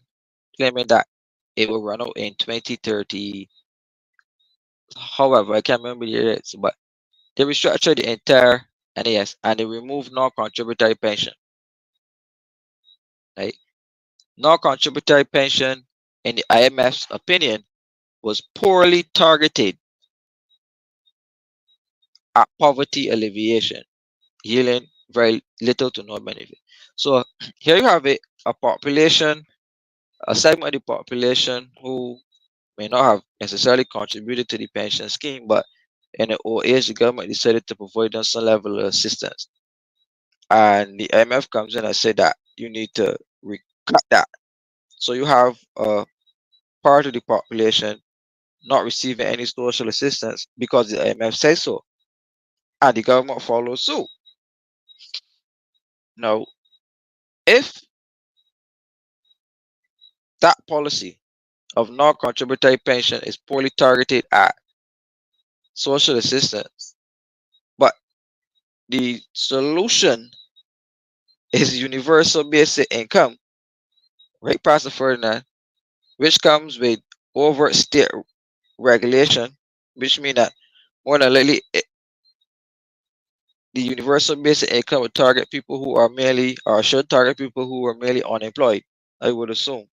Speaker 5: claiming that it will run out in 2030. However, I can't remember the years, but they restructured the entire NAS and they removed non-contributory pension. Right? Non-contributory pension, in the IMF's opinion, was poorly targeted at poverty alleviation, yielding very little to no benefit. So here you have it, a population, a segment of the population who may not have necessarily contributed to the pension scheme, but in the old age, the government decided to provide them some level of assistance. And the IMF comes in and said that you need to cut that. So you have a part of the population not receiving any social assistance because the IMF says so, and the government follows suit. Now, if that policy of non-contributory pension is poorly targeted at social assistance, but the solution is universal basic income, right, Pastor Ferdinand, which comes with overt state regulation, which means that more than likely the universal basic income would target people who are merely or should target people who are merely unemployed, I would assume.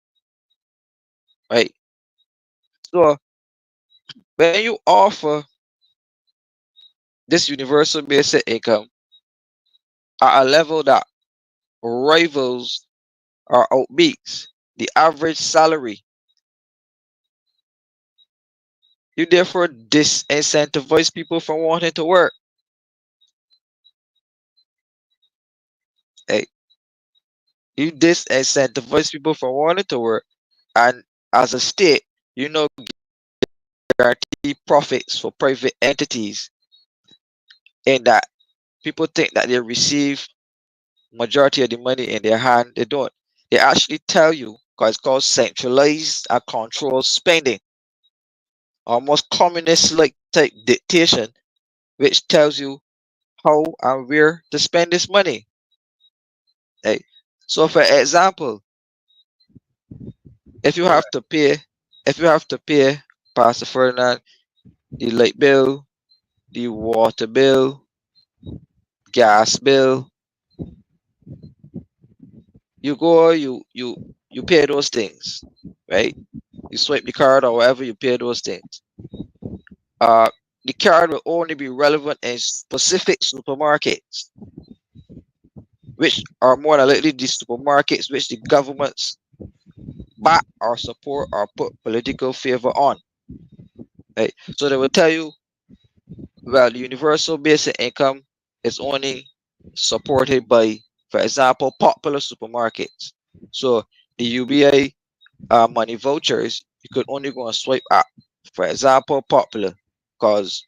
Speaker 5: Right? So when you offer this universal basic income at a level that rivals or outbeats the average salary, you therefore disincentivize people from wanting to work. Hey, you disincentivize people from wanting to work, and as a state, you know, guarantee profits for private entities, in that people think that they receive majority of the money in their hand. They don't. They actually tell you, because it's called centralized and controlled spending, almost communist-like type dictation, which tells you how and where to spend this money. Right? So, for example, if you have to pay, if you have to pay Pastor Ferdinand the light bill, the water bill, gas bill, you go, you pay those things, right? You swipe the card or whatever, you pay those things. Uh, the card will only be relevant in specific supermarkets, which are more than likely the supermarkets which the governments back or support or put political favor on. Right? So they will tell you, well, the universal basic income is only supported by For example, popular supermarkets. So the UBA money vouchers, you could only go and swipe up. For example, popular, because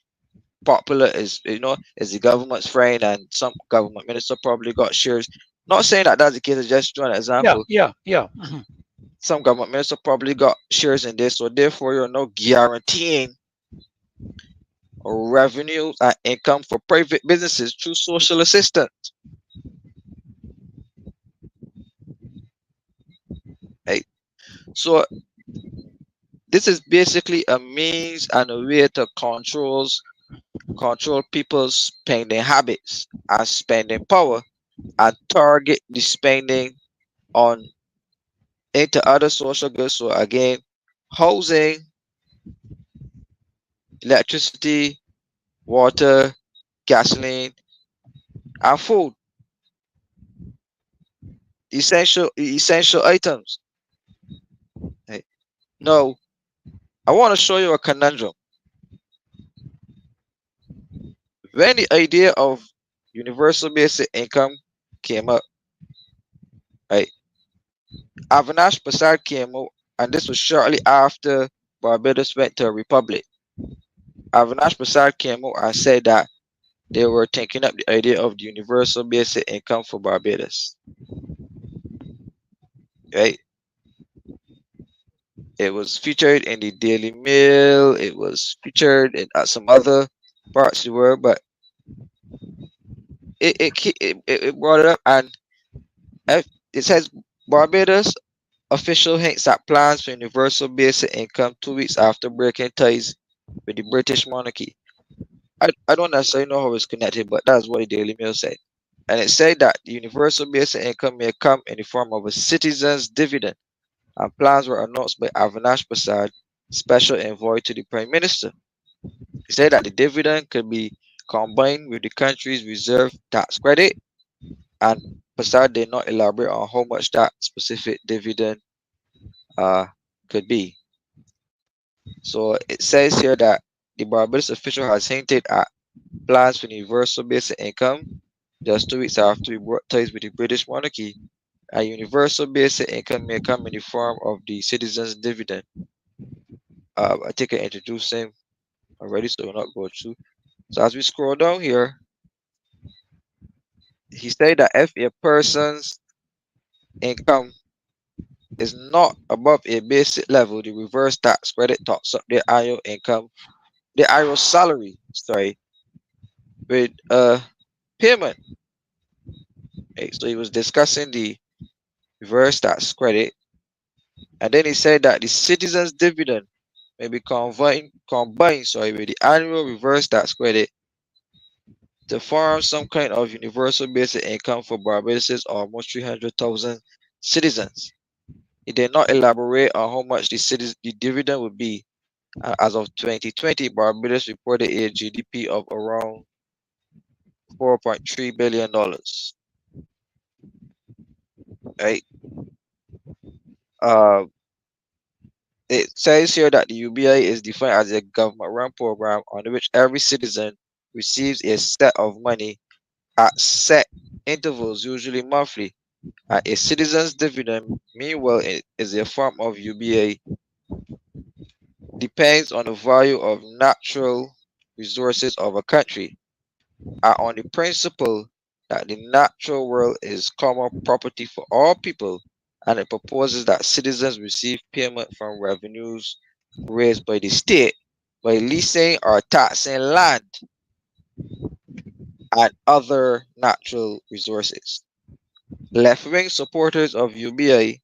Speaker 5: popular is is the government's friend, and some government minister probably got shares. Not saying that that's the case, just drawing an
Speaker 1: Yeah,
Speaker 5: example.
Speaker 1: yeah, yeah. Mhm.
Speaker 5: Some government minister probably got shares in this, so therefore you're not guaranteeing revenue and income for private businesses through social assistance. Right? So this is basically a means and a way to control people's spending habits and spending power, and target the spending on into other social goods. So again, housing, electricity, water, gasoline, and food, essential items. Right? Now, I want to show you a conundrum. When the idea of universal basic income came up, right, Avinash Prasad came out, and this was shortly after Barbados went to a republic. Avinash Prasad came out and said that they were taking up the idea of the universal basic income for Barbados. Right? It was featured in the Daily Mail. It was featured in some other parts of the world, but it brought it up, and it says Barbados official hints at plans for universal basic income 2 weeks after breaking ties with the British monarchy. I don't necessarily know how it's connected, but that's what the Daily Mail said. And it said that the universal basic income may come in the form of a citizen's dividend, and plans were announced by Avinash Prasad, special envoy to the Prime Minister. He said that the dividend could be combined with the country's reserve tax credit, and Prasad did not elaborate on how much that specific dividend uh, could be. So it says here that the Barbados official has hinted at plans for universal basic income just 2 weeks after we broke ties with the British monarchy. A universal basic income may come in the form of the citizens' dividend. I think I introduced him already, so we'll not go through. So as we scroll down here, he said that if a person's income is not above a basic level, the reverse tax credit tops up their annual income, their annual salary, sorry, with payment. Okay, so he was discussing the reverse tax credit, and then he said that the citizens' dividend may be combined with the annual reverse tax credit to form some kind of universal basic income for Barbados' almost 300,000 citizens. He did not elaborate on how much the dividend would be. As of 2020, Barbados reported a GDP of around $4.3 billion. Right? Uh, it says here that the UBI is defined as a government-run program under which every citizen receives a set of money at set intervals, usually monthly. A citizen's dividend, meanwhile, is a form of UBA, depends on the value of natural resources of a country, and on the principle that the natural world is common property for all people, and it proposes that citizens receive payment from revenues raised by the state by leasing or taxing land and other natural resources. Left-wing supporters of UBI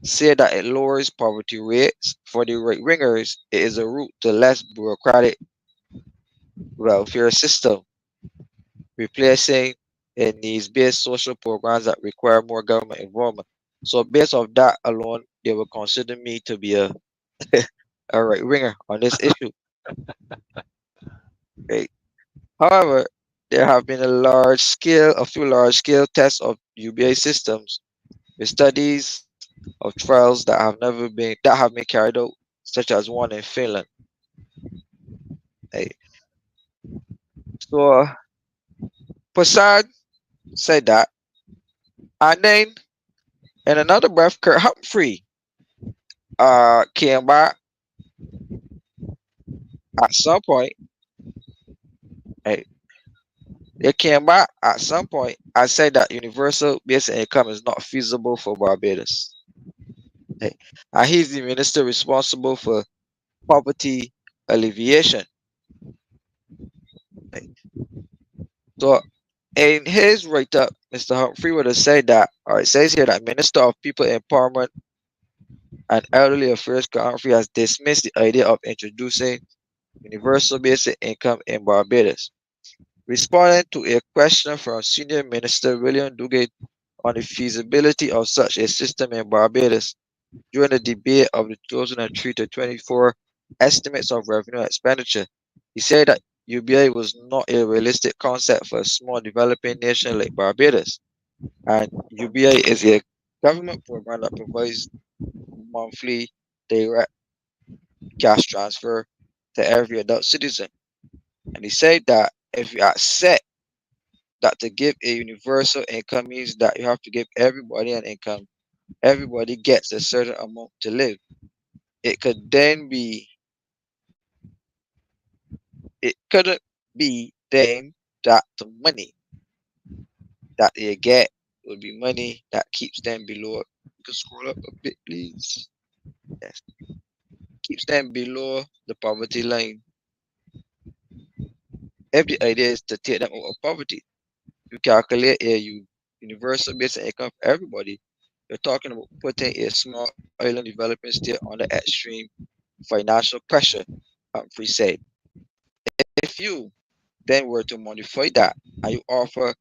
Speaker 5: say that it lowers poverty rates. For the right wingers, it is a route to less bureaucratic welfare system, replacing needs-based social programs that require more government involvement. So based off that alone, they will consider me to be a a right winger on this issue. Right? However, there have been a few large scale tests of UBA systems with studies of trials that have been carried out, such as one in Finland. Right? So Prasad said that And then in another breath, Kurt Humphrey came back at some point. Hey, they came back at some point and said that universal basic income is not feasible for Barbados. Hey, and he's the minister responsible for poverty alleviation. Hey, so in his write-up, Mr. Humphrey would have said that, or it says here that Minister of People Empowerment and Elderly Affairs Kurt Humphrey has dismissed the idea of introducing universal basic income in Barbados. Responding to a question from Senior Minister William Duguay on the feasibility of such a system in Barbados during the debate of the 2003 to 24 estimates of revenue and expenditure, he said that UBI was not a realistic concept for a small developing nation like Barbados, and UBI is a government program that provides monthly direct cash transfer to every adult citizen. And he said that if you accept that to give a universal income means that you have to give everybody an income, everybody gets a certain amount to live. It could then be, it couldn't be then that the money that they get would be money that keeps them below. You can scroll up a bit, please. Yes, keeps them below the poverty line. If the idea is to take them out of poverty, you calculate a universal basic income for everybody. You're talking about putting a small island developing state under extreme financial pressure, Humphrey said. If you then were to modify that and you offer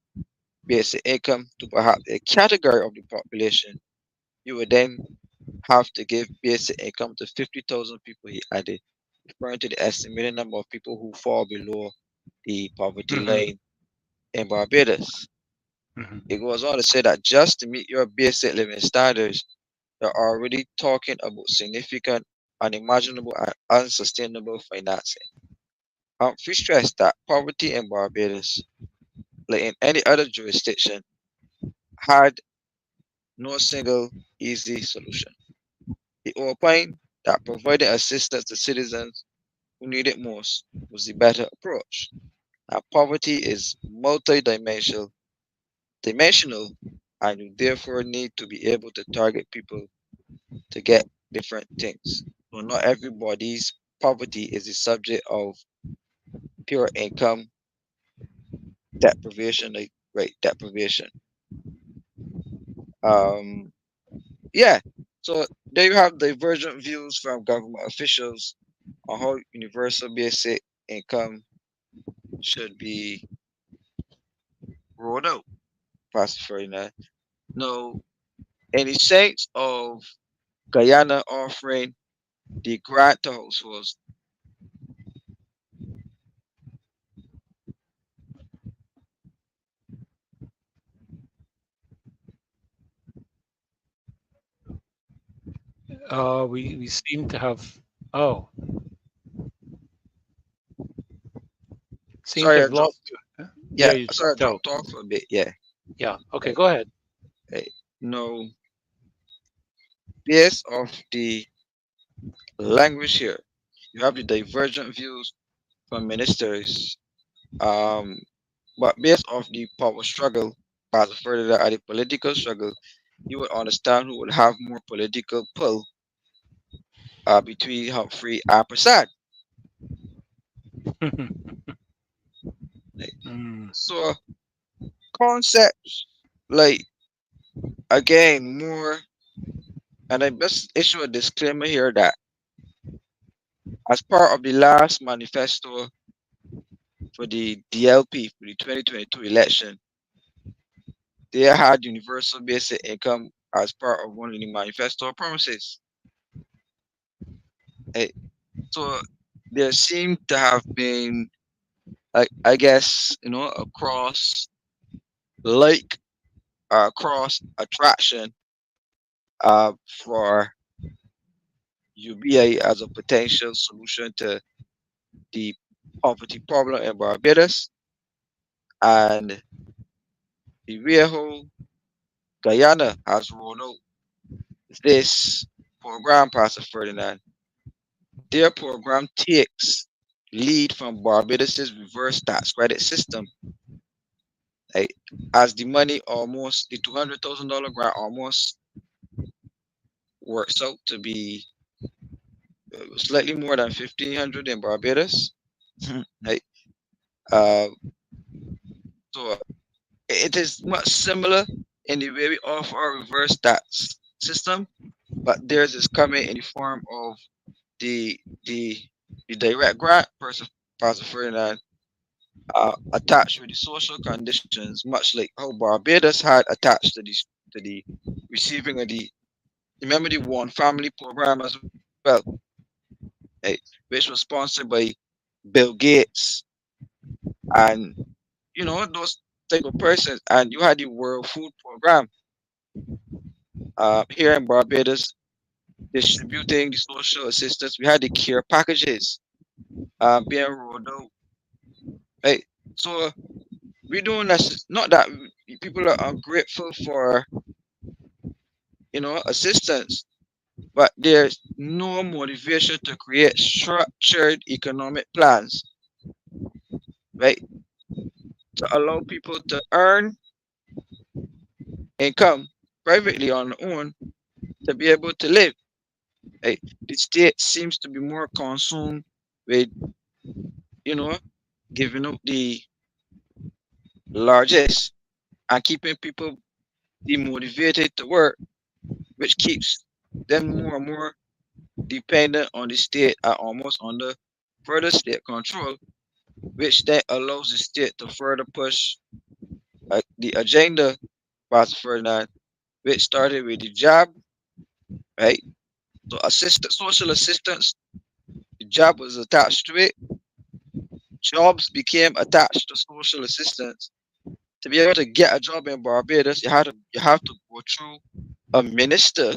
Speaker 5: basic income to perhaps a category of the population, you would then have to give basic income to 50,000 people, he added, referring to the estimated number of people who fall below the poverty
Speaker 1: Hmm.
Speaker 5: line in Barbados.
Speaker 1: Hmm.
Speaker 5: It goes on to say that just to meet your basic living standards, you're already talking about significant, unimaginable, and unsustainable financing. Humphrey stressed that poverty in Barbados, like in any other jurisdiction, had no single easy solution. He opined that providing assistance to citizens who need it most was the better approach. Now, poverty is dimensional, and you therefore need to be able to target people to get different things. So not everybody's poverty is the subject of pure income deprivation, like right deprivation. Um, yeah. So there you have divergent views from government officials on how universal basic income should be rolled out. Pastor Ferdinand. Now, in the sense of Guyana offering the grant to households,
Speaker 1: We seem to have. Oh, seem to
Speaker 5: sorry, I
Speaker 1: have
Speaker 5: dropped.
Speaker 1: lost you. Huh? Yeah,
Speaker 5: Yeah,
Speaker 1: you
Speaker 5: sorry, I
Speaker 1: dropped out.
Speaker 5: dropped off a bit. Yeah.
Speaker 1: Yeah. Okay,
Speaker 5: Right,
Speaker 1: go ahead.
Speaker 5: right. No, based off the language here, you have the divergent views from ministers. Um, but based off the power struggle, as further at the political struggle, you would understand who would have more political pull between Humphrey and Prasad. Right?
Speaker 1: Mm.
Speaker 5: So concepts like again more, and I must issue a disclaimer here that as part of the last manifesto for the DLP for the 2022 election, they had universal basic income as part of one of the manifesto promises. Eh, So there seemed to have been, I guess, across like cross attraction for UBA as a potential solution to the poverty problem in Barbados, and the Viejo Guyana has rolled out this program, Pastor Ferdinand. Their program takes lead from Barbados's reverse tax credit system. Like, as the money almost, the $200,000 grant almost works out to be slightly more than 1,500 in Barbados. Right? Uh, so it is much similar in the way we offer our reverse tax system, but theirs is coming in the form of the the the direct grant person, Pastor Ferdinand, attached with the social conditions, much like how Barbados had attached to the receiving of the, remember the One Family program as well, right, which was sponsored by Bill Gates and those type of persons, and you had the World Food Program here in Barbados distributing the social assistance. We had the care packages being rolled out, right? So we don't not that people are ungrateful for assistance, but there's no motivation to create structured economic plans, right? To allow people to earn income privately on their own to be able to live. Right? The state seems to be more consumed with, you know, giving up the largest and keeping people demotivated to work, which keeps them more and more dependent on the state and almost under further state control, which then allows the state to further push the agenda, Pastor Ferdinand, which started with the job, right? So social assistance, the job was attached to it. Jobs became attached to social assistance. To be able to get a job in Barbados, you have to go through a minister,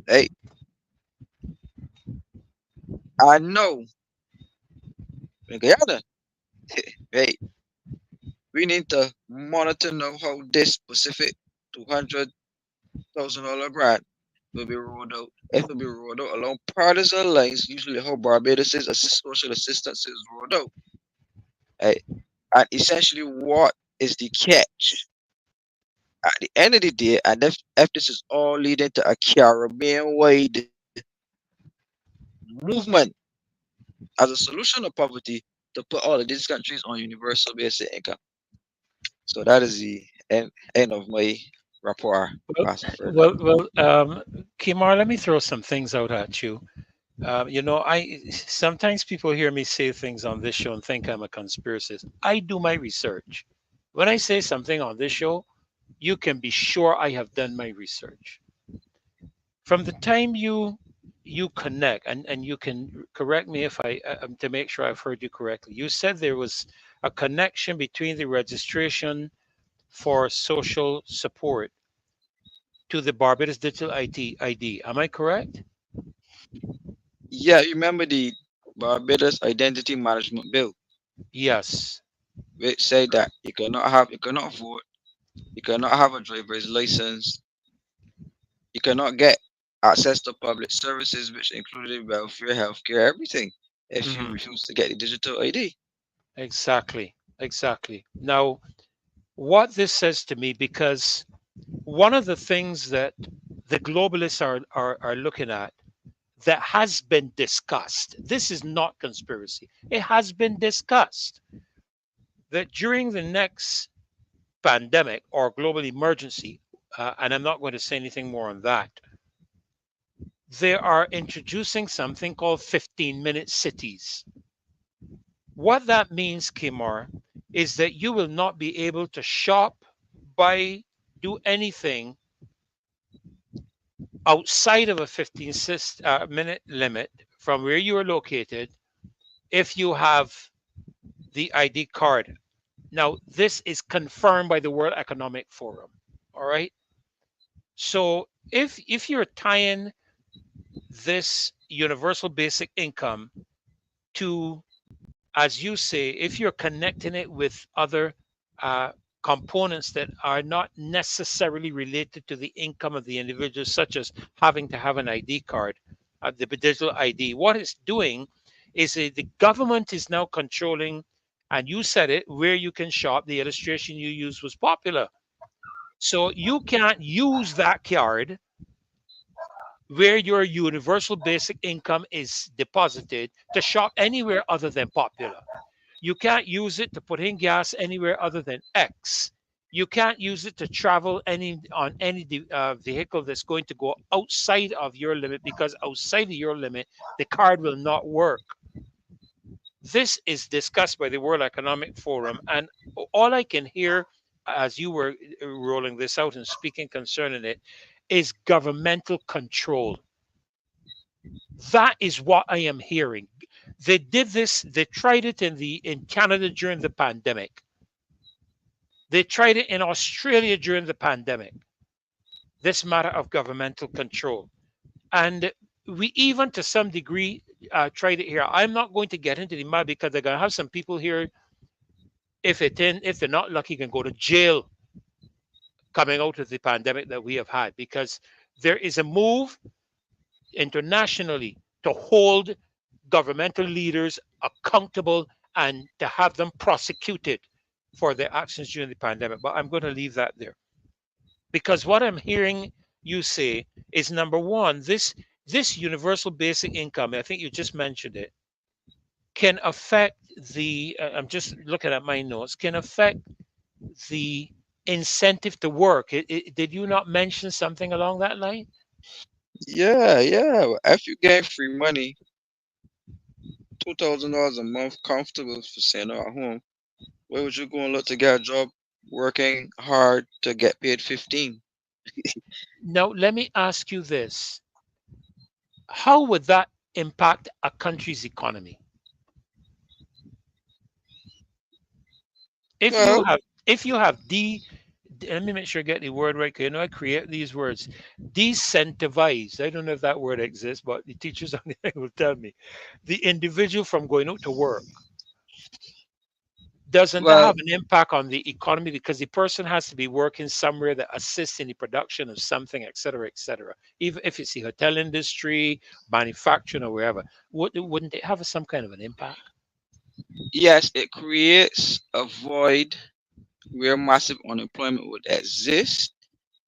Speaker 5: right? I know in Guyana, right? We need to monitor now how this specific $200,000 grant will be rolled out. It will be rolled out along partisan lines, usually how Barbados's social assistance is rolled out. Right? And essentially, what is the catch? At the end of the day, and if this is all leading to a Caribbean-wide movement as a solution of poverty to put all of these countries on universal basic income. So that is the end of my rapport,
Speaker 1: Well,
Speaker 5: Pastor Ferdinand.
Speaker 1: well, Kimar, let me throw some things out at you. I sometimes people hear me say things on this show and think I'm a conspiracist. I do my research. When I say something on this show, you can be sure I have done my research. From the time you connect, and you can correct me if I to make sure I've heard you correctly. You said there was a connection between the registration for social support to the Barbados Digital ID. Am I correct?
Speaker 5: Yeah, you remember the Barbados Identity Management Bill,
Speaker 1: Yes.
Speaker 5: which said that you cannot vote, you cannot have a driver's license, you cannot get access to public services, which included welfare, healthcare, everything, if you
Speaker 1: Hmm.
Speaker 5: refuse to get the digital ID.
Speaker 1: Exactly. Exactly. Now, what this says to me, because one of the things that the globalists are looking at that has been discussed, this is not conspiracy, it has been discussed that during the next pandemic or global emergency, and I'm not going to say anything more on that, they are introducing something called 15-minute cities. What that means, Kimar, is that you will not be able to shop, buy, do anything outside of a 15-minute limit from where you are located if you have the ID card. Now, this is confirmed by the World Economic Forum. All right. So if you're tying this universal basic income to, as you say, if you're connecting it with other components that are not necessarily related to the income of the individual, such as having to have an ID card, the digital ID. What it's doing is the government is now controlling, and you said it, where you can shop. The illustration you used was popular. So you can't use that card where your universal basic income is deposited to shop anywhere other than popular. You can't use it to put in gas anywhere other than X. You can't use it to travel on any vehicle that's going to go outside of your limit, because outside of your limit, the card will not work. This is discussed by the World Economic Forum, and all I can hear as you were rolling this out and speaking concerning it is governmental control. That is what I am hearing. They did this, they tried it in Canada during the pandemic. They tried it in Australia during the pandemic. This matter of governmental control. And we even to some degree tried it here. I'm not going to get into the matter because they're going to have some people here, if they're not lucky, can go to jail coming out of the pandemic that we have had, because there is a move internationally to hold governmental leaders accountable and to have them prosecuted for their actions during the pandemic. But I'm going to leave that there, because what I'm hearing you say is, number one, this universal basic income, I think you just mentioned it, can affect the I'm just looking at my notes, can affect the incentive to work. Did you not mention something along that line?
Speaker 5: Yeah, yeah. If you get free money, $2,000 a month, comfortable for staying at home, where would you go and look to get a job working hard to get paid 15?
Speaker 1: Now, let me ask you this. How would that impact a country's economy? If you
Speaker 5: Well,
Speaker 1: have let me make sure I get the word right, because you know I create these words. Decentivize. I don't know if that word exists, but the teachers on the thing will tell me. The individual from going out to work. Doesn't that
Speaker 5: well,
Speaker 1: have an impact on the economy, because the person has to be working somewhere that assists in the production of something, et cetera, et cetera. Even if it's the hotel industry, manufacturing, or wherever, wouldn't it have some kind of an impact?
Speaker 5: yes, it creates a void where massive unemployment would exist.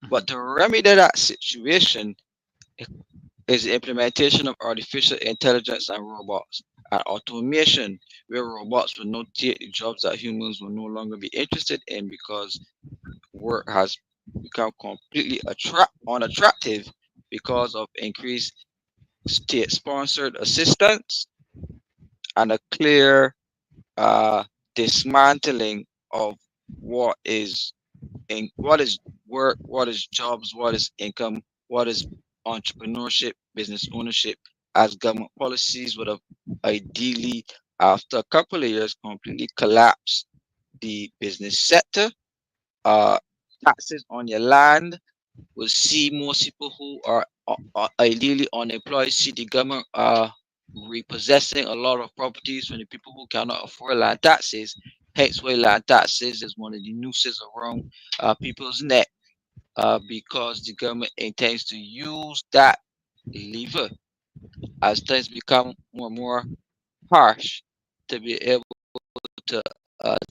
Speaker 1: Mhm.
Speaker 5: But to remedy that situation is the implementation of artificial intelligence and robots, and automation, where robots will not take the jobs that humans will no longer be interested in because work has become completely unattractive because of increased state-sponsored assistance and a clear dismantling of what is what is work, what is jobs, what is income, what is entrepreneurship, business ownership, as government policies would have ideally, after a couple of years, completely collapsed the business sector. Uh, Taxes on your land will see most people who are ideally unemployed see the government repossessing a lot of properties from the people who cannot afford land taxes. Hence why land taxes is one of the nooses around people's neck, because the government intends to use that lever as things become more and more harsh to be able to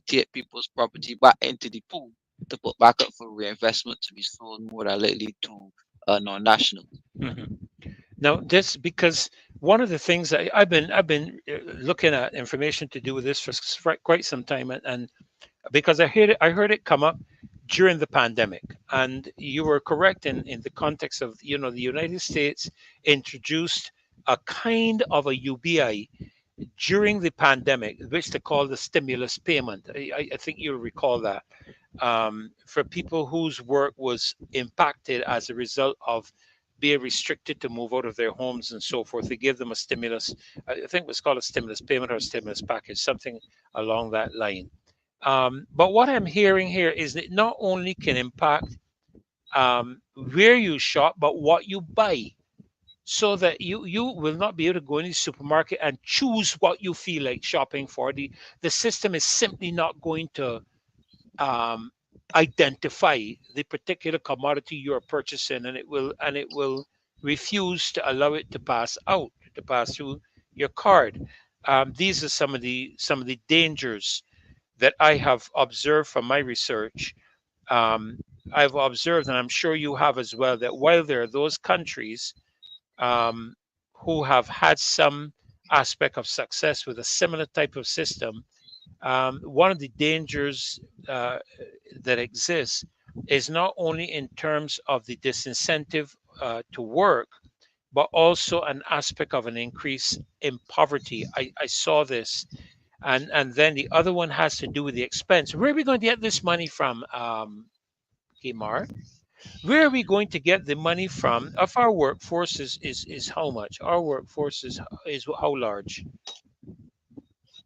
Speaker 5: take people's property back into the pool to put back up for reinvestment to be sold more than likely to non-nationals.
Speaker 1: Mhm. Now, this because one of the things I've been looking at information to do with this for quite some time, and because I heard it come up during the pandemic, and you were correct in the context of, the United States introduced a kind of a UBI during the pandemic, which they call the stimulus payment. I think you'll recall that, for people whose work was impacted as a result of being restricted to move out of their homes and so forth. They give them a stimulus. I think it was called a stimulus payment or a stimulus package, something along that line. But what I'm hearing here is that not only can impact where you shop, but what you buy, so that you will not be able to go in the supermarket and choose what you feel like shopping for. The system is simply not going to um, identify the particular commodity you're purchasing, and it will refuse to allow it to pass out, to pass through your card. These are some of the dangers that I have observed from my research. um, I've observed, and I'm sure you have as well, that while there are those countries um, who have had some aspect of success with a similar type of system, one of the dangers uh, that exists is not only in terms of the disincentive to work, but also an aspect of an increase in poverty. I saw this, and then the other one has to do with the expense. Where are we going to get this money from, Kimar? Where are we going to get the money from? If our workforce is how much? Our workforce is how large?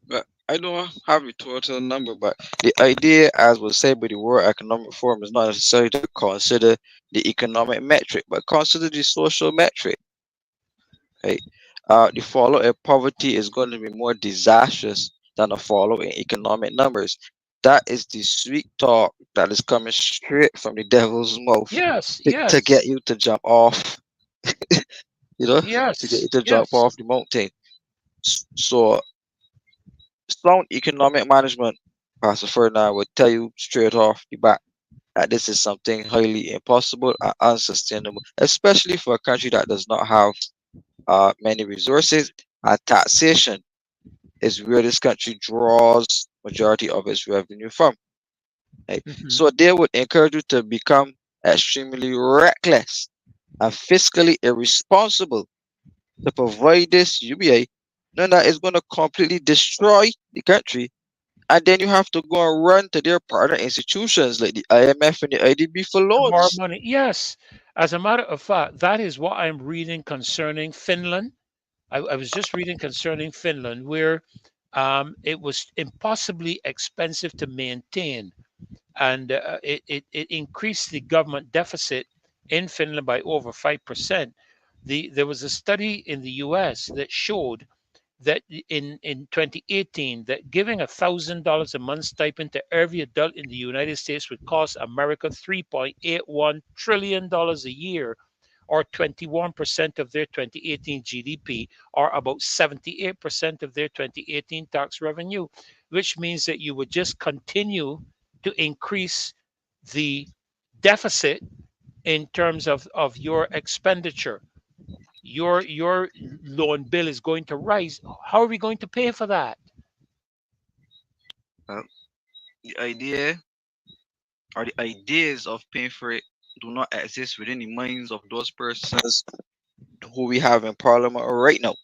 Speaker 5: But I don't have a total number, but the idea, as was said by the World Economic Forum, is not necessarily to consider the economic metric, but consider the social metric. Right? The fallout in poverty is going to be more disastrous than the fallout in economic numbers. That is the sweet talk that is coming straight from the devil's mouth
Speaker 1: Yes,
Speaker 5: to get
Speaker 1: yes,
Speaker 5: you to jump off, you know, to get
Speaker 1: yes,
Speaker 5: you to jump
Speaker 1: yes.
Speaker 5: off the mountain. So, sound economic management, Pastor Ferdinand will tell you straight off the bat that this is something highly impossible and unsustainable, especially for a country that does not have many resources, and taxation is where this country draws majority of its revenue from. Right?
Speaker 1: Hmm.
Speaker 5: So they would encourage you to become extremely reckless and fiscally irresponsible to provide this UBA, knowing that it's going to completely destroy the country. And then you have to go and run to their partner institutions like the IMF and the IDB for
Speaker 1: To borrow
Speaker 5: loans.
Speaker 1: money. Yes. As a matter of fact, that is what I'm reading concerning Finland. I was just reading concerning Finland, where it was impossibly expensive to maintain, and it increased the government deficit in Finland by over 5%. There was a study in the US that showed that in 2018, that giving $1,000 a month stipend to every adult in the United States would cost America $3.81 trillion a year, or 21% of their 2018 GDP, or about 78% of their 2018 tax revenue, which means that you would just continue to increase the deficit in terms of your expenditure. Your loan bill is going to rise. How are we going to pay for that?
Speaker 5: Uh, the idea or the ideas of paying for it do not exist within the minds of those persons who we have in parliament right now.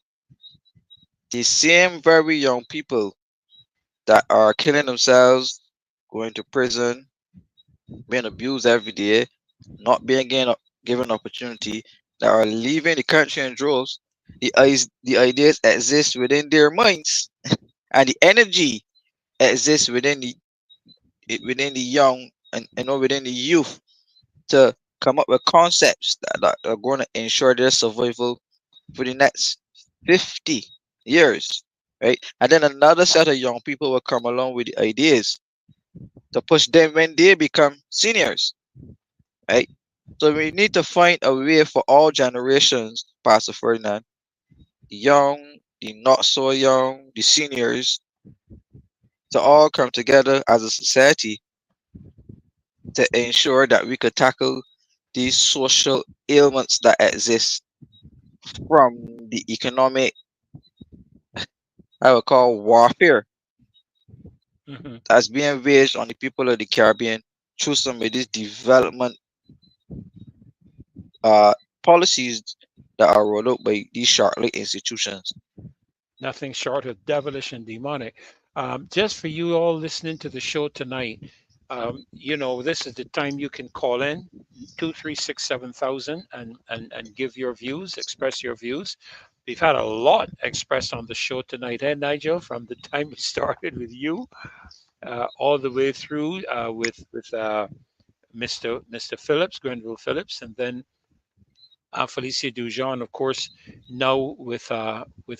Speaker 5: The same very young people that are killing themselves, going to prison, being abused every day, not being given opportunity, that are leaving the country in droves. The ideas exist within their minds, and the energy exists within the young and not within the youth to come up with concepts that are going to ensure their survival for the next 50 years, right? And then another set of young people will come along with the ideas to push them when they become seniors, right? So we need to find a way for all generations, Pastor Ferdinand, the young, the not so young, the seniors, to all come together as a society to ensure that we could tackle these social ailments that exist from the economic, I would call warfare
Speaker 1: Hmm.
Speaker 5: that's being waged on the people of the Caribbean through some of these development uh, policies that are rolled out by these Charlotte institutions.
Speaker 1: Nothing short of devilish and demonic. Just for you all listening to the show tonight, this is the time you can call in 2367000 and give your views, express your views. We've had a lot expressed on the show tonight, eh, Nigel? From the time we started with you, all the way through with Mr. Phillips, Grenville Phillips, and then Felicia Dujon, of course, now with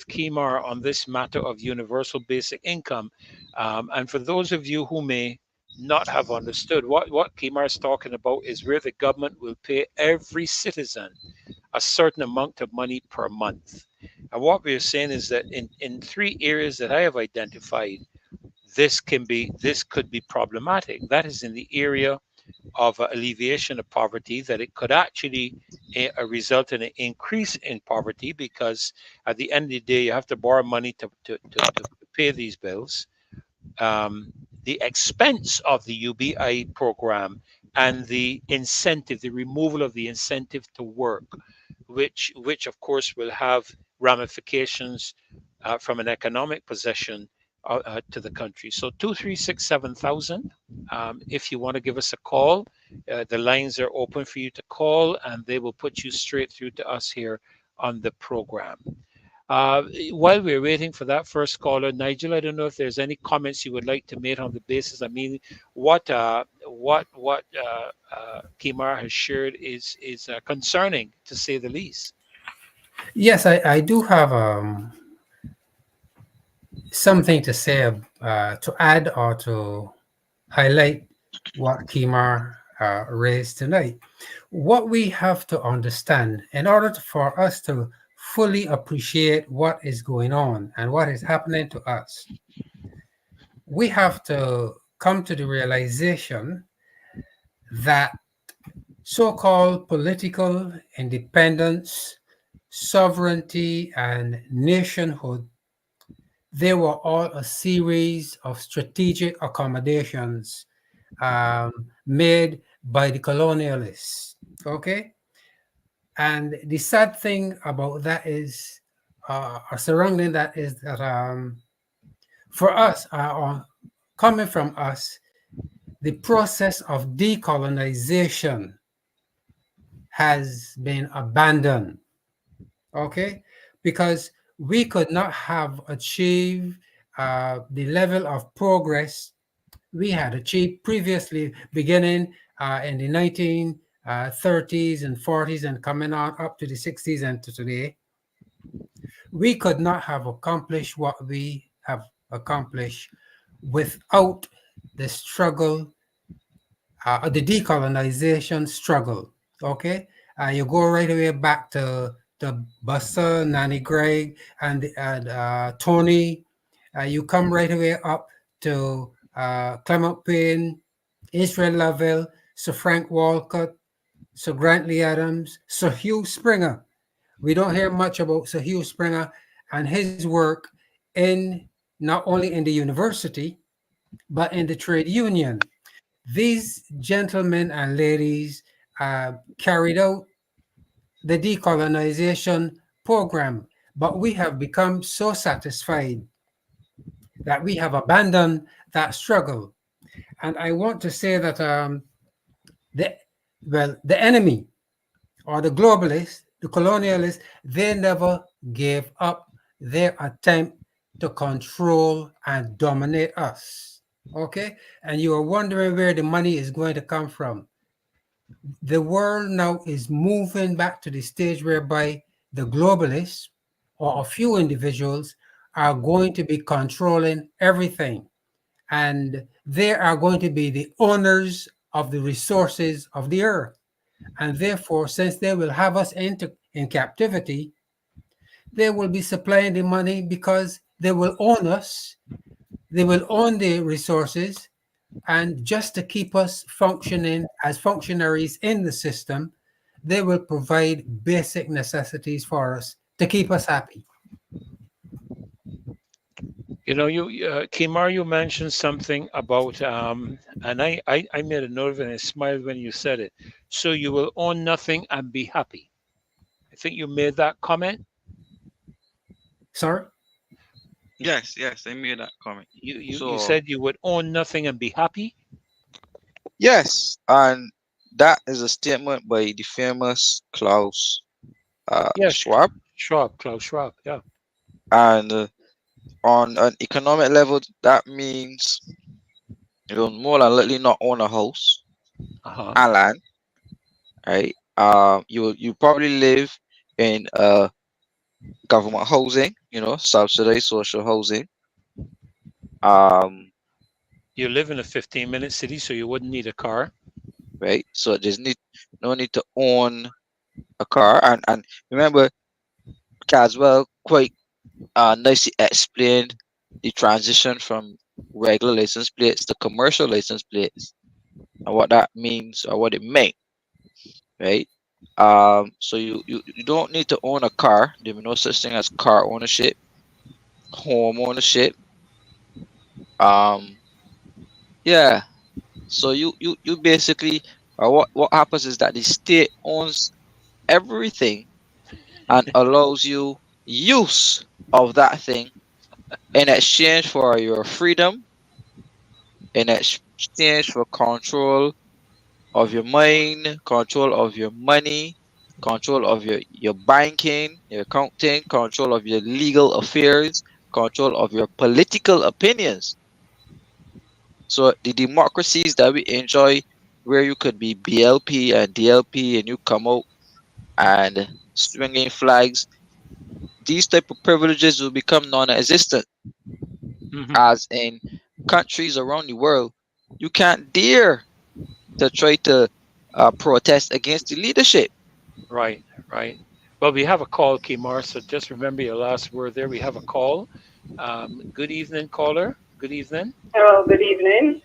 Speaker 1: Kimar on this matter of universal basic income. And for those of you who may not have understood. What Kimar is talking about is where the government will pay every citizen a certain amount of money per month. And what we're saying is that in three areas that I have identified, this could be problematic. That is in the area of alleviation of poverty, that it could actually result in an increase in poverty, because at the end of the day you have to borrow money to pay these bills. um, the expense of the UBI program and the incentive, the removal of the incentive to work, which of course will have ramifications from an economic position to the country. So 2367000. If you want to give us a call, the lines are open for you to call, and they will put you straight through to us here on the program. While we're waiting for that first caller, Nigel, I don't know if there's any comments you would like to make on the basis. I mean, what Kimar has shared is concerning, to say the least.
Speaker 2: Yes, I do have something to say, to add or to highlight what Kimar raised tonight. What we have to understand in order for us to fully appreciate what is going on and what is happening to us, we have to come to the realization that so-called political independence, sovereignty, and nationhood, they were all a series of strategic accommodations made by the colonialists. Okay? And the sad thing about that is, or surrounding that, is that for us, coming from us, the process of decolonization has been abandoned. Okay? Because we could not have achieved the level of progress we had achieved previously, beginning in the 1930s and 40s and coming on up to the 60s and to today. We could not have accomplished what we have accomplished without the struggle, the decolonization struggle. Okay, you go right away back to Buster, Nanny Gregg, and Tony. You come right away up to Clement Payne, Israel Lovell, Sir Frank Walcott, Sir Grantley Adams, Sir Hugh Springer. We don't hear much about Sir Hugh Springer and his work in not only in the university but in the trade union. These gentlemen and ladies carried out the decolonization program, but we have become so satisfied that we have abandoned that struggle. And I want to say that the the enemy or the globalists, the colonialists, they never gave up their attempt to control and dominate us. Okay? And you are wondering where the money is going to come from. The world now is moving back to the stage whereby the globalists or a few individuals are going to be controlling everything. And they are going to be the owners of the resources of the earth. And therefore, since they will have us in captivity, they will be supplying the money because they will own us, they will own the resources, and just to keep us functioning as functionaries in the system, they will provide basic necessities for us to keep us happy.
Speaker 1: You know, Kimar, you mentioned something about, and I made a note of it and I smiled when you said it. So you will own nothing and be happy. I think you made that comment.
Speaker 2: Sorry?
Speaker 5: Yes, yes, I made that comment.
Speaker 1: You
Speaker 5: So
Speaker 1: said you would own nothing and be happy.
Speaker 5: yes, and that is a statement by the famous Klaus
Speaker 1: Yes,
Speaker 5: Schwab.
Speaker 1: Schwab, Klaus Schwab. Yeah.
Speaker 5: And on an economic level, that means you'll more than likely not own a house
Speaker 1: Uh-huh.
Speaker 5: and land, right? You probably live in government housing, subsidized social housing. Um,
Speaker 1: You live in a 15-minute city, so you wouldn't need a car.
Speaker 5: right? So there's no need to own a car. And remember, Caswell quite nicely explained the transition from regular license plates to commercial license plates and what that means or what it meant, right? So you don't need to own a car. There's no such thing as car ownership, home ownership. Um, yeah. So you basically, what happens is that the state owns everything and allows you use of that thing in exchange for your freedom, in exchange for control of your mind, control of your money, control of your banking, your accounting, control of your legal affairs, control of your political opinions. So the democracies that we enjoy, where you could be BLP and DLP and you come out and swinging flags, these type of privileges will become non-existent.
Speaker 1: Hmm.
Speaker 5: As in countries around the world, you can't dare to try to protest against the leadership.
Speaker 1: Right, right. Well, we have a call, Kimar, so just remember your last word there. We have a call. Good evening, caller. Good evening.
Speaker 6: Hello, good evening.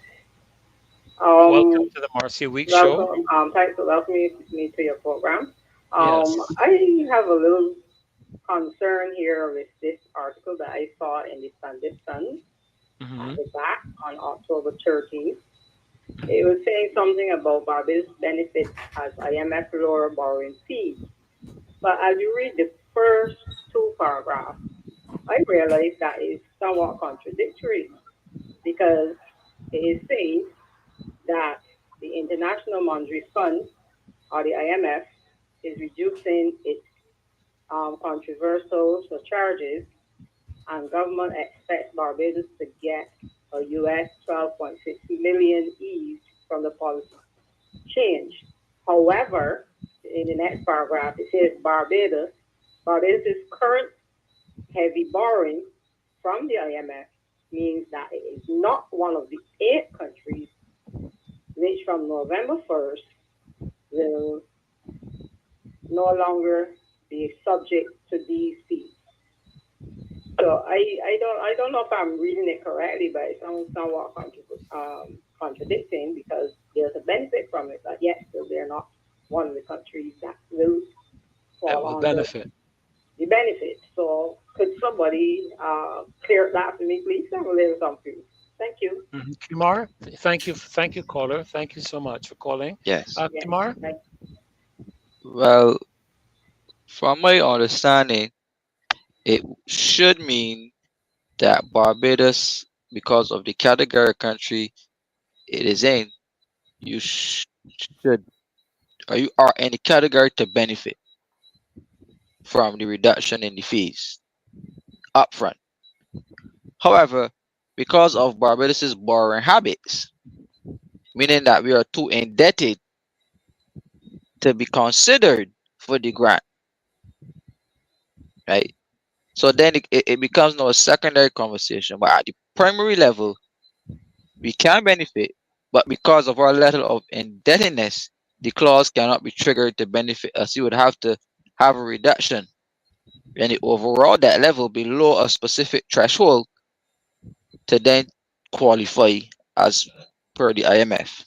Speaker 1: Welcome
Speaker 6: Um,
Speaker 1: to the Marcia Week Show.
Speaker 6: welcome. Thanks for welcoming me to your program.
Speaker 1: Yes.
Speaker 6: I have a little concern here with this article that I saw in the Sunday Sun at
Speaker 1: Hmm.
Speaker 6: the back on October 13th. It was saying something about Barbados benefits as IMF lower borrowing fees. But as you read the first two paragraphs, I realized that is somewhat contradictory because it says that the International Monetary Fund, or the IMF, is reducing its controversial surcharges, and government expects Barbados to get a US 12.6 million each from the policy change. However, in the next paragraph, it says Barbados' current heavy borrowing from the IMF means that it is not one of the 8 countries which from November 1st will no longer be subject to these fees. So I don't know if I'm reading it correctly, but it sounds somewhat contradicting because there's a benefit from it, but yet still they're not one of the countries that will
Speaker 1: That
Speaker 6: fall
Speaker 1: will
Speaker 6: under
Speaker 1: benefit.
Speaker 6: the benefit. So could somebody clear that for me, please? I'm a little confused. Thank you.
Speaker 1: Kimar, thank you, caller. Thank you so much for calling.
Speaker 5: Yes.
Speaker 6: Yes.
Speaker 1: Kimar?
Speaker 6: Thank
Speaker 5: Well, from my understanding, it should mean that Barbados, because of the category country it is in, you should, or you are in the category to benefit from the reduction in the fees upfront. However, because of Barbados's borrowing habits, meaning that we are too indebted to be considered for the grant, right? So then it becomes now a secondary conversation. But at the primary level, we can benefit, but because of our level of indebtedness, the clause cannot be triggered to benefit us. You would have to have a reduction and the overall debt level below a specific threshold to then qualify as per the IMF.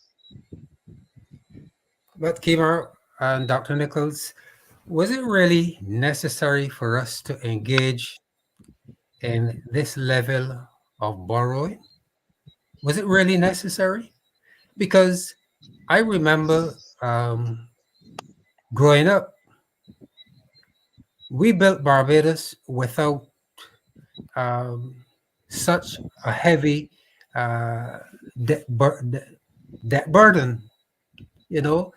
Speaker 2: But Kimar and Dr. Nichols, was it really necessary for us to engage in this level of borrowing? Was it really necessary? Because I remember growing up, we built Barbados without um, such a heavy uh, debt, debt burden. You know,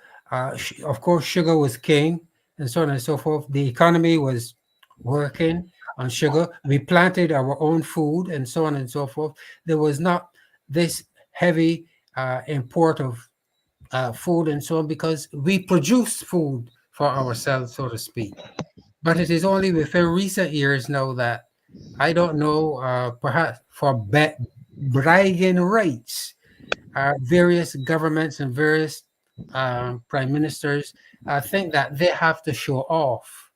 Speaker 2: of course, sugar was king, and so on and so forth. The economy was working on sugar. We planted our own food, and so on and so forth. There was not this heavy import of food and so on because we produce food for ourselves, so to speak. But it is only within recent years now that I don't know, perhaps for bragging rights, various governments and various prime ministers think that they have to show off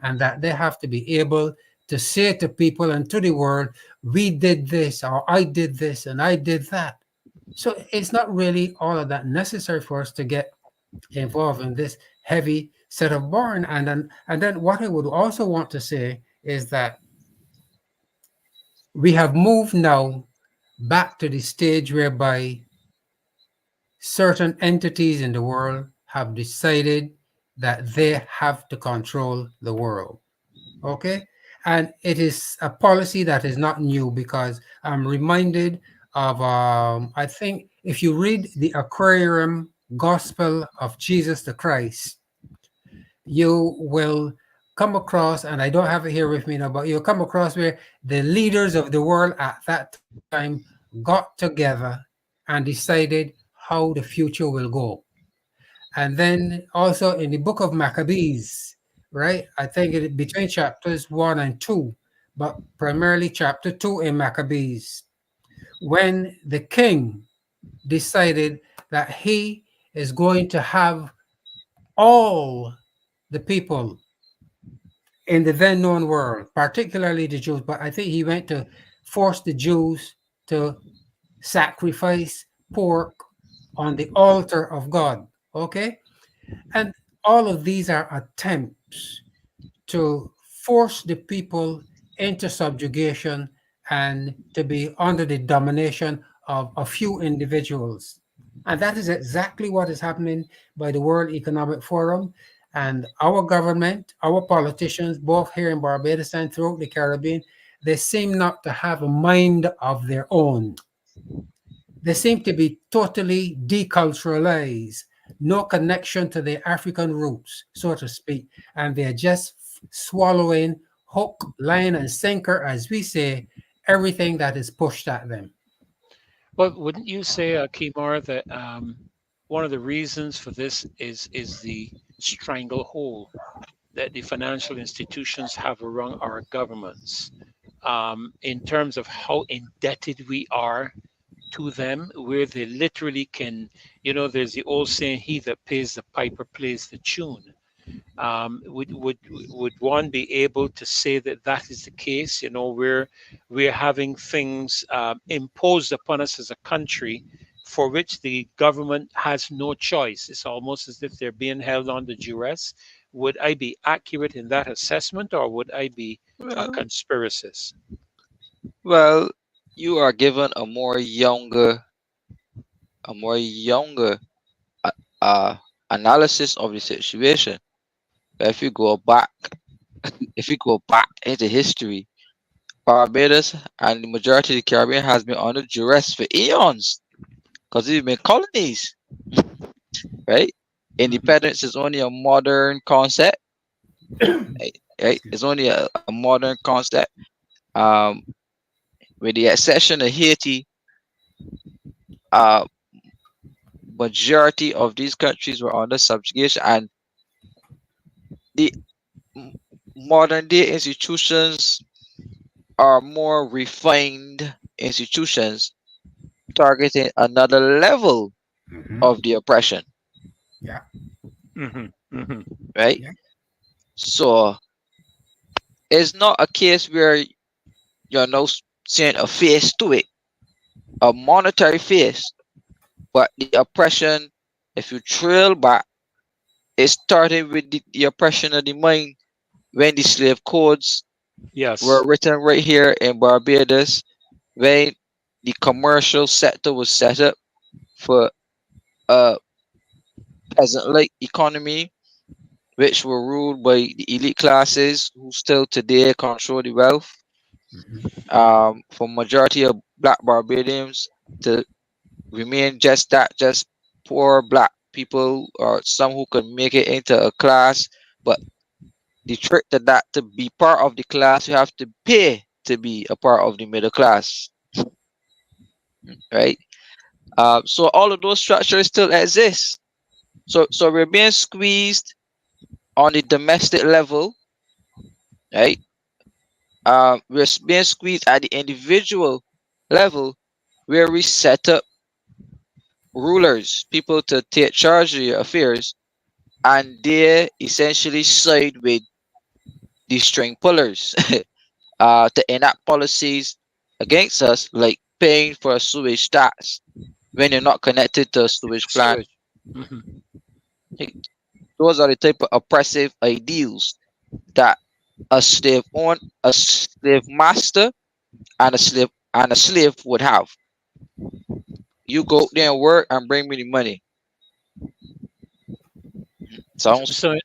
Speaker 2: and that they have to be able to say to people and to the world, we did this, or I did this, and I did that. So it's not really all of that necessary for us to get involved in this heavy set of barn. And then what I would also want to say is that we have moved now back to the stage whereby certain entities in the world have decided that they have to control the world. Okay? And it is a policy that is not new, because I'm reminded of, I think, if you read the Aquarium Gospel of Jesus the Christ, you will come across, and I don't have it here with me now, but you'll come across where the leaders of the world at that time got together and decided how the future will go. And then also in the book of Maccabees, right? I think between chapters 1 and 2, but primarily chapter 2 in Maccabees, when the king decided that he is going to have all the people in the then known world, particularly the Jews, but I think he went to force the Jews to sacrifice pork on the altar of God. Okay? And all of these are attempts to force the people into subjugation and to be under the domination of a few individuals. And that is exactly what is happening by the World Economic Forum. And our government, our politicians, both here in Barbados and throughout the Caribbean, they seem not to have a mind of their own. They seem to be totally deculturalized, no connection to their African roots, so to speak. And they're just swallowing hook, line, and sinker, as we say, everything that is pushed at them.
Speaker 1: Well, wouldn't you say, Kimar, that one of the reasons for this is the stranglehold that the financial institutions have around our governments, in terms of how indebted we are to them, where they literally can, there's the old saying, he that pays the piper plays the tune. Would one be able to say that that is the case? We're having things imposed upon us as a country for which the government has no choice. It's almost as if they're being held under duress. Would I be accurate in that assessment, or would I be a
Speaker 5: Well,
Speaker 1: conspiracist?
Speaker 5: well, you are given a more younger uh, uh, analysis of the situation. If you go back, into history, Barbados and the majority of the Caribbean has been under duress for eons because they've been colonies, right?
Speaker 2: Mhm.
Speaker 5: Independence is only a modern concept, right? Right? It's only a modern concept. Um, with the exception of Haiti, uh, majority of these countries were under subjugation, and the m- modern day institutions are more refined institutions targeting another level
Speaker 2: Mhm.
Speaker 5: of the oppression,
Speaker 2: Yeah.
Speaker 1: Hmm. Hmm.
Speaker 5: right?
Speaker 2: Yeah.
Speaker 5: So it's not a case where you're now seeing a face to it, a monetary face, but the oppression, if you trail back, it started with the oppression of the mind when the slave codes were
Speaker 1: Yes.
Speaker 5: written right here in Barbados, when the commercial sector was set up for a peasant-like economy, which were ruled by the elite classes who still today control the wealth.
Speaker 2: Mhm.
Speaker 5: For majority of black Barbadians to remain just that, just poor black people or some who can make it into a class, but the trick to that, to be part of the class, you have to pay to be a part of the middle class, right? So all of those structures still exist. So we're being squeezed on the domestic level, right? Being squeezed at the individual level, where we set up rulers, people to take charge of your affairs, and they essentially side with the string pullers to enact policies against us, like paying for a sewage tax when you're not connected to a sewage plant.
Speaker 1: Sewage. Hmm.
Speaker 5: Like, those are the type of oppressive ideals that a slave own, a slave master, and a slave would have. You go out there and work and bring me the money. Sounds
Speaker 1: So,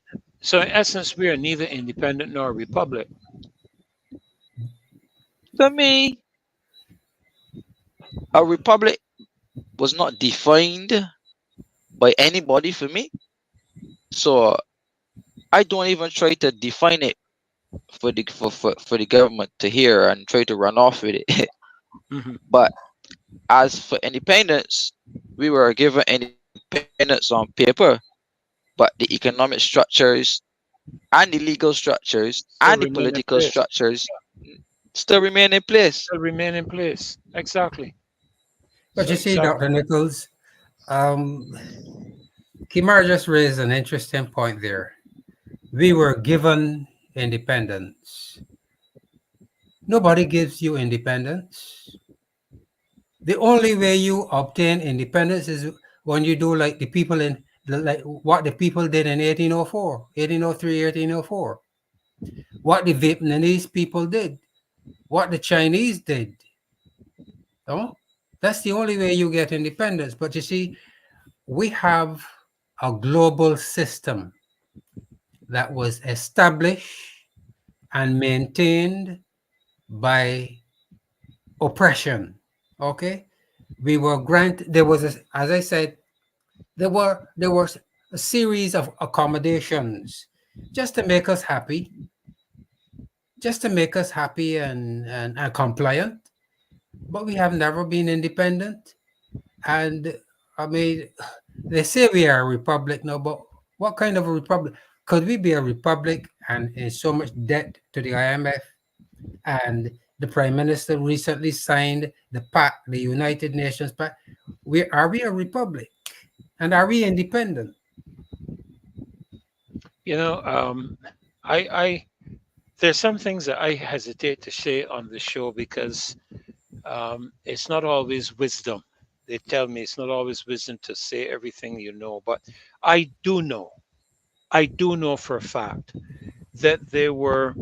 Speaker 1: so in essence, we are neither independent nor a republic.
Speaker 5: to me, a republic was not defined by anybody for me. So I don't even try to define it for the government to hear and try to run off with it.
Speaker 1: Hmm.
Speaker 5: But as for independence, we were given independence on paper, but the economic structures and the legal structures and
Speaker 1: Still
Speaker 5: the
Speaker 1: remain in
Speaker 5: political
Speaker 1: place.
Speaker 5: structures still remain in place.
Speaker 1: Still remain in place. Exactly.
Speaker 2: But
Speaker 1: So
Speaker 2: you see, Dr.
Speaker 1: exactly.
Speaker 2: Nichols, um, Kimar just raised an interesting point there. We were given independence. Nobody gives you independence. The only way you obtain independence is when you do like the people in like what the people did in 1804, 1803, 1804. What the Vietnamese people did, what the Chinese did. No? That's the only way you get independence. But you see, we have a global system that was established and maintained by oppression. Okay? We were granted, there was, as I said, there were a series of accommodations just to make us happy, just to make us happy and compliant. But we have never been independent. And I mean, they say we are a republic now, but what kind of a republic? Could we be a republic and in so much debt to the IMF? And the prime minister recently signed the pact, the United Nations pact. Are we a republic? And are we independent?
Speaker 1: You know, I there's some things that I hesitate to say on the show because it's not always wisdom. They tell me it's not always wisdom to say everything you know, but I do know. I do know for a fact that there were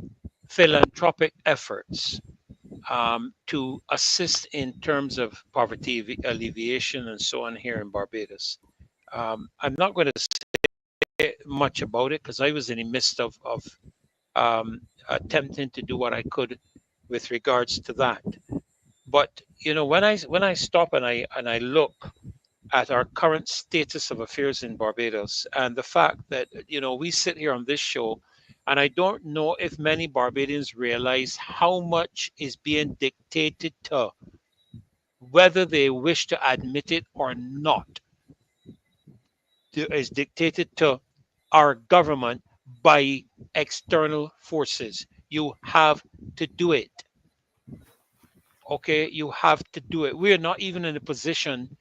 Speaker 1: philanthropic efforts to assist in terms of poverty alleviation and so on here in Barbados. I'm not going to say much about it because I was in the midst of attempting to do what I could with regards to that. But you know, when I stop and I look at our current status of affairs in Barbados and the fact that we sit here on this show, and I don't know if many Barbadians realize how much is being dictated to, whether they wish to admit it or not, is dictated to our government by external forces. You have to do it. Okay, you have to do it. We are not even in a position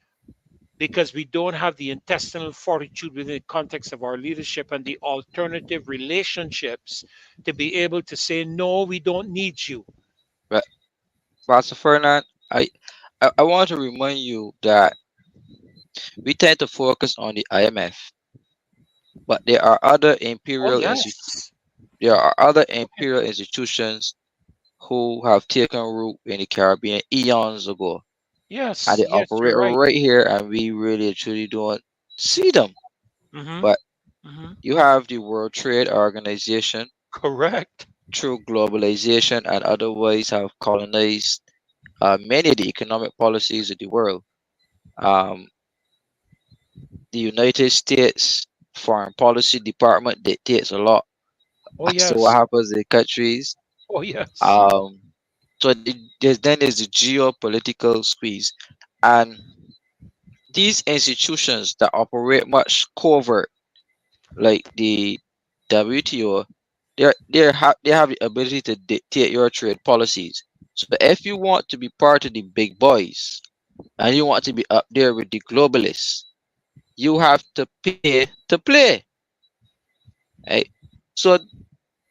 Speaker 1: because we don't have the intestinal fortitude within the context of our leadership and the alternative relationships to be able to say, no, we don't need you.
Speaker 5: But Pastor Fernand, I want to remind you that we tend to focus on the IMF, but
Speaker 1: Oh, yes.
Speaker 5: there are other imperial institutions who have taken root in the Caribbean eons ago, and
Speaker 1: Yes,
Speaker 5: they
Speaker 1: yes, you're
Speaker 5: operate
Speaker 1: right.
Speaker 5: right here, and we really truly don't see them.
Speaker 1: Hmm.
Speaker 5: But
Speaker 1: Hmm.
Speaker 5: you have the World Trade Organization
Speaker 1: Correct.
Speaker 5: through globalization and otherwise have colonized many of the economic policies of the world. Um, the United States Foreign Policy Department dictates a lot
Speaker 1: Oh,
Speaker 5: as to what
Speaker 1: yes.
Speaker 5: happens in countries.
Speaker 1: Oh, yes.
Speaker 5: Um, then there's the geopolitical squeeze, and these institutions that operate much covert, like the WTO, they have the ability to dictate your trade policies. So if you want to be part of the big boys, and you want to be up there with the globalists, you have to pay to play. Right? So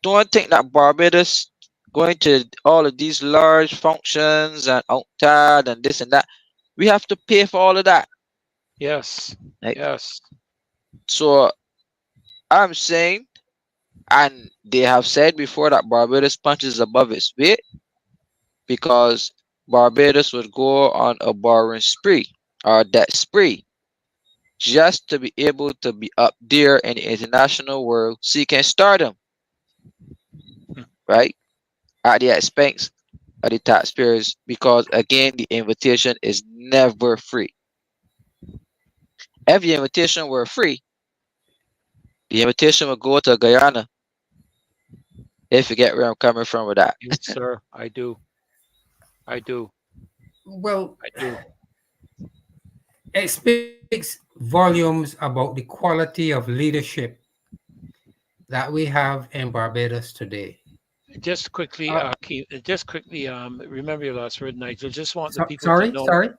Speaker 5: don't think that Barbados going to all of these large functions and UNCTAD and this and that. We have to pay for all of that.
Speaker 1: Yes.
Speaker 5: Right?
Speaker 1: Yes.
Speaker 5: So I'm saying, and they have said before that Barbados punches above its weight because Barbados would go on a borrowing spree or debt spree just to be able to be up there in the international world seeking stardom,
Speaker 1: Hmm.
Speaker 5: right? At the expense of the taxpayers, because again, the invitation is never free. If the invitation were free, the invitation would go to Guyana, if you get where I'm coming from with that.
Speaker 1: Yes, sir. I do. I do.
Speaker 2: Well,
Speaker 1: I do.
Speaker 2: it speaks volumes about the quality of leadership that we have in Barbados today.
Speaker 1: Just quickly,
Speaker 2: Uh,
Speaker 1: just quickly, remember your last word, Nigel. Just want the people to
Speaker 2: sorry,
Speaker 1: know.
Speaker 2: sorry.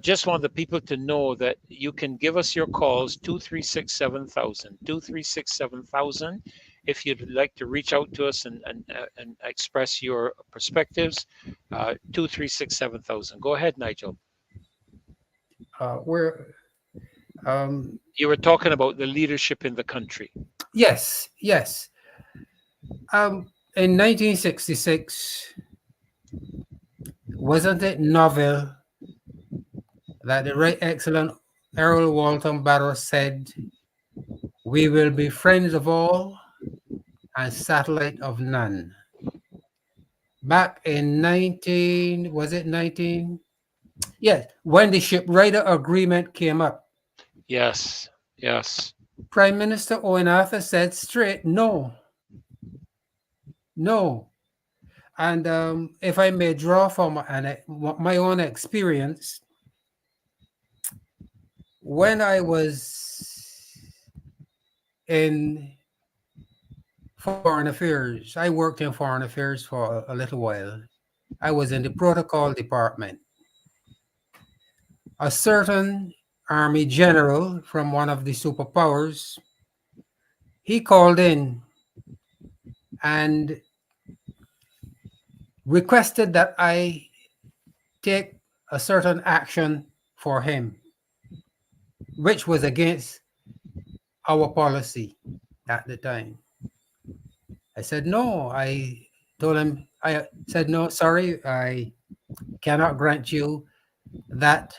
Speaker 1: Just want the people to know that you can give us your calls 2367000 2367000 if you'd like to reach out to us and express your perspectives. 2367000. Go ahead, Nigel.
Speaker 2: We're
Speaker 1: You were talking about the leadership in the country.
Speaker 2: yes, yes. In 1966, wasn't it novel that the right excellent Errol Walton Barrow said, "We will be friends of all and satellite of none." Back in 19, was it 19? Yes, when the shipwrighter agreement came up,
Speaker 1: Yes, yes.
Speaker 2: Prime Minister Owen Arthur said straight, no, no. And if I may draw from my own experience, when I was in foreign affairs, I worked in foreign affairs for a little while. I was in the protocol department. A certain army general from one of the superpowers, he called in and requested that I take a certain action for him, which was against our policy at the time. I said no. I told him, I said no, sorry, I cannot grant you that.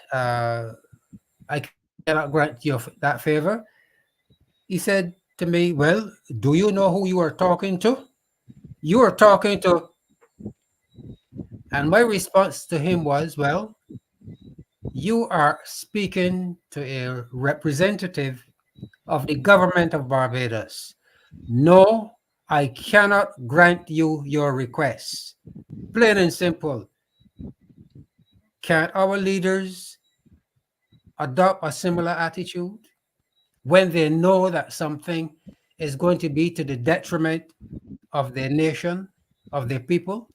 Speaker 2: I cannot grant you that favor. He said to me, well, do you know who you are talking to? You are talking to, and my response to him was, well, you are speaking to a representative of the government of Barbados. No, I cannot grant you your request. Plain and simple. Can our leaders adopt a similar attitude when they know that something is going to be to the detriment of their nation, of their people?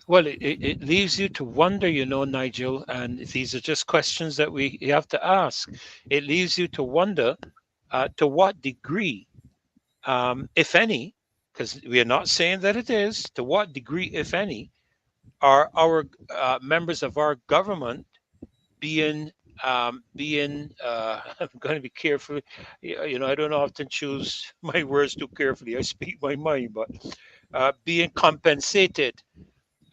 Speaker 1: Well, it leaves you to wonder, Nigel, and these are just questions that we have to ask. It leaves you to wonder to what degree, if any, because we are not saying that it is, to what degree, if any, are our members of our government I'm going to be careful. I don't often choose my words too carefully. I speak my mind, but being compensated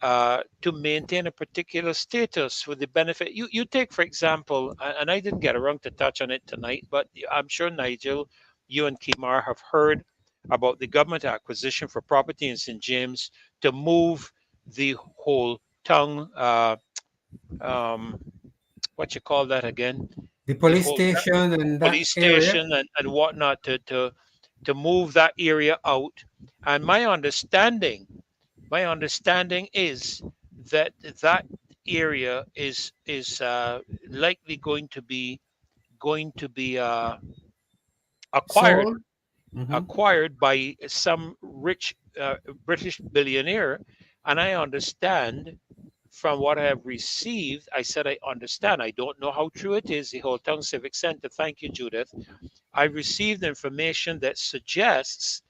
Speaker 1: to maintain a particular status for the benefit. You take, for example, and I didn't get around to touch on it tonight, but I'm sure, Nigel, you and Kimar have heard about the government acquisition for property in St. James to move the whole tongue, um, what you call that again?
Speaker 2: The
Speaker 1: The
Speaker 2: police
Speaker 1: whole
Speaker 2: station and that
Speaker 1: police
Speaker 2: area.
Speaker 1: station and whatnot to move that area out. And my understanding is that that area is likely going to be acquired
Speaker 2: Sold. Mhm.
Speaker 1: acquired by some rich British billionaire, and I understand from what I have received, I said I understand. I don't know how true it is. The Whole Town Civic Center, thank you, Judith. I received information that suggests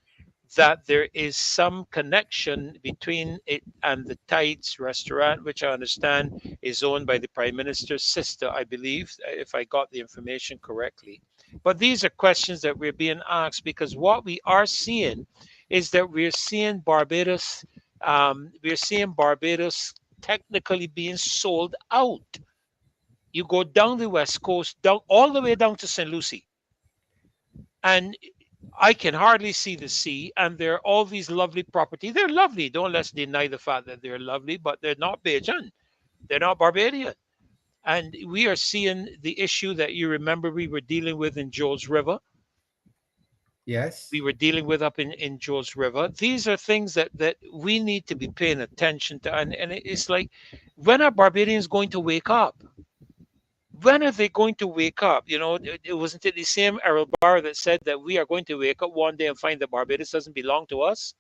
Speaker 1: that there is some connection between it and the Tides restaurant, which I understand is owned by the Prime Minister's sister, I believe, if I got the information correctly. But these are questions that we're being asked because what we are seeing is that we're seeing Barbados technically being sold out. You go down the west coast, down all the way down to St. Lucie, and I can hardly see the sea, and there are all these lovely properties. They're lovely. Don't let's deny the fact that they're lovely, but they're not Bajan. They're not Barbadian. And we are seeing the issue that you remember we were dealing with in Jones River.
Speaker 2: Yes.
Speaker 1: We were dealing with up in Jones River. These are things that we need to be paying attention to. And it's like, when are Barbadians going to wake up? When are they going to wake up? You know, it wasn't it the same Errol Barr that said that we are going to wake up one day and find that Barbados doesn't belong to us?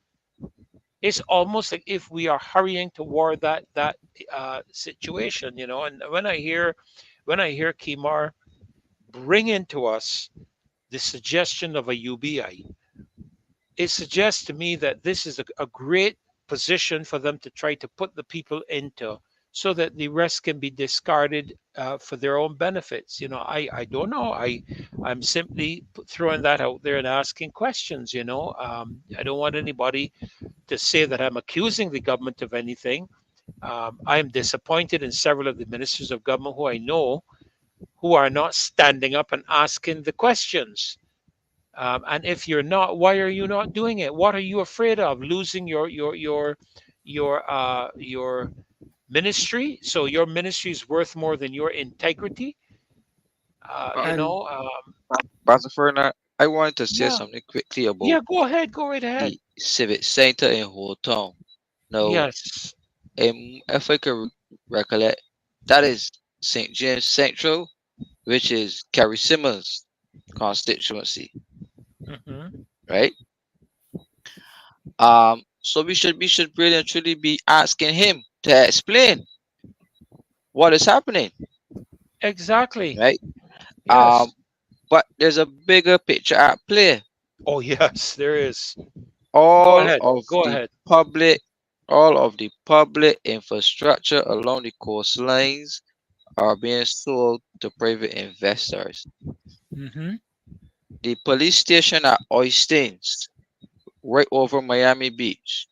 Speaker 1: It's almost like if we are hurrying toward that situation, you know. And when I hear Kimar bring into us the suggestion of a UBI, it suggests to me that this is a great position for them to try to put the people into, so that the rest can be discarded for their own benefits. You know, I don't know. I'm simply throwing that out there and asking questions. You know, I don't want anybody to say that I'm accusing the government of anything. I am disappointed in several of the ministers of government who I know who are not standing up and asking the questions. And if you're not, why are you not doing it? What are you afraid of? Losing your ministry? So your ministry is worth more than your integrity?
Speaker 5: Uh,
Speaker 1: You
Speaker 2: And
Speaker 1: know,
Speaker 5: Pastor Fernand, I wanted to say
Speaker 1: yeah,
Speaker 5: something quickly about
Speaker 1: yeah. Go ahead, go right ahead.
Speaker 5: the civic center in Town. Now,
Speaker 1: Yes.
Speaker 5: if I can recollect, that is St. James Central, which is Carrie Simmons' constituency,
Speaker 1: Hmm.
Speaker 5: right? So we should really and truly be asking him to explain what is happening,
Speaker 1: Exactly.
Speaker 5: right?
Speaker 1: Yes.
Speaker 5: But there's a bigger picture at play.
Speaker 1: Oh, yes, there is. Go
Speaker 5: All
Speaker 1: ahead.
Speaker 5: of
Speaker 1: Go
Speaker 5: the
Speaker 1: ahead.
Speaker 5: public, all of the public infrastructure along the coastlines are being sold to private investors.
Speaker 1: Hmm.
Speaker 5: The police station at Oistins, right over Miami Beach,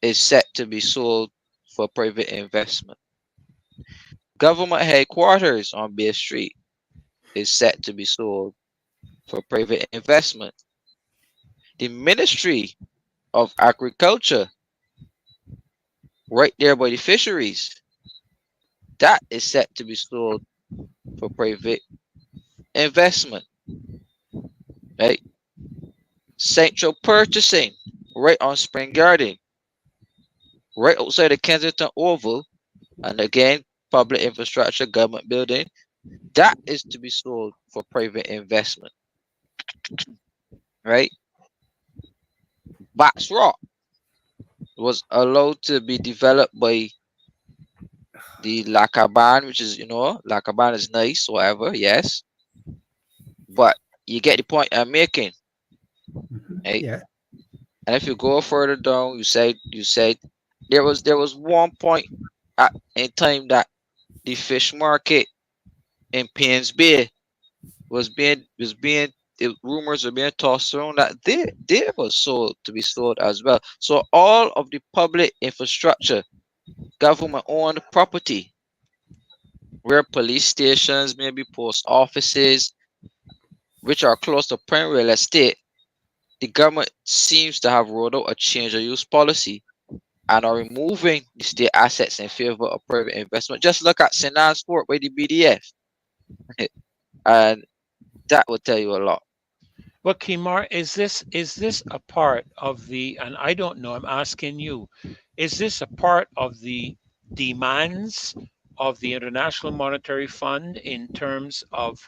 Speaker 5: is set to be sold for private investment. Government headquarters on Bay Street is set to be sold for private investment. The Ministry of Agriculture, right there by the fisheries, that is set to be sold for private investment, right? Central Purchasing, right on Spring Garden, right outside the Kensington Oval, and again, public infrastructure, government building, that is to be sold for private investment, right? Box Rock was allowed to be developed by the Lacaban, which is, Lacaban is nice, whatever, yes. But you get the point I'm making, right?
Speaker 2: yeah,
Speaker 5: And if you go further down, you said there was one point in time that the fish market in Paynes Bay was being rumors are being tossed around that they was sold to be sold as well. So all of the public infrastructure, government owned property, where police stations, maybe post offices, which are close to prime real estate, the government seems to have rolled out a change of use policy and are removing the state assets in favor of private investment. Just look at St. Anne's Fort by the BDF, and that will tell you a lot.
Speaker 1: But Kimar, is this a part of the? And I don't know. I'm asking you. Is this a part of the demands of the International Monetary Fund in terms of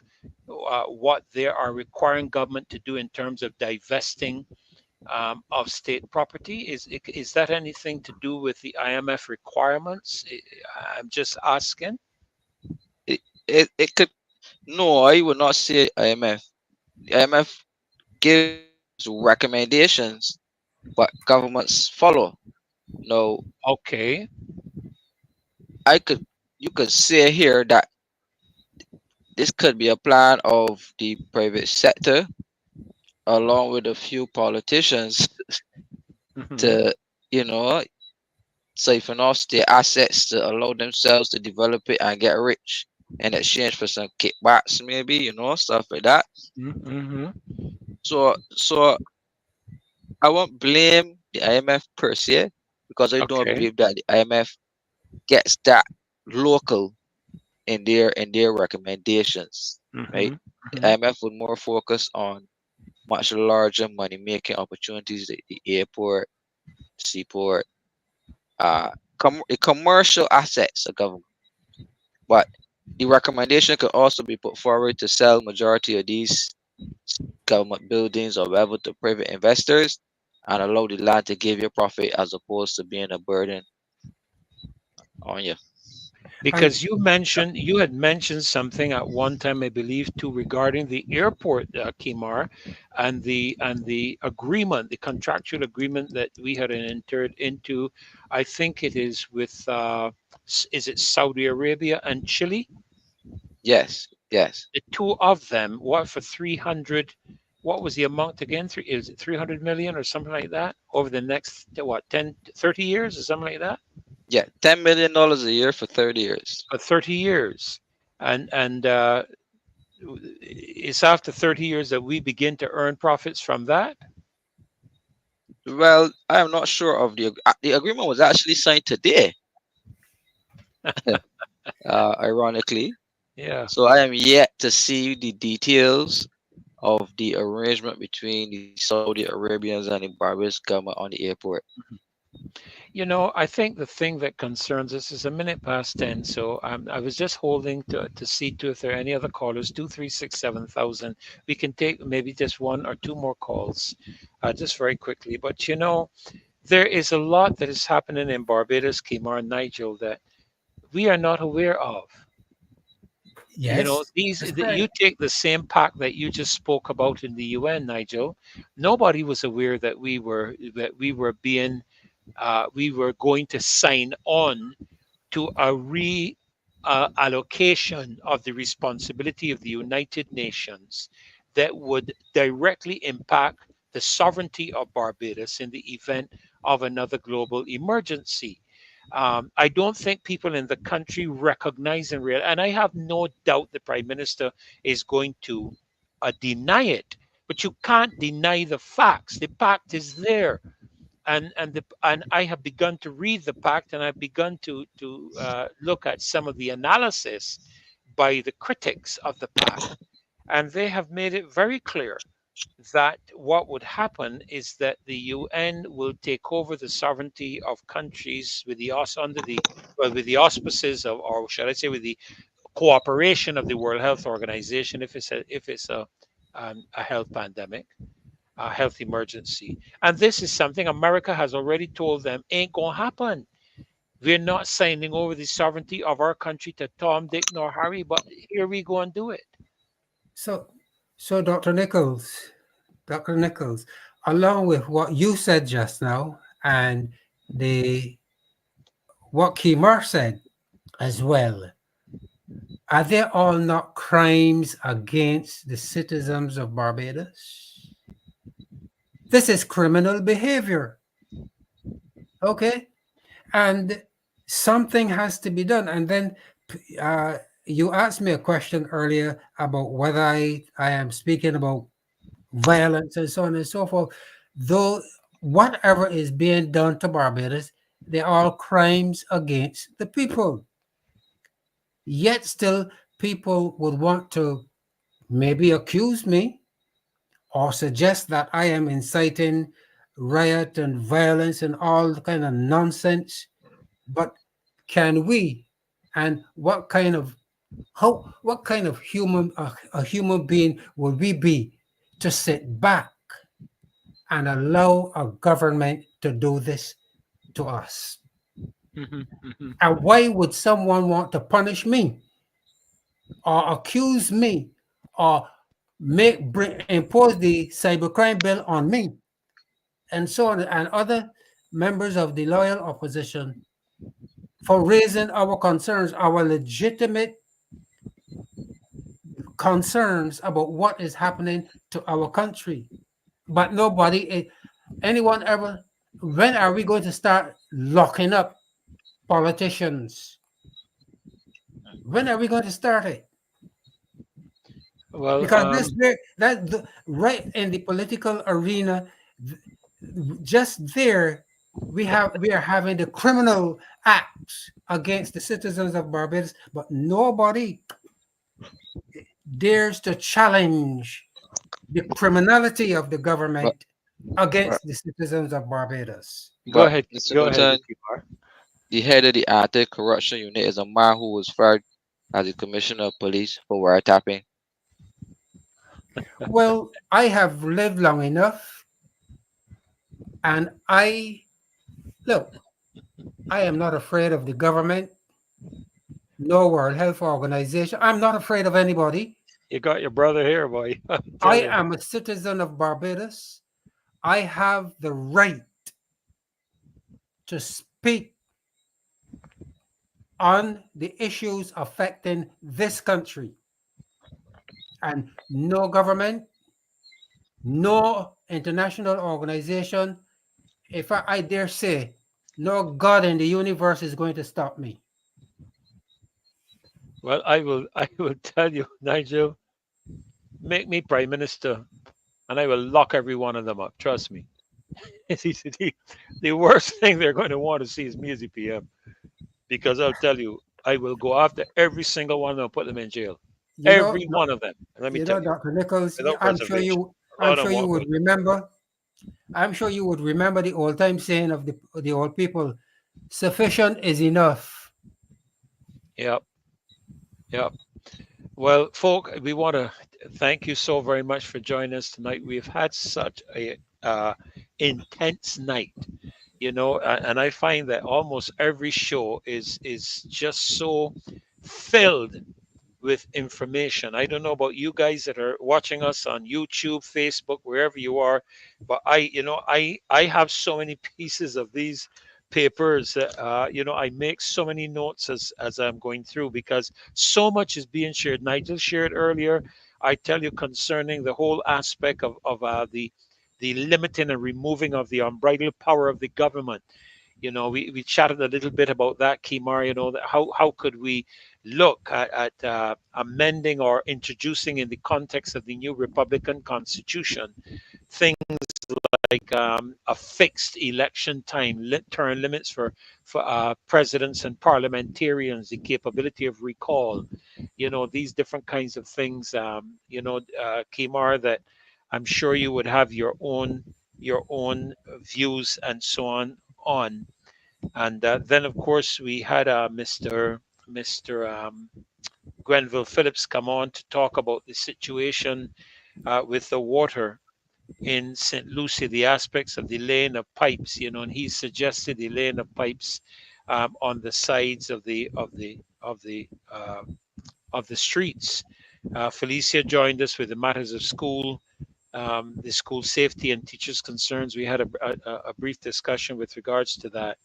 Speaker 1: what they are requiring government to do in terms of divesting of state property? Is that anything to do with the IMF requirements? I'm just asking.
Speaker 5: It, it could, no, I would not say IMF. The IMF gives recommendations, but governments follow. No,
Speaker 1: Okay.
Speaker 5: I could you could say here that this could be a plan of the private sector along with a few politicians
Speaker 1: Hmm.
Speaker 5: to, you know, siphon off their assets to allow themselves to develop it and get rich in exchange for some kickbacks, maybe, stuff like that.
Speaker 1: Hmm.
Speaker 5: So I won't blame the IMF per se because I don't
Speaker 1: Okay.
Speaker 5: believe that the IMF gets that local in their recommendations, right?
Speaker 1: Hmm.
Speaker 5: The
Speaker 1: Hmm.
Speaker 5: IMF would more focus on much larger money making opportunities, the airport, seaport, uh, the commercial assets of government. But the recommendation could also be put forward to sell majority of these government buildings or whatever to private investors and allow the land to give you profit as opposed to being a burden on you.
Speaker 2: And
Speaker 1: Because you had mentioned something at one time, I believe, too, regarding the airport, Kimar, and the agreement, the contractual agreement that we had entered into. I think it is with is it Saudi Arabia and Chile?
Speaker 5: Yes, yes.
Speaker 1: The two of them. What for 300? What was the amount again? Is it 300 million or something like that over the next what 10, 30 years or something like that?
Speaker 5: Yeah, $10 million a year for 30 years.
Speaker 1: 30 years. And it's after 30 years that we begin to earn profits from that.
Speaker 5: Well, I am not sure of the agreement was actually signed today, ironically.
Speaker 1: Yeah.
Speaker 5: So I am yet to see the details of the arrangement between the Saudi Arabians and the Barbados government on the airport.
Speaker 1: I think the thing that concerns us is a minute past 10. So I was just holding to see to if there are any other callers. 2367000. We can take maybe just one or two more calls just very quickly. But there is a lot that is happening in Barbados, Kimar, and Nigel that we are not aware of.
Speaker 2: yes,
Speaker 1: These
Speaker 2: that's
Speaker 1: you
Speaker 2: correct.
Speaker 1: take the same pact that you just spoke about in the UN, Nigel. Nobody was aware that we were going to sign on to a re allocation of the responsibility of the United Nations that would directly impact the sovereignty of Barbados in the event of another global emergency. I don't think people in the country recognize and realize, and I have no doubt the Prime Minister is going to deny it. But you can't deny the facts. The pact is there, and I have begun to read the pact, and I've begun to look at some of the analysis by the critics of the pact, and they have made it very clear that what would happen is that the UN will take over the sovereignty of countries with with the auspices of, or shall I say, with the cooperation of the World Health Organization if it's a health pandemic, a health emergency. And this is something America has already told them ain't gonna happen. We're not signing over the sovereignty of our country to Tom, Dick, nor Harry, but here we go and do it.
Speaker 2: So, so Dr. Nichols, along with what you said just now and the what Kimar said as well, are they all not crimes against the citizens of Barbados? This is criminal behavior, okay? And something has to be done. And then uh, you asked me a question earlier about whether I am speaking about violence and so on and so forth. Though whatever is being done to Barbados, they're all crimes against the people. Yet still, people would want to maybe accuse me or suggest that I am inciting riot and violence and all kind of nonsense. But can we? And what kind of a human being would we be to sit back and allow a government to do this to us?
Speaker 1: Mhm, mhm.
Speaker 2: And why would someone want to punish me or accuse me or impose the cybercrime bill on me and so on, and other members of the loyal opposition for raising our concerns, our legitimate concerns about what is happening to our country? But nobody, anyone ever, when are we going to start locking up politicians? When are we going to start it?
Speaker 1: Well,
Speaker 2: Because right in the political arena, th- just there, we are having the criminal acts against the citizens of Barbados, but nobody dares to challenge the criminality of the
Speaker 5: But
Speaker 2: government
Speaker 5: but,
Speaker 2: against the citizens of Barbados.
Speaker 1: go
Speaker 5: but
Speaker 1: ahead.
Speaker 5: Mr.
Speaker 1: Go ahead,
Speaker 5: Newton,
Speaker 1: Kimar.
Speaker 5: the head of the anti-corruption unit is a man who was fired as the commissioner of police for wiretapping.
Speaker 2: Well, I have lived long enough, and look, I am not afraid of the government, no World Health Organization. I'm not afraid of anybody.
Speaker 1: You got your brother here, boy. I tell
Speaker 2: I
Speaker 1: you.
Speaker 2: am a citizen of Barbados. I have the right to speak on the issues affecting this country. And no government, no international organization, if I dare say, no God in the universe is going to stop me.
Speaker 1: Well, I will. I will tell you, Nigel. Make me prime minister, and I will lock every one of them up. Trust me. The worst thing they're going to want to see is me as the PM, because I'll tell you, I will go after every single one of them, put them in jail.
Speaker 2: You know,
Speaker 1: Every one of them. And let me tell you,
Speaker 2: Dr. Nichols,
Speaker 1: without
Speaker 2: I'm sure
Speaker 1: reservation.
Speaker 2: you,
Speaker 1: A
Speaker 2: I'm
Speaker 1: lot of
Speaker 2: sure
Speaker 1: them
Speaker 2: you
Speaker 1: will.
Speaker 2: would remember. I'm sure you would remember the old time saying of the old people, sufficient is enough.
Speaker 1: Yep. Yep. Well, folk, we want to thank you so very much for joining us tonight. We've had such a intense night, and I find that almost every show is just so filled with information. I don't know about you guys that are watching us on YouTube, Facebook, wherever you are, but I have so many pieces of these papers that I make so many notes as I'm going through, because so much is being shared. Nigel shared earlier, I tell you, concerning the whole aspect of the limiting and removing of the unbridled power of the government. We chatted a little bit about that, Kimar. That how could we look at amending or introducing, in the context of the new Republican Constitution, things like a fixed election time, term limits for presidents and parliamentarians, the capability of recall, these different kinds of things, Kimar, that I'm sure you would have your own views and so on. And then, of course, we had Mr. Grenville Phillips come on to talk about the situation with the water in St. Lucie, the aspects of the laying of pipes, and he suggested the laying of pipes on the sides of the streets. Felicia joined us with the matters of school, the school safety and teachers' concerns. We had a brief discussion with regards to that,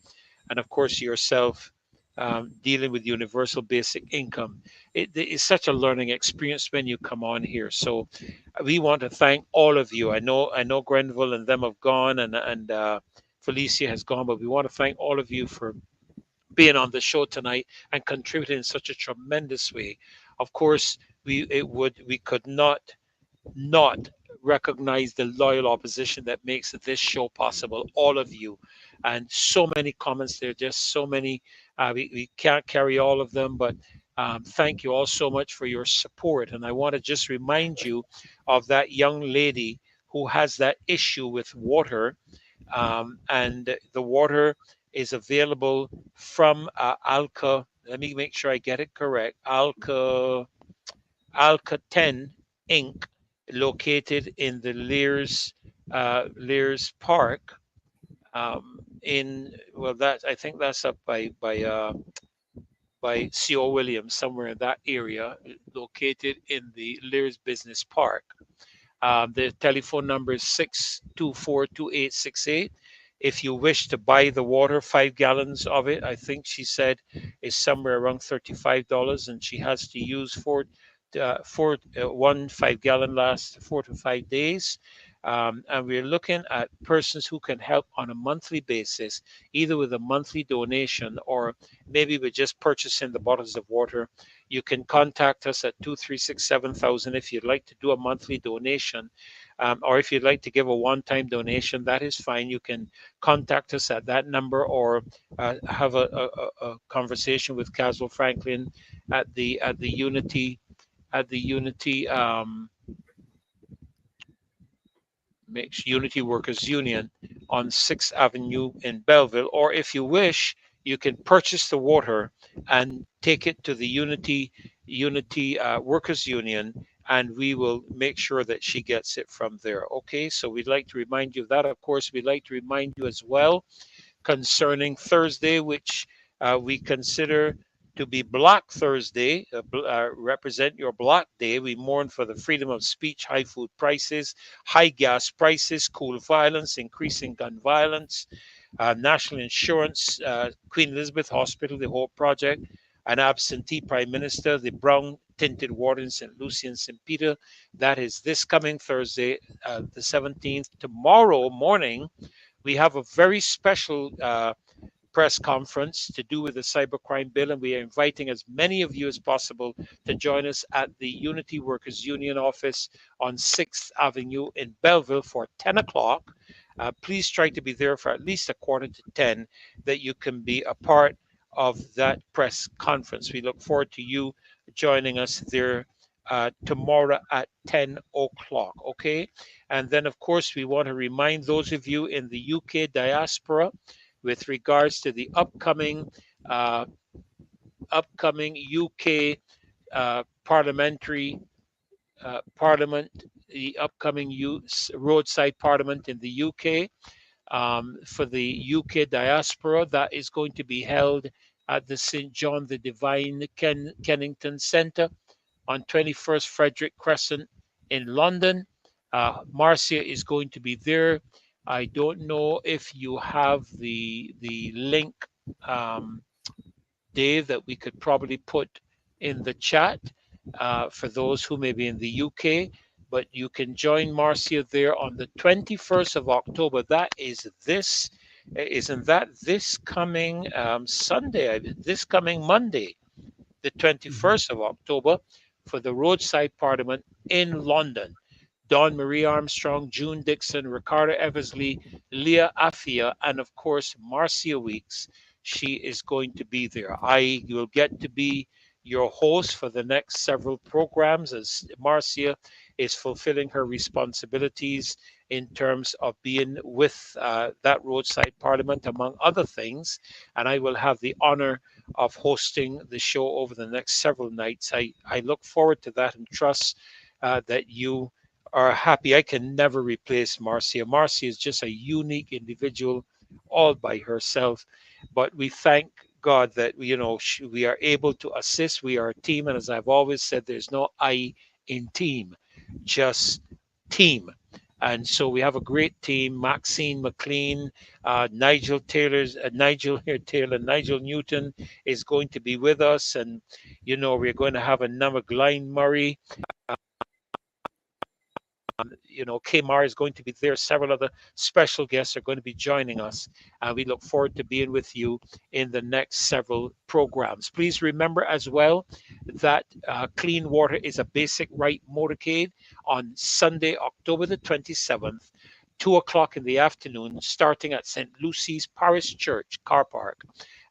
Speaker 1: and of course yourself, dealing with universal basic income. It is such a learning experience when you come on here. So we want to thank all of you. I know Grenville and them have gone, and Felicia has gone, but we want to thank all of you for being on the show tonight and contributing in such a tremendous way. Of course, we could not recognize the loyal opposition that makes this show possible. All of you, and so many comments there, just so many. We can't carry all of them, but thank you all so much for your support. And I want to just remind you of that young lady who has that issue with water, and the water is available from Alka. Let me make sure I get it correct. Alka 10 Inc., located in the Lears Lears Park. In well, that I think that's up by C.O. Williams, somewhere in that area, located in the Lears Business Park. The telephone number is 624-2868. If you wish to buy the water, 5 gallons of it, I think she said is somewhere around $35, and she has to use one 5 gallon lasts 4 to 5 days. And we're looking at persons who can help on a monthly basis, either with a monthly donation or maybe with just purchasing the bottles of water. You can contact us at 2367000 if you'd like to do a monthly donation, or if you'd like to give a one-time donation. That is fine. You can contact us at that number, or have a conversation with Caswell Franklin at the Unity makes Unity Workers Union on 6th Avenue in Belleville. Or if you wish, you can purchase the water and take it to the Unity Workers Union, and we will make sure that she gets it from there. Okay, so we'd like to remind you of that. Of course, we'd like to remind you as well concerning Thursday, which we consider to be Black Thursday, represent your Black Day. We mourn for the freedom of speech, high food prices, high gas prices, school violence, increasing gun violence, national insurance, Queen Elizabeth Hospital, the Hope Project, an absentee Prime Minister, the brown tinted ward in St. Lucie and St. Peter. That is this coming Thursday, the 17th. Tomorrow morning, we have a very special press conference to do with the cybercrime bill, and we are inviting as many of you as possible to join us at the Unity Workers Union office on 6th Avenue in Belleville for 10 o'clock. Please try to be there for at least a quarter to 10, that you can be a part of that press conference. We look forward to you joining us there tomorrow at 10 o'clock. Okay. And then, of course, we want to remind those of you in the UK diaspora with regards to the upcoming UK parliamentary parliament, the upcoming roadside parliament in the UK, for the UK diaspora. That is going to be held at the St. John the Divine Kennington Centre on 21st Frederick Crescent in London. Marcia is going to be there. I don't know if you have the link, Dave, that we could probably put in the chat for those who may be in the UK. But you can join Marcia there on the 21st of October. That is isn't that this coming Sunday? This coming Monday, the 21st of October, for the roadside parliament in London. Dawn Marie Armstrong, June Dixon, Ricardo Eversley, Leah Afia, and of course, Marcia Weeks. She is going to be there. I will get to be your host for the next several programs as Marcia is fulfilling her responsibilities in terms of being with that roadside parliament, among other things. And I will have the honor of hosting the show over the next several nights. I look forward to that and trust that you are happy. I can never replace Marcia. Marcia is just a unique individual all by herself. But we thank God that we are able to assist. We are a team, and as I've always said, there's no I in team, just team. And so we have a great team: Maxine McLean, Nigel Newton is going to be with us, and we're going to have another Glenn Murray. Kmar is going to be there. Several other special guests are going to be joining us. And we look forward to being with you in the next several programs. Please remember as well that clean water is a basic right motorcade on Sunday, October the 27th, 2 o'clock in the afternoon, starting at St. Lucy's Parish Church car park.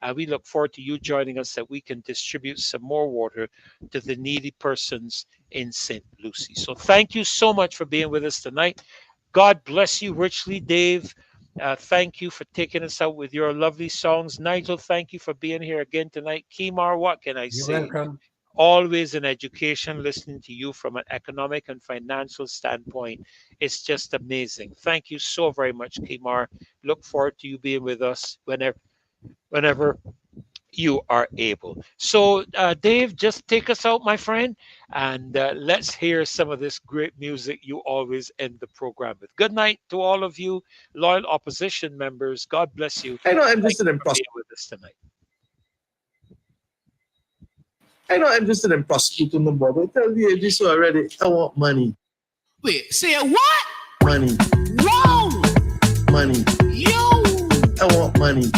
Speaker 1: And we look forward to you joining us, that we can distribute some more water to the needy persons in St. Lucie. So thank you so much for being with us tonight. God bless you richly, Dave. Thank you for taking us out with your lovely songs. Nigel, thank you for being here again tonight. Kimar, what can I say?
Speaker 2: You're welcome.
Speaker 1: always in education, listening to you from an economic and financial standpoint. It's just amazing. Thank you so very much, Kimar. Look forward to you being with us whenever you are able. So, Dave, just take us out, my friend, and let's hear some of this great music you always end the program with. Good night to all of you, loyal opposition members. God bless you.
Speaker 7: I know I'm
Speaker 1: Thank
Speaker 7: just an
Speaker 1: you for being
Speaker 7: impossible.
Speaker 1: with us tonight.
Speaker 7: I know I'm just an prosecutor, no bother. I tell you this already. I want money.
Speaker 8: Wait, say what?
Speaker 7: Money.
Speaker 8: Whoa!
Speaker 7: Money.
Speaker 8: Yo!
Speaker 7: I want money.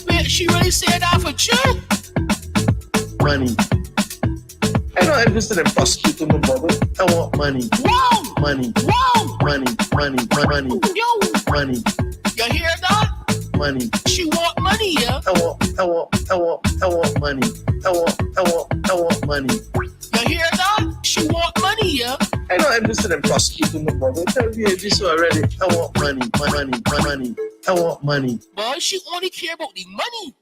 Speaker 8: Wait, she really said that for you?
Speaker 7: Money. I know I'm just an prosecutor, no bother. I want money.
Speaker 8: Whoa!
Speaker 7: Money.
Speaker 8: Whoa!
Speaker 7: Money. Money. Money.
Speaker 8: Yo!
Speaker 7: Money.
Speaker 8: You hear that?
Speaker 7: Money.
Speaker 8: She want money, yeah?
Speaker 7: I want money. I want money.
Speaker 8: You hear that? She want money, yeah?
Speaker 7: I know I'm just an prosecutor, no bother. I tell you this already. I want money. Money. I want money.
Speaker 8: Boy, she only care about the money.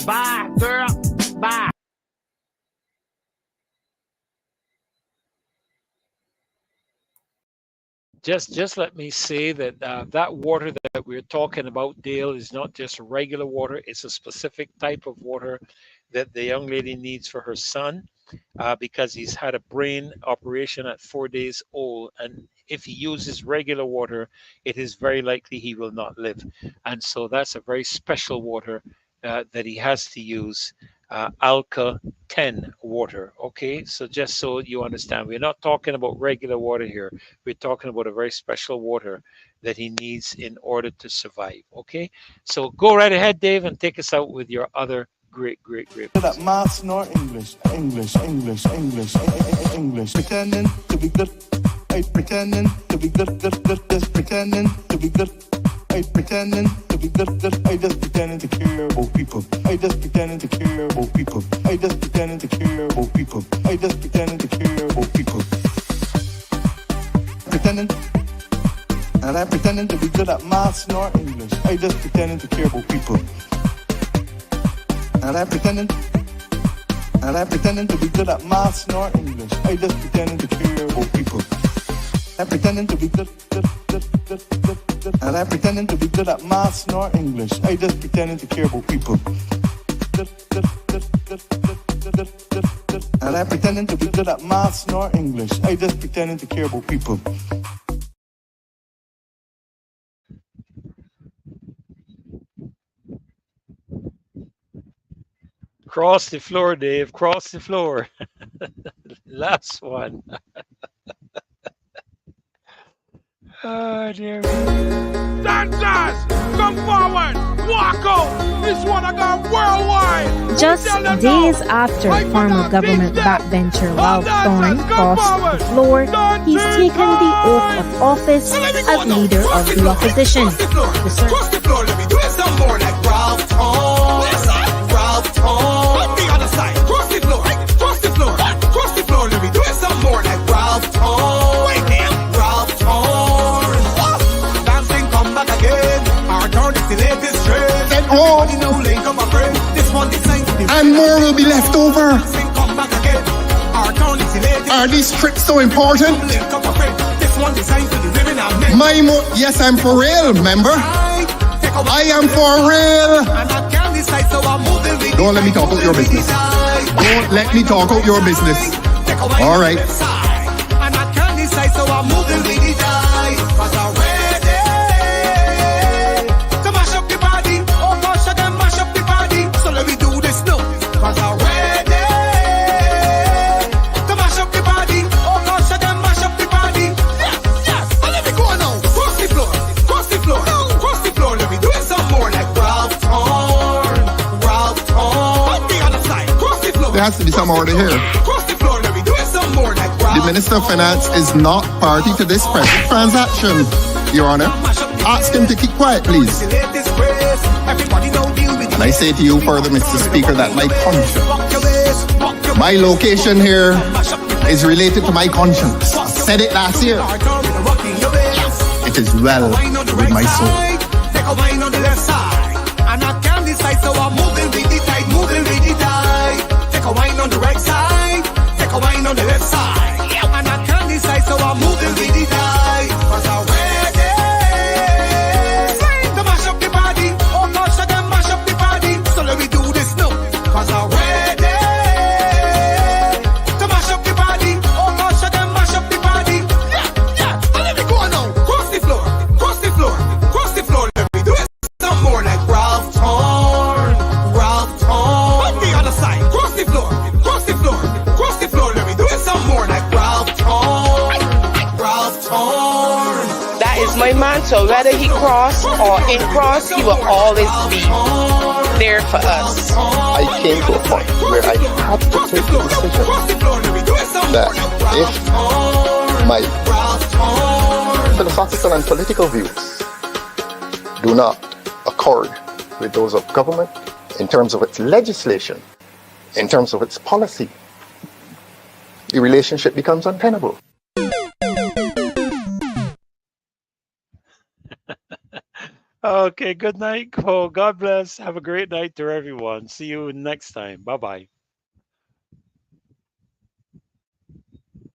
Speaker 8: Bye, girl. Bye.
Speaker 1: Just let me say that that water that we're talking about, Dale, is not just regular water. It's a specific type of water that the young lady needs for her son because he's had a brain operation at 4 days old. And if he uses regular water, it is very likely he will not live. And so that's a very special water that he has to use. Alka 10 water. Okay, so just so you understand, we're not talking about regular water here. We're talking about a very special water that he needs in order to survive. Okay, so go right ahead, Dave, and take us out with your other great.
Speaker 7: That maths nor English. Pretending to be good. Pretending to be good. Just pretending to be good. Pretending to be good. I just pretending to care about people. I just pretending to care about people. I just pretending to care about people. I just pretending to care about people. Pretending. And I'm pretending to be good at maths nor English. I just pretending to care about people. And I'm pretending to be good at maths nor English. I just pretending to care about people. I'm pretending to be good. And I'm pretending to be good at maths nor English. I just pretending to care about people. And I'm pretending to be good at maths nor English. I just pretending to care about people.
Speaker 1: Cross the floor, Dave. Cross the floor. Last one. Oh, dear.
Speaker 9: Dancers, come forward, walk out. This one I got worldwide.
Speaker 10: Just days after former government backbencher Ralph Thorne crossed the floor, he's taken the oath of office as leader of the opposition.
Speaker 9: Cross the floor, let me do it some more like Ralph Thorne. Ralph Thorne. On the other side, cross the floor, cross the floor, cross the floor, let me do it some more like Ralph Thorne. Wait there, Ralph Thorne. Dancing come back again. Our turn is the latest trend. Everybody know link up my friend. This one designed to be
Speaker 11: and more will be left over.
Speaker 9: Dancing come back again. Our turn is the latest.
Speaker 11: Are these trips so important?
Speaker 9: Link up my friend. This one designed to the women and men.
Speaker 11: Yes, I'm for real, member. I am for real. Don't let me talk out your business. Don't let me talk out your business. All right.
Speaker 9: And I can't decide, so I'm moving with the die. Cause I'm ready to mash up the body. Oh gosh, I can mash up the body. So let me do this now. Cause I'm ready to mash up the body. Oh gosh, I can mash up the body. Yes. So let me go now. Cross the floor. Cross the floor. Cross the floor. Let me do it some more like Ralph Thorne. Ralph Thorne. On the other side. Cross the floor.
Speaker 11: There has to be some order here.
Speaker 9: Cross the floor. Let me do it some more like Ralph.
Speaker 11: The Minister of Finance is not party to this present transaction, Your Honor. Ask him to keep quiet, please. And I say to you further, Mr. Speaker, that my conscience, my location here is related to my conscience. I said it last year. It is well with my soul.
Speaker 9: Take a wine on the left side, and I can't decide, so I'm moving with the tide, moving with the tide. Take a
Speaker 12: on. So whether he cross or in cross, he will always be there for us.
Speaker 11: I came to a point where I had to take the decision that if my philosophical and political views do not accord with those of government in terms of its legislation, in terms of its policy, the relationship becomes untenable.
Speaker 1: Okay, good night, Cole. God bless. Have a great night to everyone. See you next time. Bye bye.